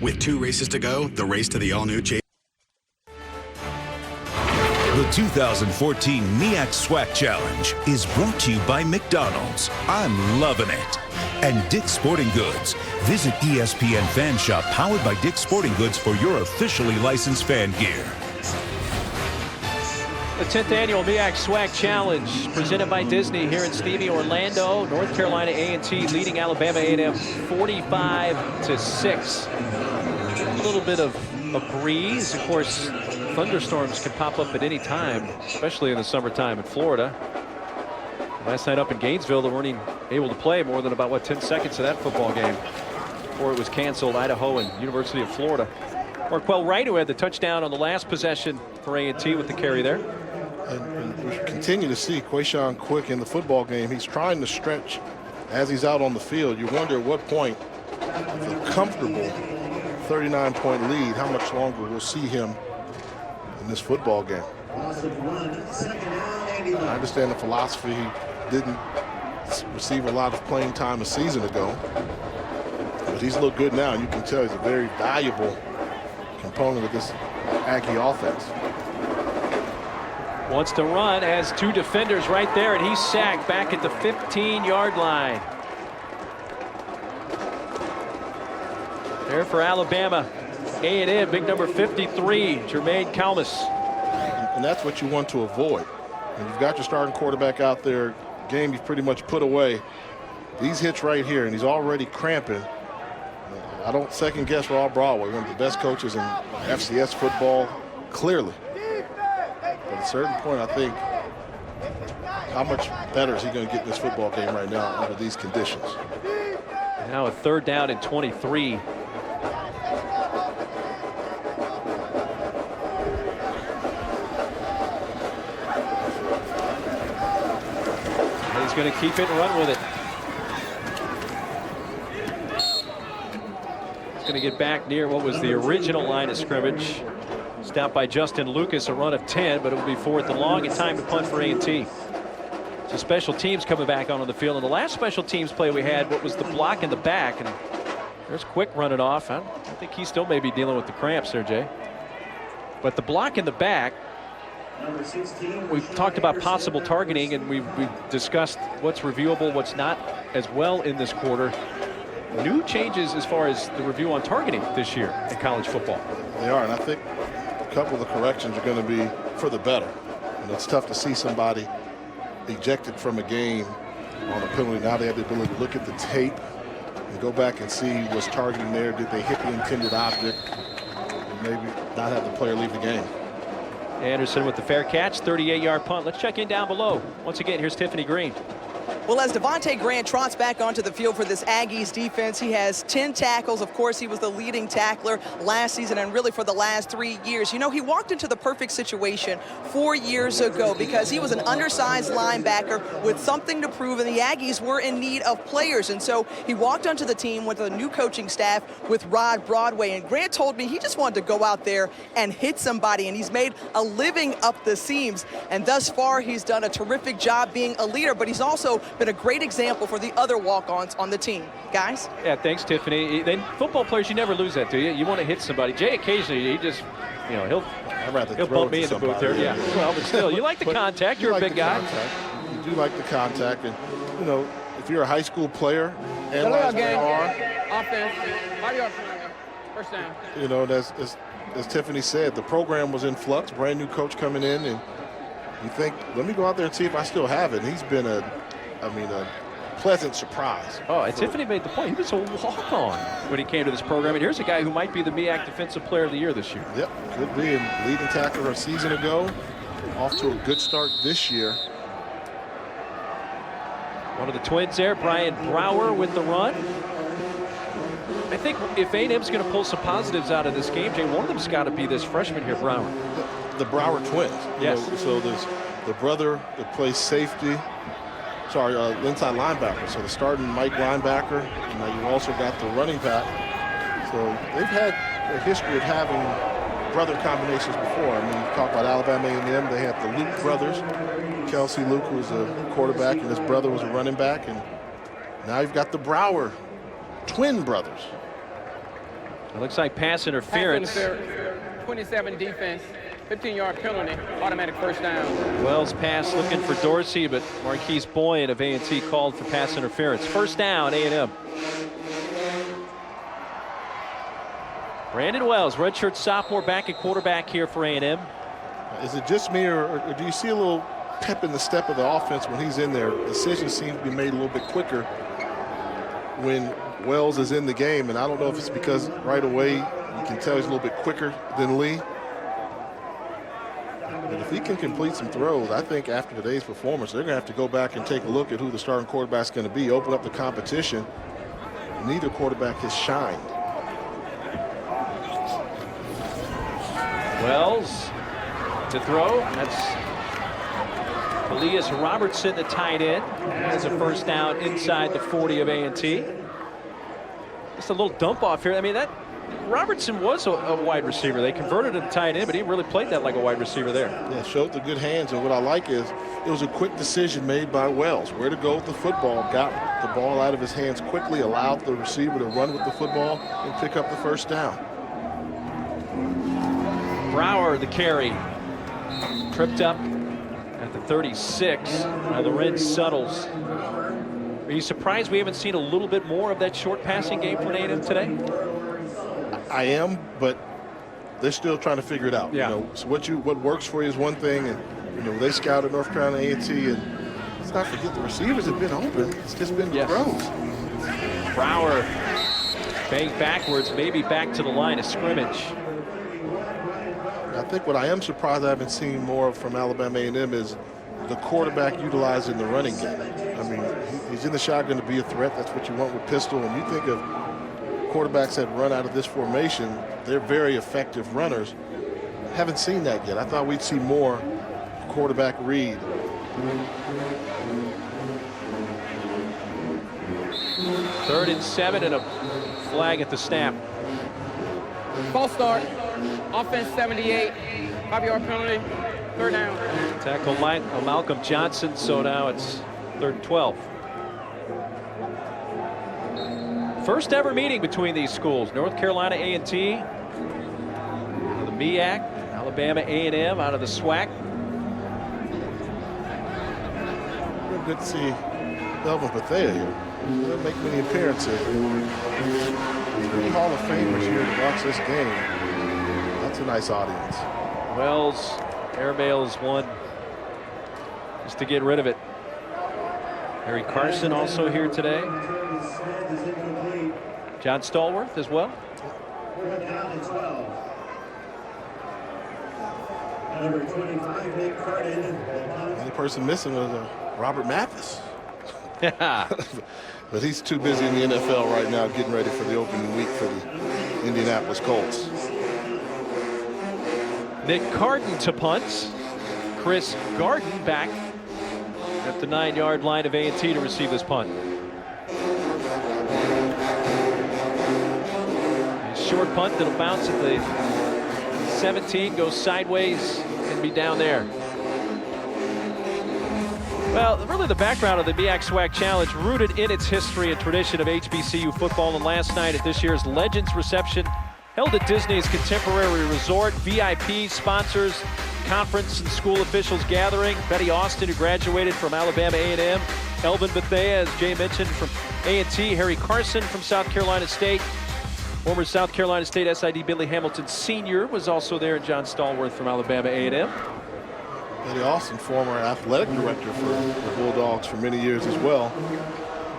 With 2 races to go, the race to the all-new Chase. The 2014 MEAC SWAC Challenge is brought to you by McDonald's. I'm loving it. And Dick's Sporting Goods. Visit ESPN Fan Shop powered by Dick's Sporting Goods for your officially licensed fan gear. The 10th annual MEAC SWAC Challenge presented by Disney here in Stevie, Orlando. North Carolina A&T leading Alabama A&M 45-6. A little bit of a breeze. Of course, thunderstorms can pop up at any time, especially in the summertime in Florida. Last night up in Gainesville, they weren't even able to play more than about, 10 seconds of that football game before it was canceled. Idaho and University of Florida. Marquell Wright, who had the touchdown on the last possession for A&T with the carry there. And we continue to see Quayshawn Quick in the football game. He's trying to stretch as he's out on the field. You wonder at what point, with a comfortable 39-point lead, how much longer we'll see him in this football game. I understand the philosophy. He didn't receive a lot of playing time a season ago, but he's looked good now. You can tell he's a very valuable component of this Aggie offense. Wants to run, has 2 defenders right there, and he's sacked back at the 15-yard line. There for Alabama A&M, big number 53, Jermaine Calmus. And that's what you want to avoid. And you've got your starting quarterback out there, game you've pretty much put away. These hits right here, and he's already cramping. I don't second guess Rob Broadway, one of the best coaches in FCS football, clearly. But at a certain point, I think, how much better is he going to get in this football game right now under these conditions? Now a 3rd down and 23. And he's going to keep it and run with it. He's going to get back near what was the original line of scrimmage. Stopped by Justin Lucas, a run of 10, but it will be 4th and long and time to punt for A&T. So special teams coming back on the field. And the last special teams play we had, what was the block in the back, and there's Quick running off. I think he still may be dealing with the cramps there, Jay. But the block in the back, we've talked about possible targeting, and we've discussed what's reviewable, what's not as well in this quarter. New changes as far as the review on targeting this year in college football. They are, and I think a couple of the corrections are going to be for the better. it's tough to see somebody ejected from a game on a penalty. Now they have the ability to look at the tape and go back and see what's targeting there. Did they hit the intended object? And maybe not have the player leave the game. Anderson with the fair catch, 38-yard punt. Let's check in down below. Once again, here's Tiffany Green. Well, as Devontae Grant trots back onto the field for this Aggies defense, he has 10 tackles. Of course, he was the leading tackler last season and really for the last 3 years. You know, he walked into the perfect situation 4 years ago because he was an undersized linebacker with something to prove, and the Aggies were in need of players. And so he walked onto the team with a new coaching staff with Rod Broadway. And Grant told me he just wanted to go out there and hit somebody, and he's made a living up the seams. And thus far, he's done a terrific job being a leader, but he's also been a great example for the other walk-ons on the team. Guys? Yeah, thanks, Tiffany. Then football players, you never lose that, do you? You want to hit somebody. Jay, occasionally, he just, you know, he'll bump me in the booth there. Yeah, well, but still, you like the contact. You're a big guy. You do like the contact. And, you know, if you're a high school player, analyze where you are. Offense. 5-yard penalty. First down. You know, as Tiffany said, the program was in flux. Brand new coach coming in, and you think, let me go out there and see if I still have it. And he's been a pleasant surprise. Oh, and Tiffany made the point. He was a walk-on when he came to this program. And here's a guy who might be the MEAC Defensive Player of the Year this year. Yep, could be. And leading tackler a season ago. Off to a good start this year. One of the twins there, Brian Brower with the run. I think if A&M's going to pull some positives out of this game, Jay, one of them's got to be this freshman here, Brower. The Brower twins. Yes. You know, so there's the brother that plays safety. Sorry, inside linebacker. So the starting Mike linebacker, and now you also got the running back. So they've had a history of having brother combinations before. I mean, you talk about Alabama A&M, they had the Luke brothers. Kelsey Luke was a quarterback, and his brother was a running back. And now you've got the Brower twin brothers. It looks like pass interference. 27 defense. 15-yard penalty, automatic first down. Wells pass looking for Dorsey, but Marquise Boyan of A&T called for pass interference. First down, A&M. Brandon Wells, redshirt sophomore, back at quarterback here for A&M. Is it just me, or do you see a little pep in the step of the offense when he's in there? Decisions seem to be made a little bit quicker when Wells is in the game, and I don't know if it's because right away you can tell he's a little bit quicker than Lee. But if he can complete some throws, I think after today's performance, they're going to have to go back and take a look at who the starting quarterback's going to be, open up the competition. Neither quarterback has shined. Wells to throw. That's Elias Robertson, the tight end. Has a first down inside the 40 of A&T. Just a little dump off here. I mean, that Robertson was a wide receiver. They converted him to tight end, but he really played that like a wide receiver there. Yeah, showed the good hands, and what I like is it was a quick decision made by Wells. Where to go with the football, got the ball out of his hands quickly, allowed the receiver to run with the football and pick up the first down. Brower, the carry. Tripped up at the 36. Now Lorenz Suttles. Are you surprised we haven't seen a little bit more of that short passing game from A&M today? I am, but they're still trying to figure it out. Yeah. You know, so what works for you is one thing, and you know they scouted North Carolina A&T, and let's not forget the receivers have been open. It's just been the throws. Brower banged backwards, maybe back to the line of scrimmage. I think what I am surprised I haven't seen more from Alabama A&M is the quarterback utilized in the running game. I mean, he's in the shotgun to be a threat. That's what you want with pistol. And you think of quarterbacks that run out of this formation, they're very effective runners. Haven't seen that yet. I thought we'd see more quarterback read. Third and 7 and a flag at the snap. False start. Offense 78. 5-yard penalty. Third down. Tackle Malcolm Johnson. So now it's 3rd and 12. First ever meeting between these schools. North Carolina A&T, the MEAC, Alabama A&M out of the SWAC. Real good to see Melvin Bethea here. He doesn't make many appearances. 3 Hall of Famers here to watch this game. That's a nice audience. Wells airmails one just to get rid of it. Harry Carson also here today. John Stallworth as well. Number 25, Nick Carden. The only person missing was Robert Mathis. Yeah. But he's too busy in the NFL right now getting ready for the opening week for the Indianapolis Colts. Nick Carden to punt. Chris Garden back at the 9-yard line of A&T to receive this punt. A short punt that'll bounce at the 17, goes sideways and be down there. Well, really the background of the MEAC SWAC Challenge rooted in its history and tradition of HBCU football, and last night at this year's Legends reception held at Disney's Contemporary Resort, VIP sponsors, conference and school officials gathering. Betty Austin, who graduated from Alabama A&M, Elvin Bethea, as Jay mentioned, from A&T, Harry Carson from South Carolina State, former South Carolina State SID Billy Hamilton Sr. was also there, and John Stallworth from Alabama A&M. Betty Austin, former athletic director for the Bulldogs for many years as well.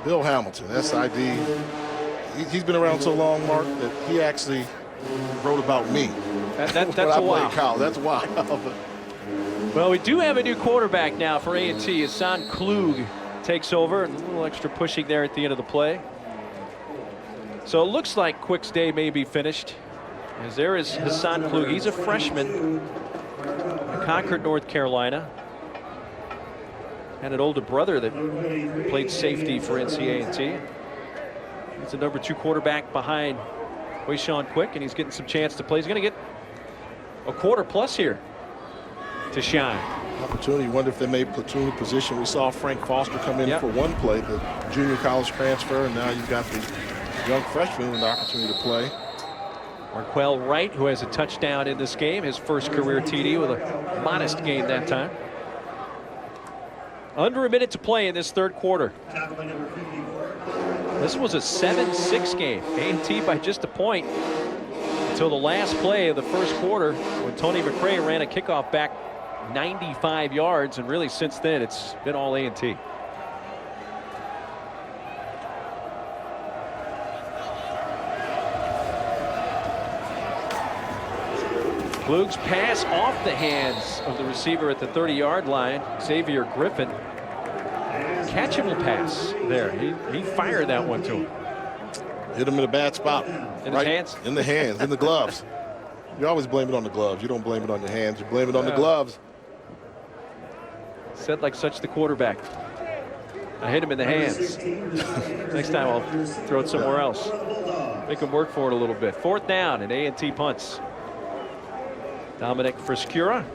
Bill Hamilton, SID. He's been around so long, Mark, that he actually wrote about me. That's a while. That's wild. Well, we do have a new quarterback now for A&T. Hassan Klug takes over. A little extra pushing there at the end of the play. So it looks like Quick's day may be finished, as there is Hassan Klug. He's a freshman in Concord, North Carolina. Had an older brother that played safety for NCA&T. He's the number 2 quarterback behind Wayshawn Quick, and he's getting some chance to play. He's going to get a quarter plus here to shine. Opportunity. Wonder if they made platoon position. We saw Frank Foster come in for one play, the junior college transfer, and now you've got the young freshman with an opportunity to play. Marquell Wright, who has a touchdown in this game, his first career TD with a modest game that time. Under a minute to play in this third quarter. This was a 7-6 game. A&T by just a point until the last play of the first quarter when Tony McRae ran a kickoff back 95 yards, and really since then it's been all A&T. Klug's pass off the hands of the receiver at the 30-yard line, Xavier Griffin. Catchable pass there. He fired that one to him. Hit him in a bad spot. In his hands? In the hands, in the gloves. You always blame it on the gloves. You don't blame it on your hands. You blame it on the gloves. Said like such the quarterback. I hit him in the hands. Next time I'll throw it somewhere else. Make him work for it a little bit. 4th down and A&T punts. Dominic Friscura.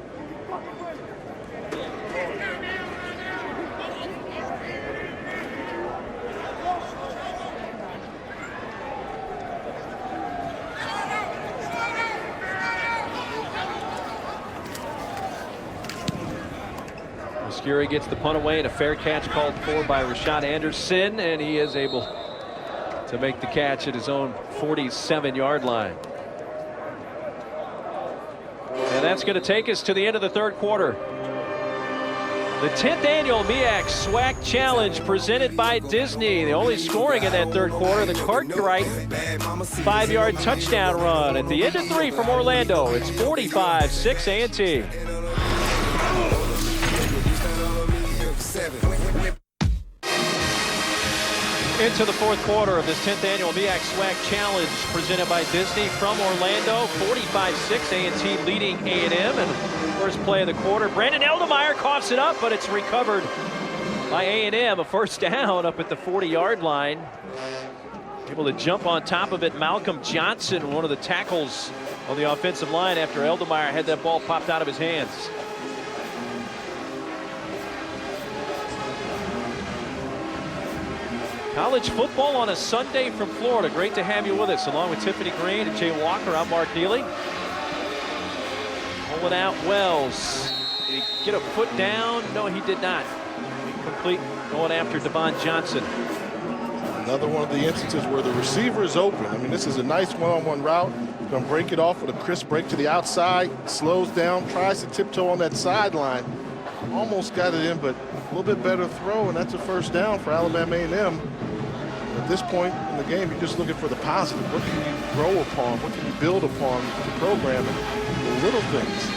Friscura gets the punt away, and a fair catch called for by Rashad Anderson, and he is able to make the catch at his own 47-yard line. And that's going to take us to the end of the third quarter. The 10th annual MEAC SWAC Challenge presented by Disney. The only scoring in that third quarter, the Cartwright 5-yard touchdown run. At the end of 3 from Orlando, it's 45-6 A&T. Into the fourth quarter of this 10th annual MEAC SWAC Challenge presented by Disney from Orlando. 45-6, A&T leading A&M. And first play of the quarter, Brandon Eldemeyer coughs it up, but it's recovered by A&M. A first down up at the 40-yard line. Able to jump on top of it, Malcolm Johnson, one of the tackles on the offensive line after Eldemeyer had that ball popped out of his hands. College football on a Sunday from Florida. Great to have you with us, along with Tiffany Green and Jay Walker. I'm Mark Neely. Pulling out Wells. Did he get a foot down? No, he did not. Complete going after Devon Johnson. Another one of the instances where the receiver is open. I mean, this is a nice one-on-one route. Going to break it off with a crisp break to the outside. Slows down, tries to tiptoe on that sideline. almost got it in, but a little bit better throw, and that's a first down for Alabama A&M. At this point in the game, you're just looking for the positive. What can you grow upon? What can you build upon the program and the little things?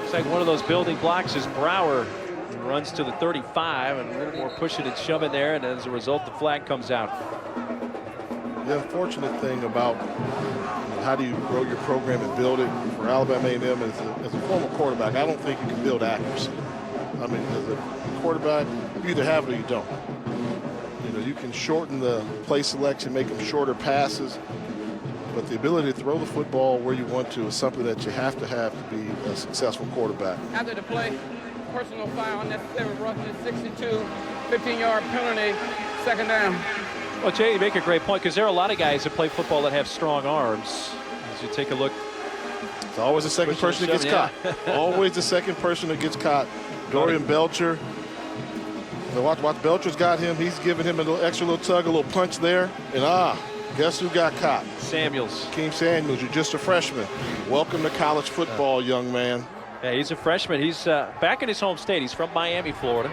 It's like one of those building blocks is Brower. He runs to the 35 and a little more pushing and shoving there, and as a result, the flag comes out. The unfortunate thing about how do you grow your program and build it for Alabama A&M as a former quarterback, I don't think you can build accuracy. I mean, as a quarterback, you either have it or you don't. You know, you can shorten the play selection, make them shorter passes, but the ability to throw the football where you want to is something that you have to be a successful quarterback. After the play, personal foul, unnecessary roughness, 62, 15-yard penalty, second down. Well, Jay, you make a great point because there are a lot of guys that play football that have strong arms. As you take a look. It's always the second person that gets caught. Always the second person that gets caught. Dorian Belcher. Watch Belcher's got him. He's giving him a little extra little tug, a little punch there. And guess who got caught? Samuels. Keem Samuels, you're just a freshman. Welcome to college football, young man. Yeah, he's a freshman. He's back in his home state. He's from Miami, Florida.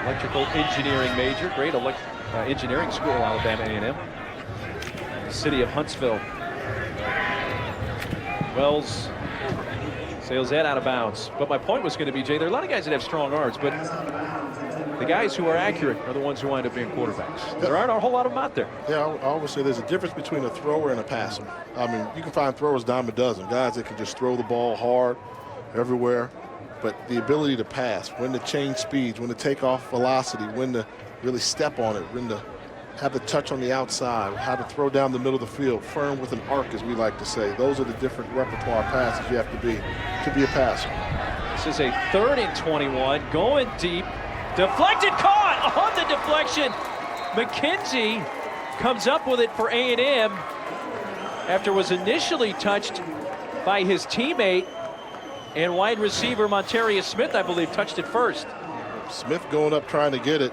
Electrical engineering major. Great engineering school, Alabama A&M. The city of Huntsville. Wells sails that out of bounds. But my point was going to be, Jay, there are a lot of guys that have strong arms, but the guys who are accurate are the ones who wind up being quarterbacks. There aren't a whole lot of them out there. Yeah, I always say there's a difference between a thrower and a passer. I mean, you can find throwers dime a dozen, guys that can just throw the ball hard everywhere. But the ability to pass, when to change speeds, when to take off velocity, when to really step on it, when to have the touch on the outside, how to throw down the middle of the field, firm with an arc, as we like to say. Those are the different repertoire passes you have to be a passer. This is a 3rd and 21, going deep, deflected, caught on the deflection. McKenzie comes up with it for A&M after it was initially touched by his teammate, and wide receiver Montarius Smith, I believe, touched it first. Smith going up trying to get it.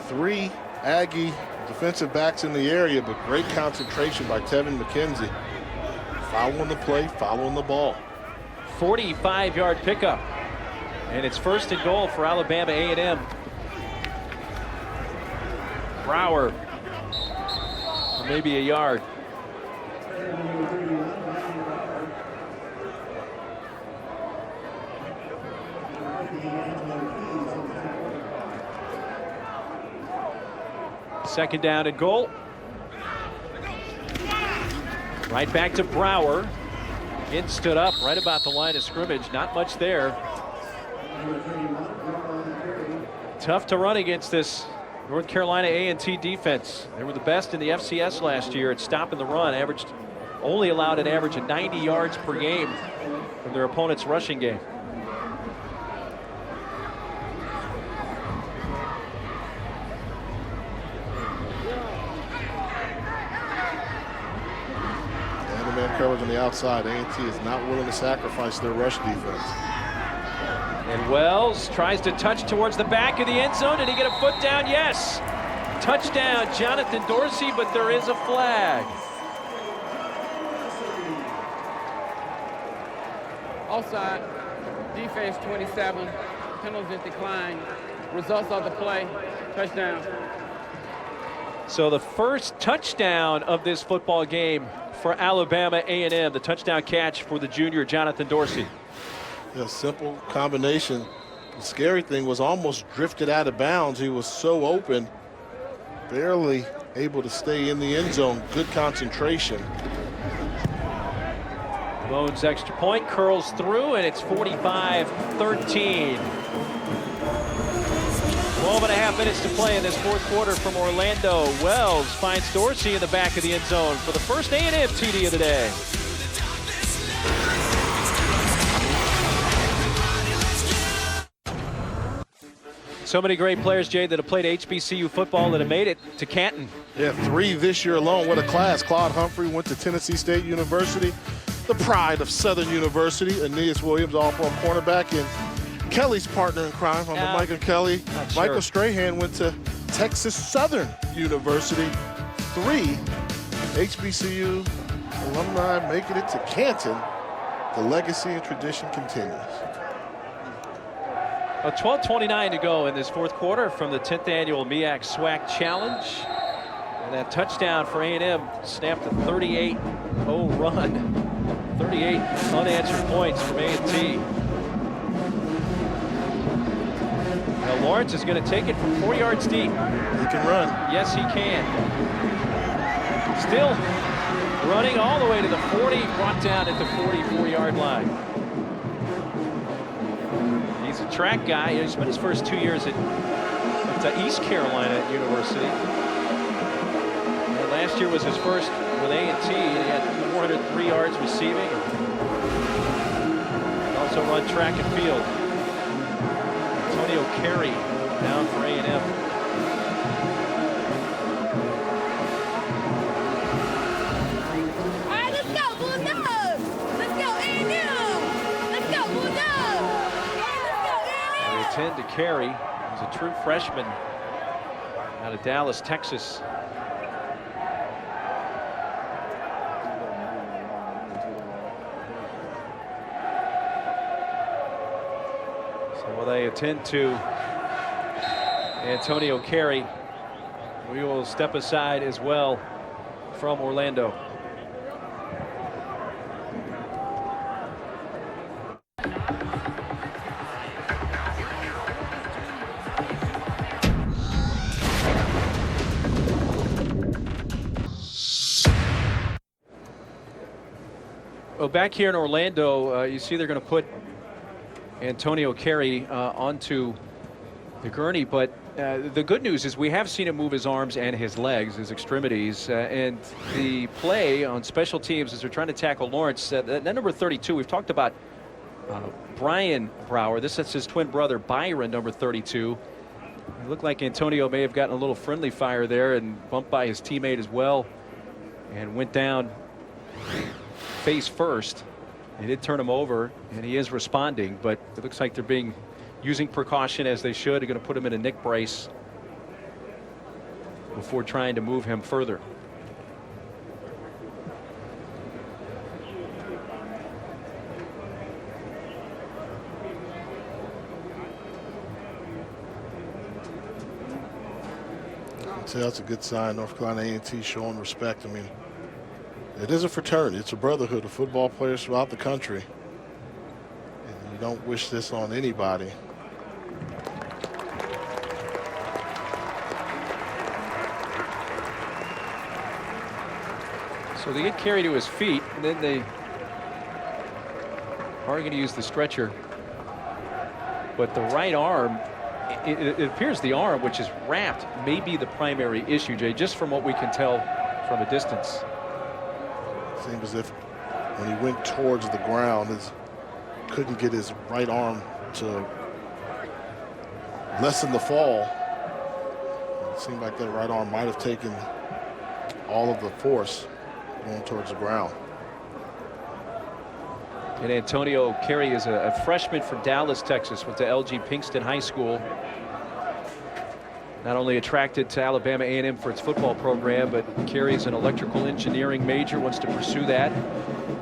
3 Aggie defensive backs in the area, but great concentration by Tevin McKenzie. Following the play, following the ball. 45-yard pickup. And it's 1st and goal for Alabama A&M. Brower for maybe a yard. Second down and goal. Right back to Brower. It stood up right about the line of scrimmage. Not much there. Tough to run against this North Carolina A&T defense. They were the best in the FCS last year at stopping the run. Only allowed an average of 90 yards per game from their opponent's rushing game. Coverage on the outside. A&T is not willing to sacrifice their rush defense. And Wells tries to touch towards the back of the end zone. Did he get a foot down? Yes. Touchdown, Jonathan Dorsey, but there is a flag. Offside, defense 27, penalties decline. Results of the play, touchdown. So the first touchdown of this football game for Alabama A&M, the touchdown catch for the junior Jonathan Dorsey. Yeah, simple combination. The scary thing was almost drifted out of bounds. He was so open, barely able to stay in the end zone. Good concentration. Bones extra point, curls through, and it's 45-13. 12.5 minutes to play in this 4th quarter from Orlando. Wells finds Dorsey in the back of the end zone for the first A&M TD of the day. So many great players, Jay, that have played HBCU football that have made it to Canton. Yeah, 3 this year alone. What a class. Claude Humphrey went to Tennessee State University. The pride of Southern University. Aeneas Williams, all-pro cornerback, and Kelly's partner in crime, Michael Kelly. Michael Strahan went to Texas Southern University. 3 HBCU alumni making it to Canton. The legacy and tradition continues. 12:29 to go in this fourth quarter from the 10th annual MEAC SWAC Challenge. And that touchdown for A&M snapped a 38-0 run. 38 unanswered points from A&T. Now Lawrence is going to take it from 4 yards deep. He can run. Yes, he can. Still running all the way to the 40, brought down at the 44-yard line. He's a track guy. He spent his first 2 years at East Carolina University. And last year was his first with A&T. He had 403 yards receiving. Also run track and field. Antonio Carey down for A&M. All right, let's go, Bulldogs! Let's go, A&M! Let's go, Bulldogs! They attend to Carey. He's a true freshman out of Dallas, Texas. They attend to Antonio Carey. We will step aside as well from Orlando. Well, back here in Orlando, you see they're going to put Antonio Carey onto the gurney, but the good news is we have seen him move his arms and his legs, his extremities, and the play on special teams as they're trying to tackle Lawrence. That number 32, we've talked about Brian Brower. This is his twin brother, Byron, number 32. It looked like Antonio may have gotten a little friendly fire there and bumped by his teammate as well and went down face first. They did turn him over, and he is responding, but it looks like they're using precaution as they should. They're going to put him in a neck brace before trying to move him further. I'd say that's a good sign. North Carolina A&T showing respect. I mean, it is a fraternity. It's a brotherhood of football players throughout the country. And you don't wish this on anybody. So they get Carey to his feet, and then they are going to use the stretcher. But the right arm, it appears the arm, which is wrapped, may be the primary issue, Jay, just from what we can tell from a distance. Seemed as if when he went towards the ground, couldn't get his right arm to lessen the fall. It seemed like that right arm might have taken all of the force going towards the ground. And Antonio Carey is a freshman from Dallas, Texas, went to LG Pinkston High School. Not only attracted to Alabama A&M for its football program, but Carey is an electrical engineering major, wants to pursue that.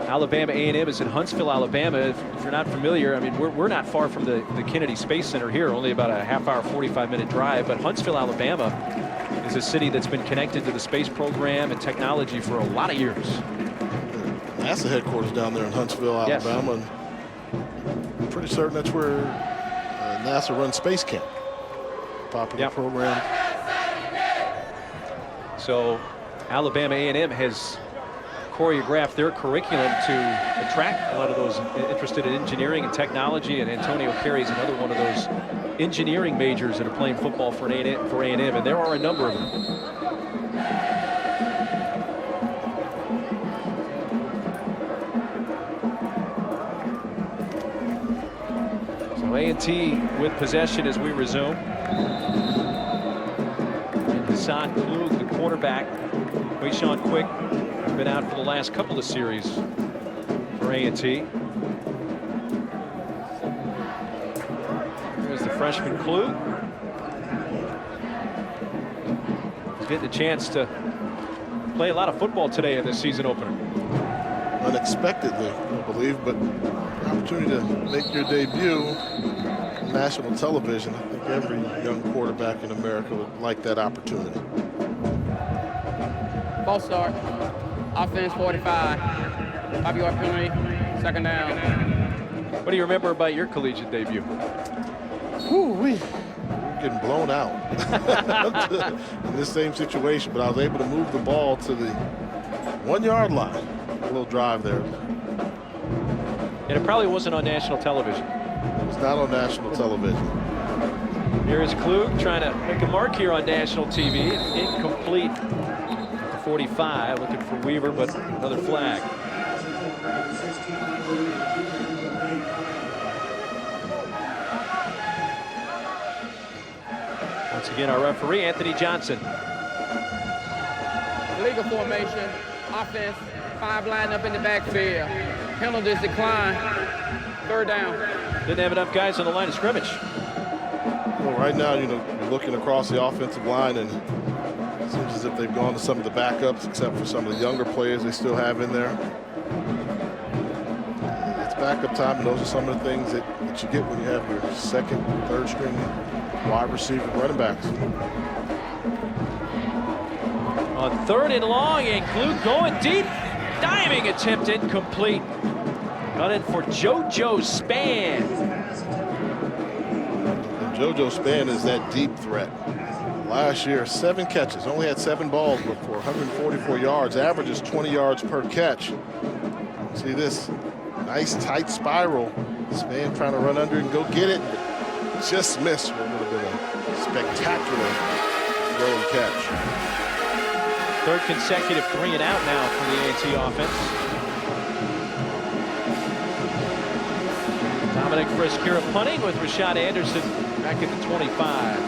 Alabama A&M is in Huntsville, Alabama. If you're not familiar, I mean, we're not far from the Kennedy Space Center here, only about a half-hour, 45-minute drive. But Huntsville, Alabama is a city that's been connected to the space program and technology for a lot of years. NASA headquarters down there in Huntsville, Alabama. Yes. And I'm pretty certain that's where NASA runs Space Camp. Popular program. So Alabama A&M has choreographed their curriculum to attract a lot of those interested in engineering and technology, and Antonio Carey is another one of those engineering majors that are playing football for A&M, and there are a number of them. So A&T with possession as we resume. And Hassan Klug, the quarterback. Quayshawn Quick been out for the last couple of series for A&T. There's the freshman Klug. He's getting a chance to play a lot of football today in this season opener. Unexpectedly, I believe, but an opportunity to make your debut. national television, I think every young quarterback in America would like that opportunity. False start. Offense 45. 5-yard penalty. Second down. What do you remember about your collegiate debut? We're getting blown out in this same situation, but I was able to move the ball to the 1-yard line. A little drive there. And it probably wasn't on national television. It was not on national television. Here is Klug trying to make a mark here on national TV. Incomplete at the 45, looking for Weaver, but another flag. Once again, our referee, Anthony Johnson. Legal formation. Offense. 5 lined up in the backfield. Penalties decline. Third down. Didn't have enough guys on the line of scrimmage. Well, right now, you're looking across the offensive line, and it seems as if they've gone to some of the backups, except for some of the younger players they still have in there. It's backup time, and those are some of the things that you get when you have your second, third string wide receiver running backs. On 3rd and long, and Klug going deep. Diving attempt incomplete. Got in for JoJo Spann. And JoJo Spann is that deep threat. Last year, 7 catches, only had 7 balls, but for 144 yards, averages 20 yards per catch. See this nice tight spiral. Spann trying to run under and go get it. Just missed what would have been a spectacular throw and catch. 3rd consecutive 3 and out now for the A&T offense. Dominic Friskira punting with Rashad Anderson back at the 25.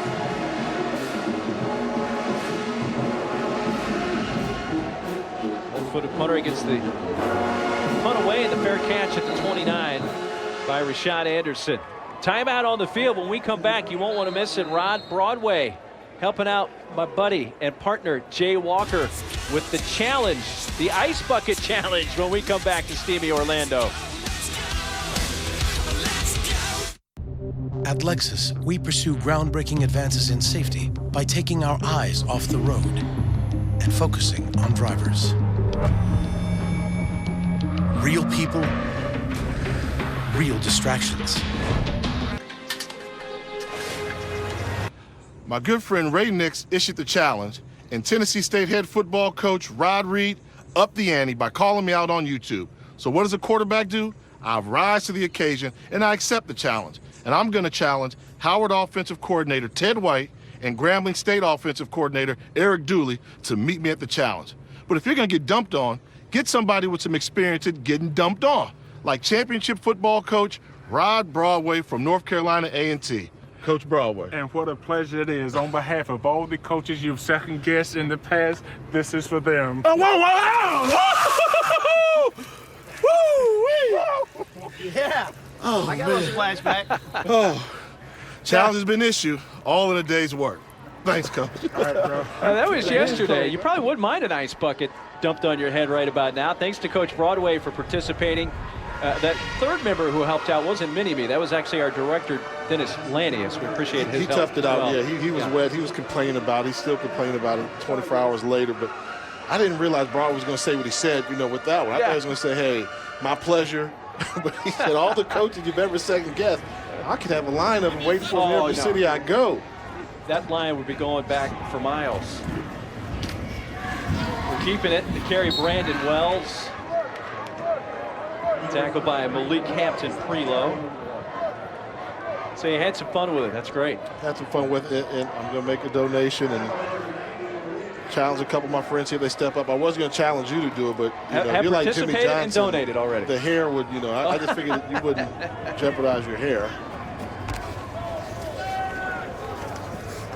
One-footed punter gets the punt away and the fair catch at the 29 by Rashad Anderson. Timeout on the field. When we come back, you won't want to miss it. Rod Broadway helping out my buddy and partner Jay Walker with the challenge, the Ice Bucket Challenge, when we come back to steamy Orlando. At Lexus, we pursue groundbreaking advances in safety by taking our eyes off the road and focusing on drivers. Real people, real distractions. My good friend Ray Nix issued the challenge, and Tennessee State head football coach Rod Reed upped the ante by calling me out on YouTube. So what does a quarterback do? I rise to the occasion, and I accept the challenge. And I'm going to challenge Howard offensive coordinator Ted White and Grambling State offensive coordinator Eric Dooley to meet me at the challenge. But if you're going to get dumped on, get somebody with some experience at getting dumped on, like championship football coach Rod Broadway from North Carolina A&T. Coach Broadway. And what a pleasure it is. On behalf of all the coaches you've second-guessed in the past, this is for them. Oh, wow! Woo-wee! Yeah. Oh, I got a little flashback. Oh, challenge has been issued, all in a day's work. Thanks, Coach. All right, bro. That was yesterday. You probably wouldn't mind an ice bucket dumped on your head right about now. Thanks to Coach Broadway for participating. That 3rd member who helped out wasn't Mini-Me. That was actually our director, Dennis Lanius. We appreciate his help. He toughed it out. Well. Yeah, he was wet. He was complaining about it. He's still complaining about it 24 hours later. But I didn't realize Broadway was going to say what he said, with that one. I thought he was going to say, hey, my pleasure. But he said, all the coaches you've ever second-guessed, I could have a line of them waiting for me every city I go. That line would be going back for miles. We're keeping it to carry Brandon Wells. Tackled by Malik Hampton-Prelo. So you had some fun with it. That's great. Had some fun with it, and I'm going to make a donation and challenge a couple of my friends here. They step up. I was going to challenge you to do it, but have you're like Jimmy Johnson. And donated already. The hair would, I just figured that you wouldn't jeopardize your hair.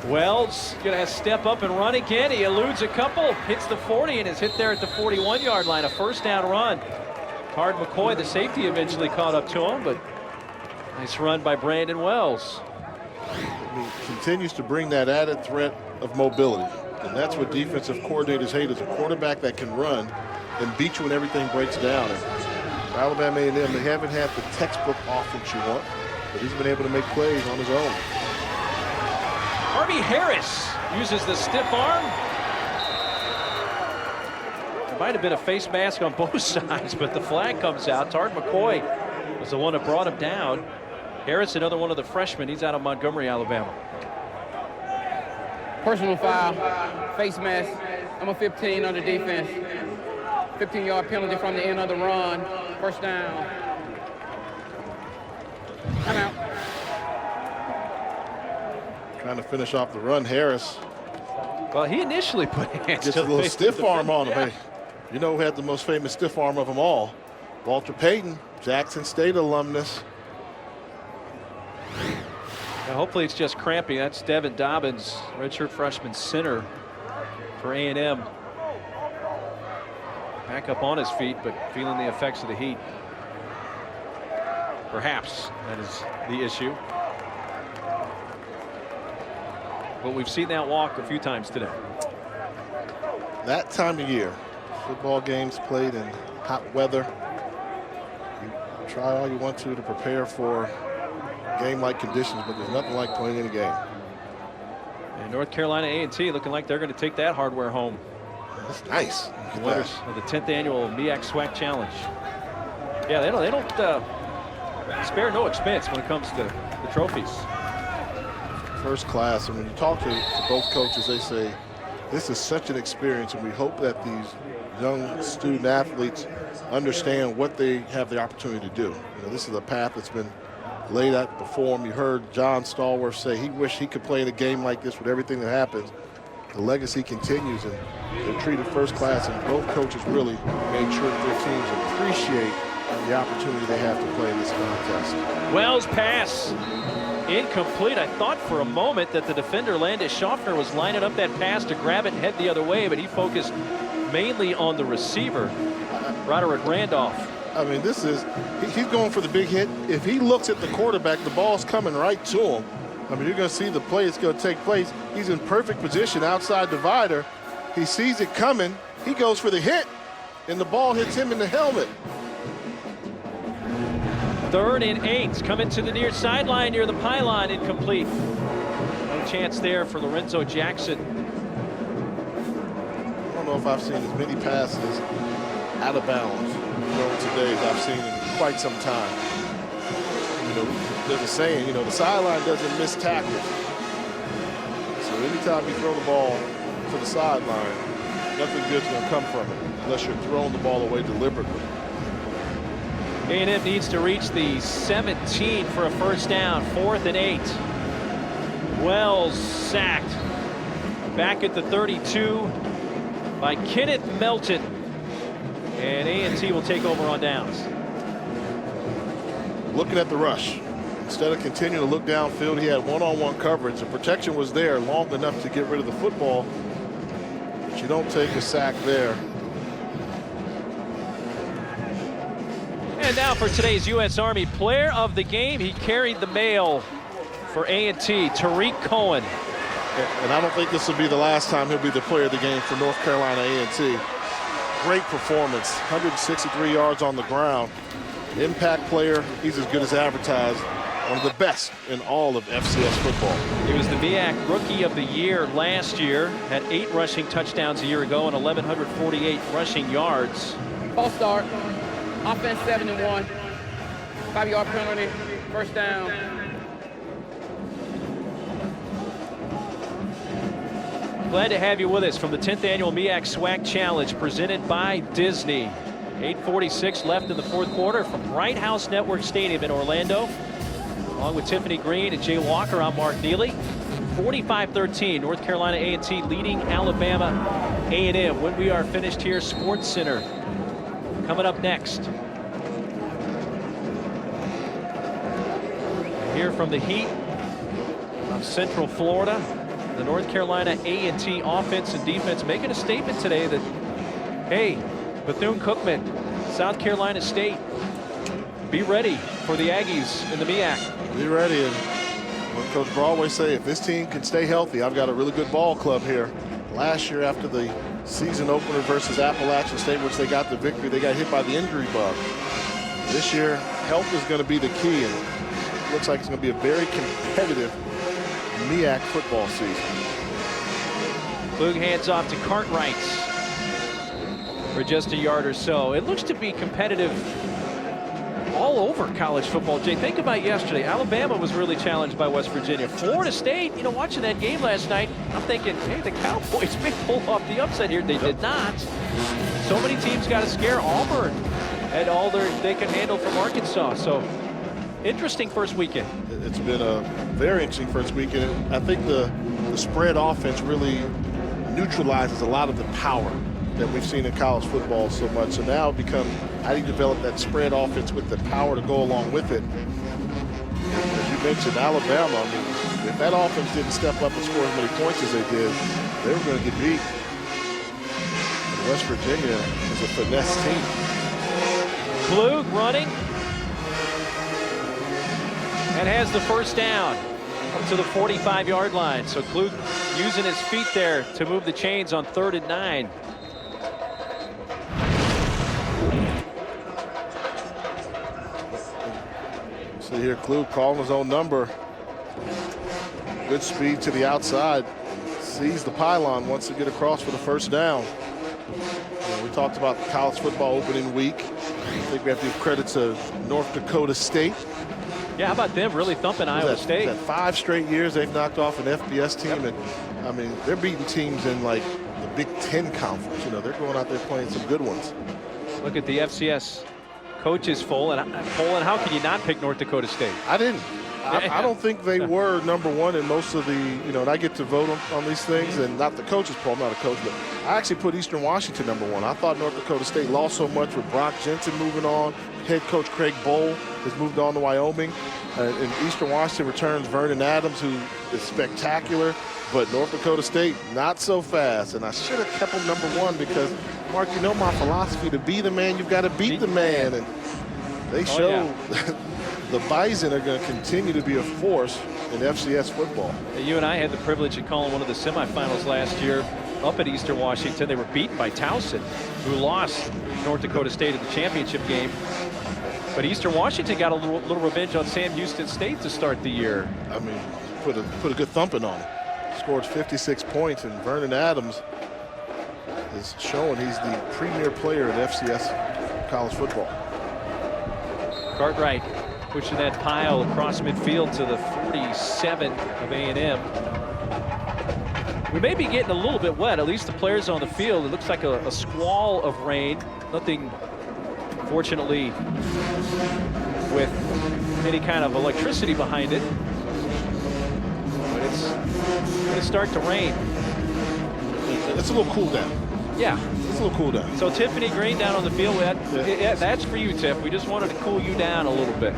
Wells going to step up and run again. He eludes a couple, hits the 40, and is hit there at the 41-yard line. A 1st down run. Card McCoy, the safety, eventually caught up to him, but nice run by Brandon Wells. He continues to bring that added threat of mobility, and that's what defensive coordinators hate, is a quarterback that can run and beat you when everything breaks down. And for Alabama A&M, they haven't had the textbook offense you want. but he's been able to make plays on his own. Harvey Harris uses the stiff arm. There might have been a face mask on both sides, but the flag comes out. Tart McCoy was the one that brought him down. Harris, another one of the freshmen. He's out of Montgomery, Alabama. Personal foul, face mask, number 15 under defense. 15-yard penalty from the end of the run. First down. Timeout. Trying to finish off the run, Harris. Well, he initially put hands Just a little stiff arm on him. Hey, you know who had the most famous stiff arm of them all? Walter Payton, Jackson State alumnus. Now, hopefully it's just cramping. That's Devin Dobbins, redshirt freshman center for A&M. Back up on his feet, but feeling the effects of the heat. Perhaps that is the issue. But we've seen that walk a few times today. That time of year, football games played in hot weather. You try all you want to prepare for game-like conditions, but there's nothing like playing in a game. And North Carolina A&T looking like they're going to take that hardware home. That's nice. The winners of the 10th annual MEAC SWAC Challenge. Yeah, they don't spare no expense when it comes to the trophies. First class, and when you talk to both coaches, they say this is such an experience, and we hope that these young student athletes understand what they have the opportunity to do. You know, this is a path that's been laid out before him. You heard John Stallworth say he wished he could play in a game like this with everything that happens. The legacy continues, and they're treated first class, and both coaches really made sure that their teams appreciate the opportunity they have to play in this contest. Wells pass incomplete. I thought for a moment that the defender Landis Schaffner was lining up that pass to grab it and head the other way, but he focused mainly on the receiver, Roderick Randolph. I mean, this is, he's going for the big hit. If he looks at the quarterback, the ball's coming right to him. I mean, you're going to see the play that's going to take place. He's in perfect position outside divider. He sees it coming. He goes for the hit, and the ball hits him in the helmet. 3rd and 8, coming to the near sideline near the pylon, incomplete. No chance there for Lorenzo Jackson. I don't know if I've seen as many passes out of bounds today as I've seen in quite some time. You know, there's a saying, you know, the sideline doesn't miss tackles. So anytime you throw the ball to the sideline, nothing good's going to come from it unless you're throwing the ball away deliberately. A&M needs to reach the 17 for a first down. 4th and 8. Wells sacked. Back at the 32 by Kenneth Melton. And A&T will take over on downs. Looking at the rush. Instead of continuing to look downfield, he had one-on-one coverage. The protection was there long enough to get rid of the football. But you don't take a sack there. And now for today's U.S. Army Player of the Game. He carried the mail for A&T, Tariq Cohen. And I don't think this will be the last time he'll be the player of the game for North Carolina A&T. Great performance, 163 yards on the ground. Impact player, he's as good as advertised. One of the best in all of FCS football. He was the MEAC Rookie of the Year last year, had 8 rushing touchdowns a year ago and 1,148 rushing yards. False start, offense 7-1, 5-yard penalty, first down. Glad to have you with us from the 10th annual MEAC SWAC Challenge presented by Disney. 8:46 left in the 4th quarter from Bright House Network Stadium in Orlando. Along with Tiffany Green and Jay Walker, I'm Mark Neely. 45-13, North Carolina A&T leading Alabama A&M. When we are finished here, Sports Center coming up next. Here from the heat of Central Florida, the North Carolina A&T offense and defense making a statement today that, hey, Bethune-Cookman, South Carolina State, be ready for the Aggies in the MEAC. Be ready, and what Coach Broadway say, if this team can stay healthy, I've got a really good ball club here. Last year after the season opener versus Appalachian State, which they got the victory, they got hit by the injury bug. This year, health is going to be the key, and looks like it's going to be a very competitive MEAC football season. Klug hands off to Cartwright for just a yard or so. It looks to be competitive all over college football. Jay, think about yesterday. Alabama was really challenged by West Virginia. Florida State, you know, watching that game last night, I'm thinking, hey, the Cowboys may pull off the upset here. They did not. So many teams got to scare. Auburn had all they can handle from Arkansas. So interesting first weekend. It's been a very interesting first weekend. I think the spread offense really neutralizes a lot of the power that we've seen in college football so much. So now it becomes how do you develop that spread offense with the power to go along with it. As you mentioned, Alabama, I mean, if that offense didn't step up and score as many points as they did, they were going to get beat. And West Virginia is a finesse team. Klug running and has the first down up to the 45-yard line. So Klug using his feet there to move the chains on 3rd and 9. So here Klug calling his own number. Good speed to the outside. Sees the pylon, wants to get across for the first down. We talked about college football opening week. I think we have to give credit to North Dakota State. Yeah, how about them really thumping Iowa State? 5 straight years they've knocked off an FBS team. Yep. And I mean, they're beating teams in like the Big Ten conference. You know, they're going out there playing some good ones. Look at the FCS coaches poll, and how can you not pick North Dakota State? I didn't. I don't think they were #1 in most of the, you know, and I get to vote on these things, and not the coaches poll, I'm not a coach, but I actually put Eastern Washington #1. I thought North Dakota State lost so much with Brock Jensen moving on. Head coach Craig Bowl has moved on to Wyoming. And Eastern Washington returns Vernon Adams, who is spectacular, but North Dakota State, not so fast. And I should have kept them #1 because, Mark, you know my philosophy, to be the man, you've got to beat the man. And they show the Bison are going to continue to be a force in FCS football. You and I had the privilege of calling one of the semifinals last year up at Eastern Washington. They were beaten by Towson, who lost North Dakota State in the championship game. But Eastern Washington got a little revenge on Sam Houston State to start the year. I mean, put a good thumping on him. Scored 56 points, and Vernon Adams is showing he's the premier player in FCS college football. Cartwright pushing that pile across midfield to the 47 of A&M. We may be getting a little bit wet, at least the players on the field. It looks like a squall of rain. Nothing, fortunately, with any kind of electricity behind it. But it's going to start to rain. It's a little cool down. Yeah. It's a little cool down. So Tiffany Green down on the field. That's for you, Tiff. We just wanted to cool you down a little bit.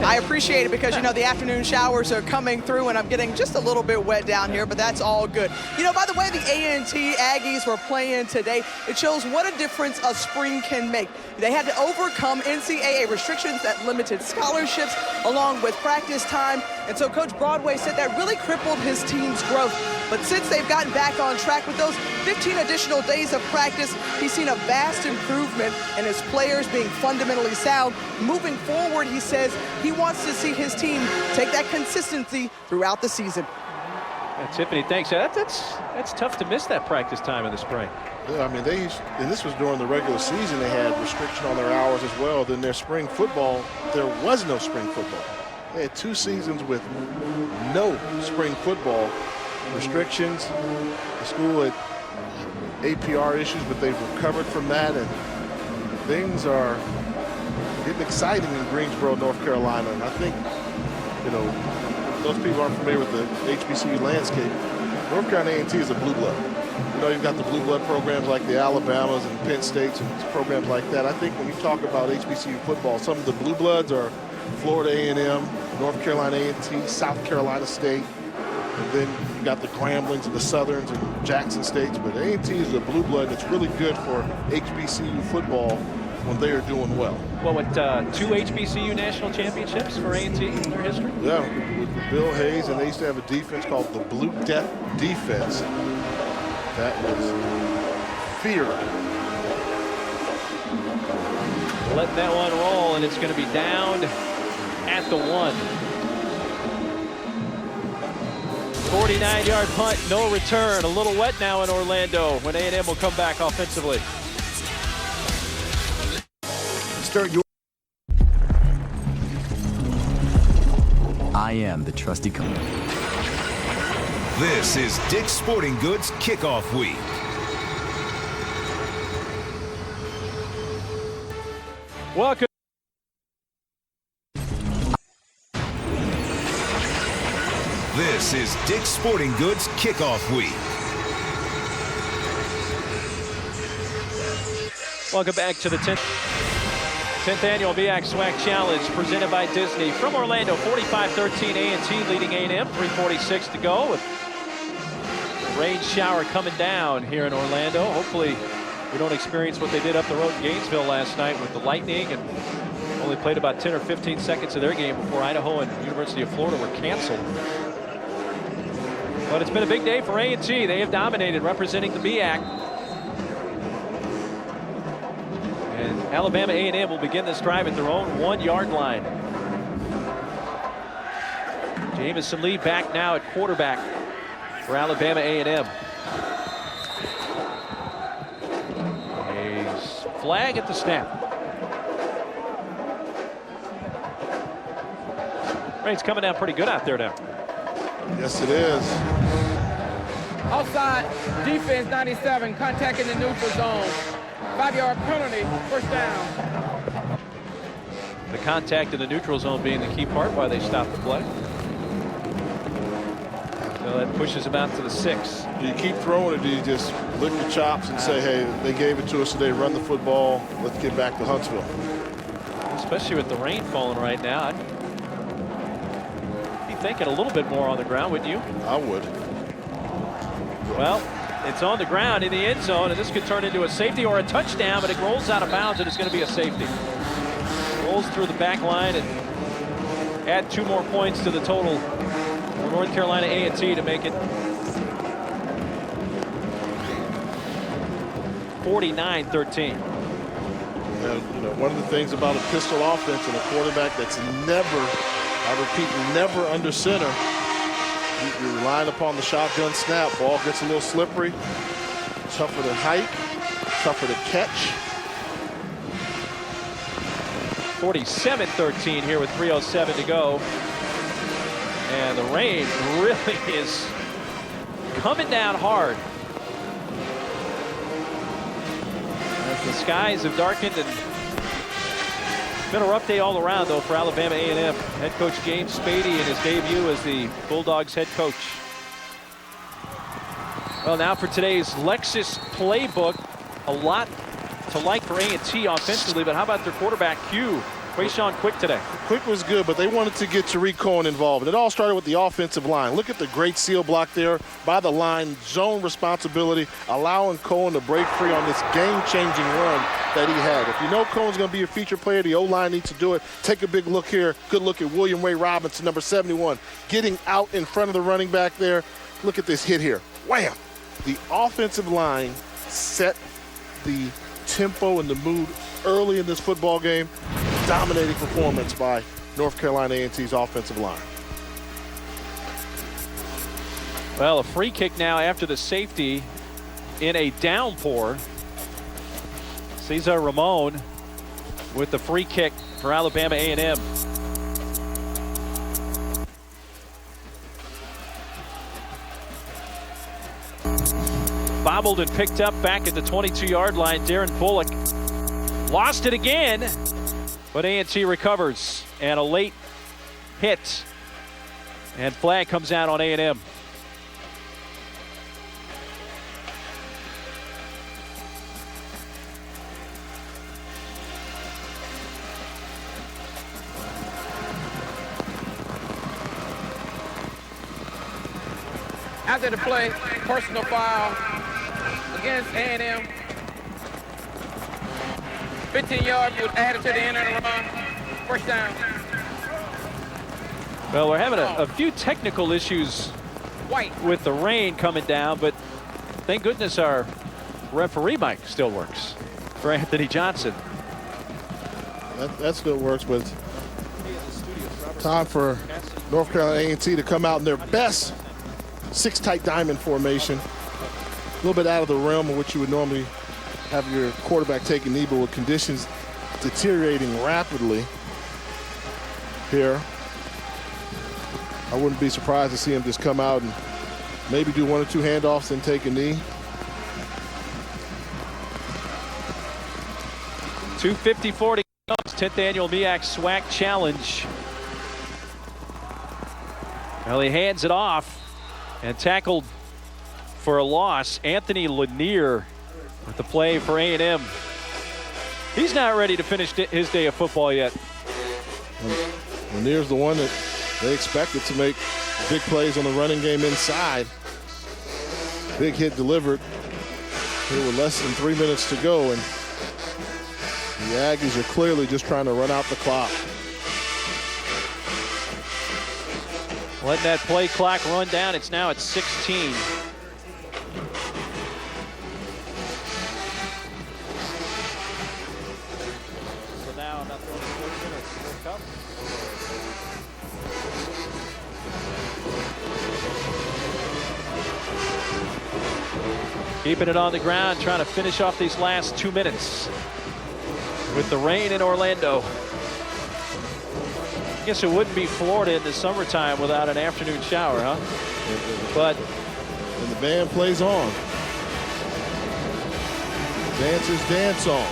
I appreciate it because, you know, the afternoon showers are coming through and I'm getting just a little bit wet down here, but that's all good. You know, by the way, the A&T Aggies were playing today. It shows what a difference a spring can make. They had to overcome NCAA restrictions that limited scholarships along with practice time. And so Coach Broadway said that really crippled his team's growth. But since they've gotten back on track with those 15 additional days of practice, he's seen a vast improvement in his players being fundamentally sound. Moving forward, he says he wants to see his team take that consistency throughout the season. Yeah, Tiffany, thanks. That's tough to miss that practice time in the spring. Yeah, I mean, and this was during the regular season, they had restriction on their hours as well. Then their spring football, there was no spring football. They had 2 seasons with no spring football restrictions. The school had APR issues, but they've recovered from that, and things are getting exciting in Greensboro, North Carolina. And I think, you know, those people aren't familiar with the HBCU landscape. North Carolina A&T is a blue blood. You know, you've got the blue blood programs like the Alabamas and Penn States and programs like that. I think when you talk about HBCU football, some of the blue bloods are Florida A&M, North Carolina A&T, South Carolina State, and then you got the Gramblings and the Southerns and Jackson States. But A&T is a blue blood that's really good for HBCU football when they are doing well. Well, with 2 HBCU national championships for A&T in their history? Yeah, with Bill Hayes, and they used to have a defense called the Blue Death defense. That was fear. Let that one roll, and it's going to be downed at the 1. 49-yard punt, no return. A little wet now in Orlando when A&M will come back offensively. Start your I am the trusty company. This is Dick's Sporting Goods Kickoff Week. Welcome. This is Dick's Sporting Goods Kickoff Week. Welcome back to the 10th annual MEAC SWAC Challenge presented by Disney. From Orlando, 45-13 A&T leading A&M, 3:46 to go. With a rain shower coming down here in Orlando. Hopefully we don't experience what they did up the road in Gainesville last night with the lightning, and only played about 10 or 15 seconds of their game before Idaho and University of Florida were canceled. But it's been a big day for A&T. They have dominated, representing the MEAC. And Alabama A&M will begin this drive at their own 1-yard line. Jamison Lee back now at quarterback for Alabama A&M. A flag at the snap. Rain's coming down pretty good out there now. Yes, it is. Outside, defense 97, contact in the neutral zone. 5-yard penalty, first down. The contact in the neutral zone being the key part why they stopped the play. So that pushes them out to the 6. Do you keep throwing it? Do you just lick your chops and say, hey, they gave it to us today, run the football, let's get back to Huntsville? Especially with the rain falling right now, I'd be thinking a little bit more on the ground, wouldn't you? I would. Well, it's on the ground in the end zone, and this could turn into a safety or a touchdown, but it rolls out of bounds, and it's going to be a safety. Rolls through the back line and add 2 more points to the total for North Carolina A&T to make it 49-13. And, you know, one of the things about a pistol offense and a quarterback that's never, I repeat, never under center, you're relying upon the shotgun snap. Ball gets a little slippery, tougher to hike, tougher to catch. 47-13 here with 3:07 to go. And the rain really is coming down hard. As the skies have darkened, and it's been a rough day all around, though, for Alabama A&M. Head coach James Spady in his debut as the Bulldogs head coach. Well, now for today's Lexus playbook, a lot to like for A&T offensively, but how about their quarterback, Q? Quayshawn Quick today. Quick was good, but they wanted to get Tariq Cohen involved. It all started with the offensive line. Look at the great seal block there by the line, zone responsibility, allowing Cohen to break free on this game-changing run that he had. If you know Cohen's going to be a feature player, the O-line needs to do it. Take a big look here. Good look at William Ray Robinson, number 71, getting out in front of the running back there. Look at this hit here. Wham! The offensive line set the tempo and the mood early in this football game. Dominating performance by North Carolina A&T's offensive line. Well, a free kick now after the safety in a downpour. Cesar Ramon with the free kick for Alabama A&M. Bobbled and picked up back at the 22-yard line. Darren Bullock lost it again, but A&T recovers, and a late hit, and flag comes out on A&M. After the play, personal foul against A&M. 15 yards was added to the end of the run. First down. Well, we're having a few technical issues with the rain coming down, but thank goodness our referee mic still works for Anthony Johnson. That still works, but Time for North Carolina A&T to come out in their best six-tight diamond formation. A little bit out of the realm of what you would normally have your quarterback take a knee, but with conditions deteriorating rapidly here, I wouldn't be surprised to see him just come out and maybe do one or two handoffs and take a knee. 2:54 to go. 10th annual MEAC SWAC Challenge. Well, he hands it off and tackled for a loss. Anthony Lanier with the play for A&M. He's not ready to finish his day of football yet. Lanier's the one that they expected to make big plays on the running game inside. Big hit delivered here with less than 3 minutes to go, and the Aggies are clearly just trying to run out the clock. Letting that play clock run down. It's now at 16. So now about 34 minutes. Keeping it on the ground, trying to finish off these last 2 minutes with the rain in Orlando. I guess it wouldn't be Florida in the summertime without an afternoon shower, huh? But and the band plays on. Dancers dance on.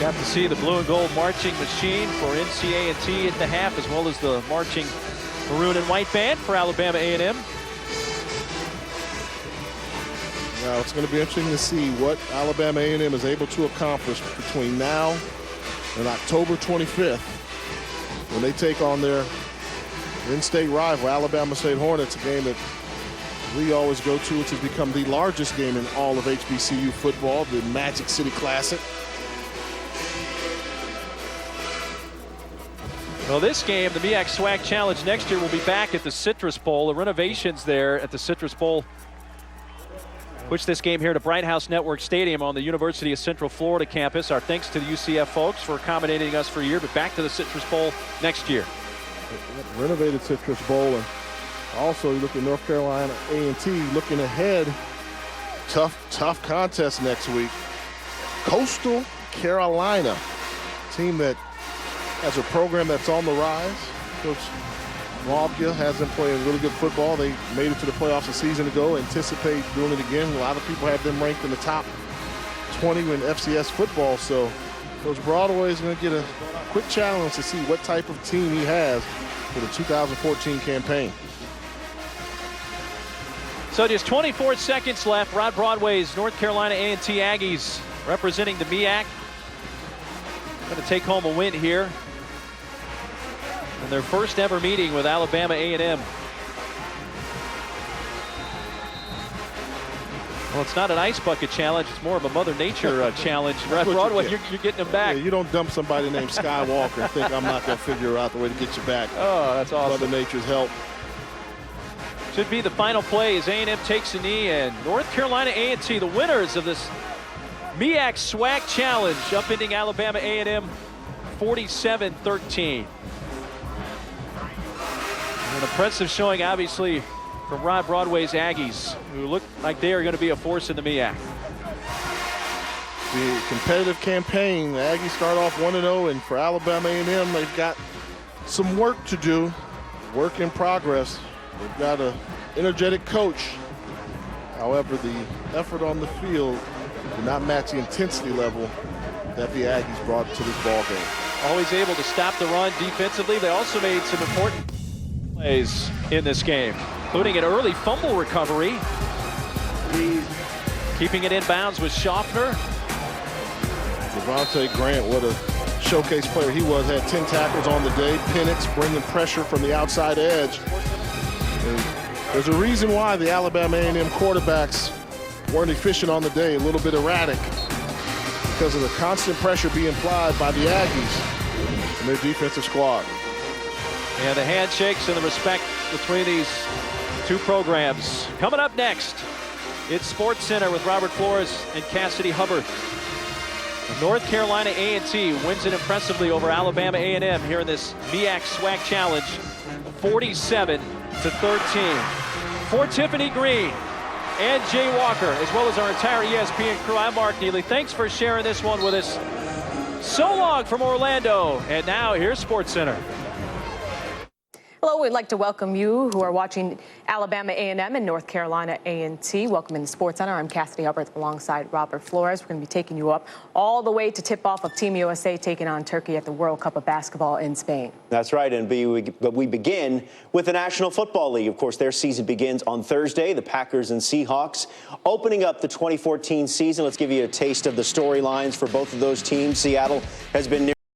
Got to see the blue and gold marching machine for NCA&T at the half, as well as the marching maroon and white band for Alabama A&M. Now it's going to be interesting to see what Alabama A&M is able to accomplish between now and October 25th when they take on their in-state rival, Alabama State Hornets, a game that we always go to, which has become the largest game in all of HBCU football, the Magic City Classic. Well, this game, the MEAC SWAC Challenge next year, will be back at the Citrus Bowl. The renovations there at the Citrus Bowl push this game here to Bright House Network Stadium on the University of Central Florida campus. Our thanks to the UCF folks for accommodating us for a year, but back to the Citrus Bowl next year. Renovated Citrus Bowl, and also you look at North Carolina A&T looking ahead. Tough contest next week. Coastal Carolina, team that has a program that's on the rise. Coach Malkia has them playing really good football. They made it to the playoffs a season ago, anticipate doing it again. A lot of people have them ranked in the top 20 in FCS football, so Coach Broadway is going to get a quick challenge to see what type of team he has for the 2014 campaign. So just 24 seconds left. Rod Broadway's North Carolina A&T Aggies representing the MEAC. Going to take home a win here in their first ever meeting with Alabama A&M. Well, it's not an ice bucket challenge. It's more of a Mother Nature challenge. Rod Broadway, you're getting them back. Yeah, you don't dump somebody named Skywalker and think I'm not going to figure out the way to get you back. Oh, that's awesome. Mother Nature's help. Should be the final play as A&M takes a knee, and North Carolina A&T, the winners of this MEAC SWAC Challenge, upending Alabama A&M 47-13. An impressive showing, obviously, from Rod Broadway's Aggies, who look like they are going to be a force in the MEAC. The competitive campaign, the Aggies start off 1-0, and for Alabama A&M, they've got some work to do, work in progress. They've got an energetic coach. However, the effort on the field did not match the intensity level that the Aggies brought to this ball game. Always able to stop the run defensively. They also made some important plays in this game, including an early fumble recovery. Keeping it in bounds with Schaffner. Devontae Grant, what a showcase player he was, had 10 tackles on the day. Penix bringing pressure from the outside edge. And there's a reason why the Alabama A&M quarterbacks weren't efficient on the day, a little bit erratic, because of the constant pressure being applied by the Aggies and their defensive squad. And the handshakes and the respect between these two programs. Coming up next, it's Sports Center with Robert Flores and Cassidy Hubbard. North Carolina A&T wins it impressively over Alabama A&M here in this MEAC SWAC Challenge, 47-13. For Tiffany Green and Jay Walker, as well as our entire ESPN crew, I'm Mark Neely. Thanks for sharing this one with us. So long from Orlando. And now here's SportsCenter. Hello, we'd like to welcome you who are watching Alabama A&M and North Carolina A&T. Welcome into SportsCenter. I'm Cassidy Hubbard alongside Robert Flores. We're going to be taking you up all the way to tip-off of Team USA taking on Turkey at the World Cup of Basketball in Spain. That's right, but we begin with the National Football League. Of course, their season begins on Thursday. The Packers and Seahawks opening up the 2014 season. Let's give you a taste of the storylines for both of those teams. Seattle has been near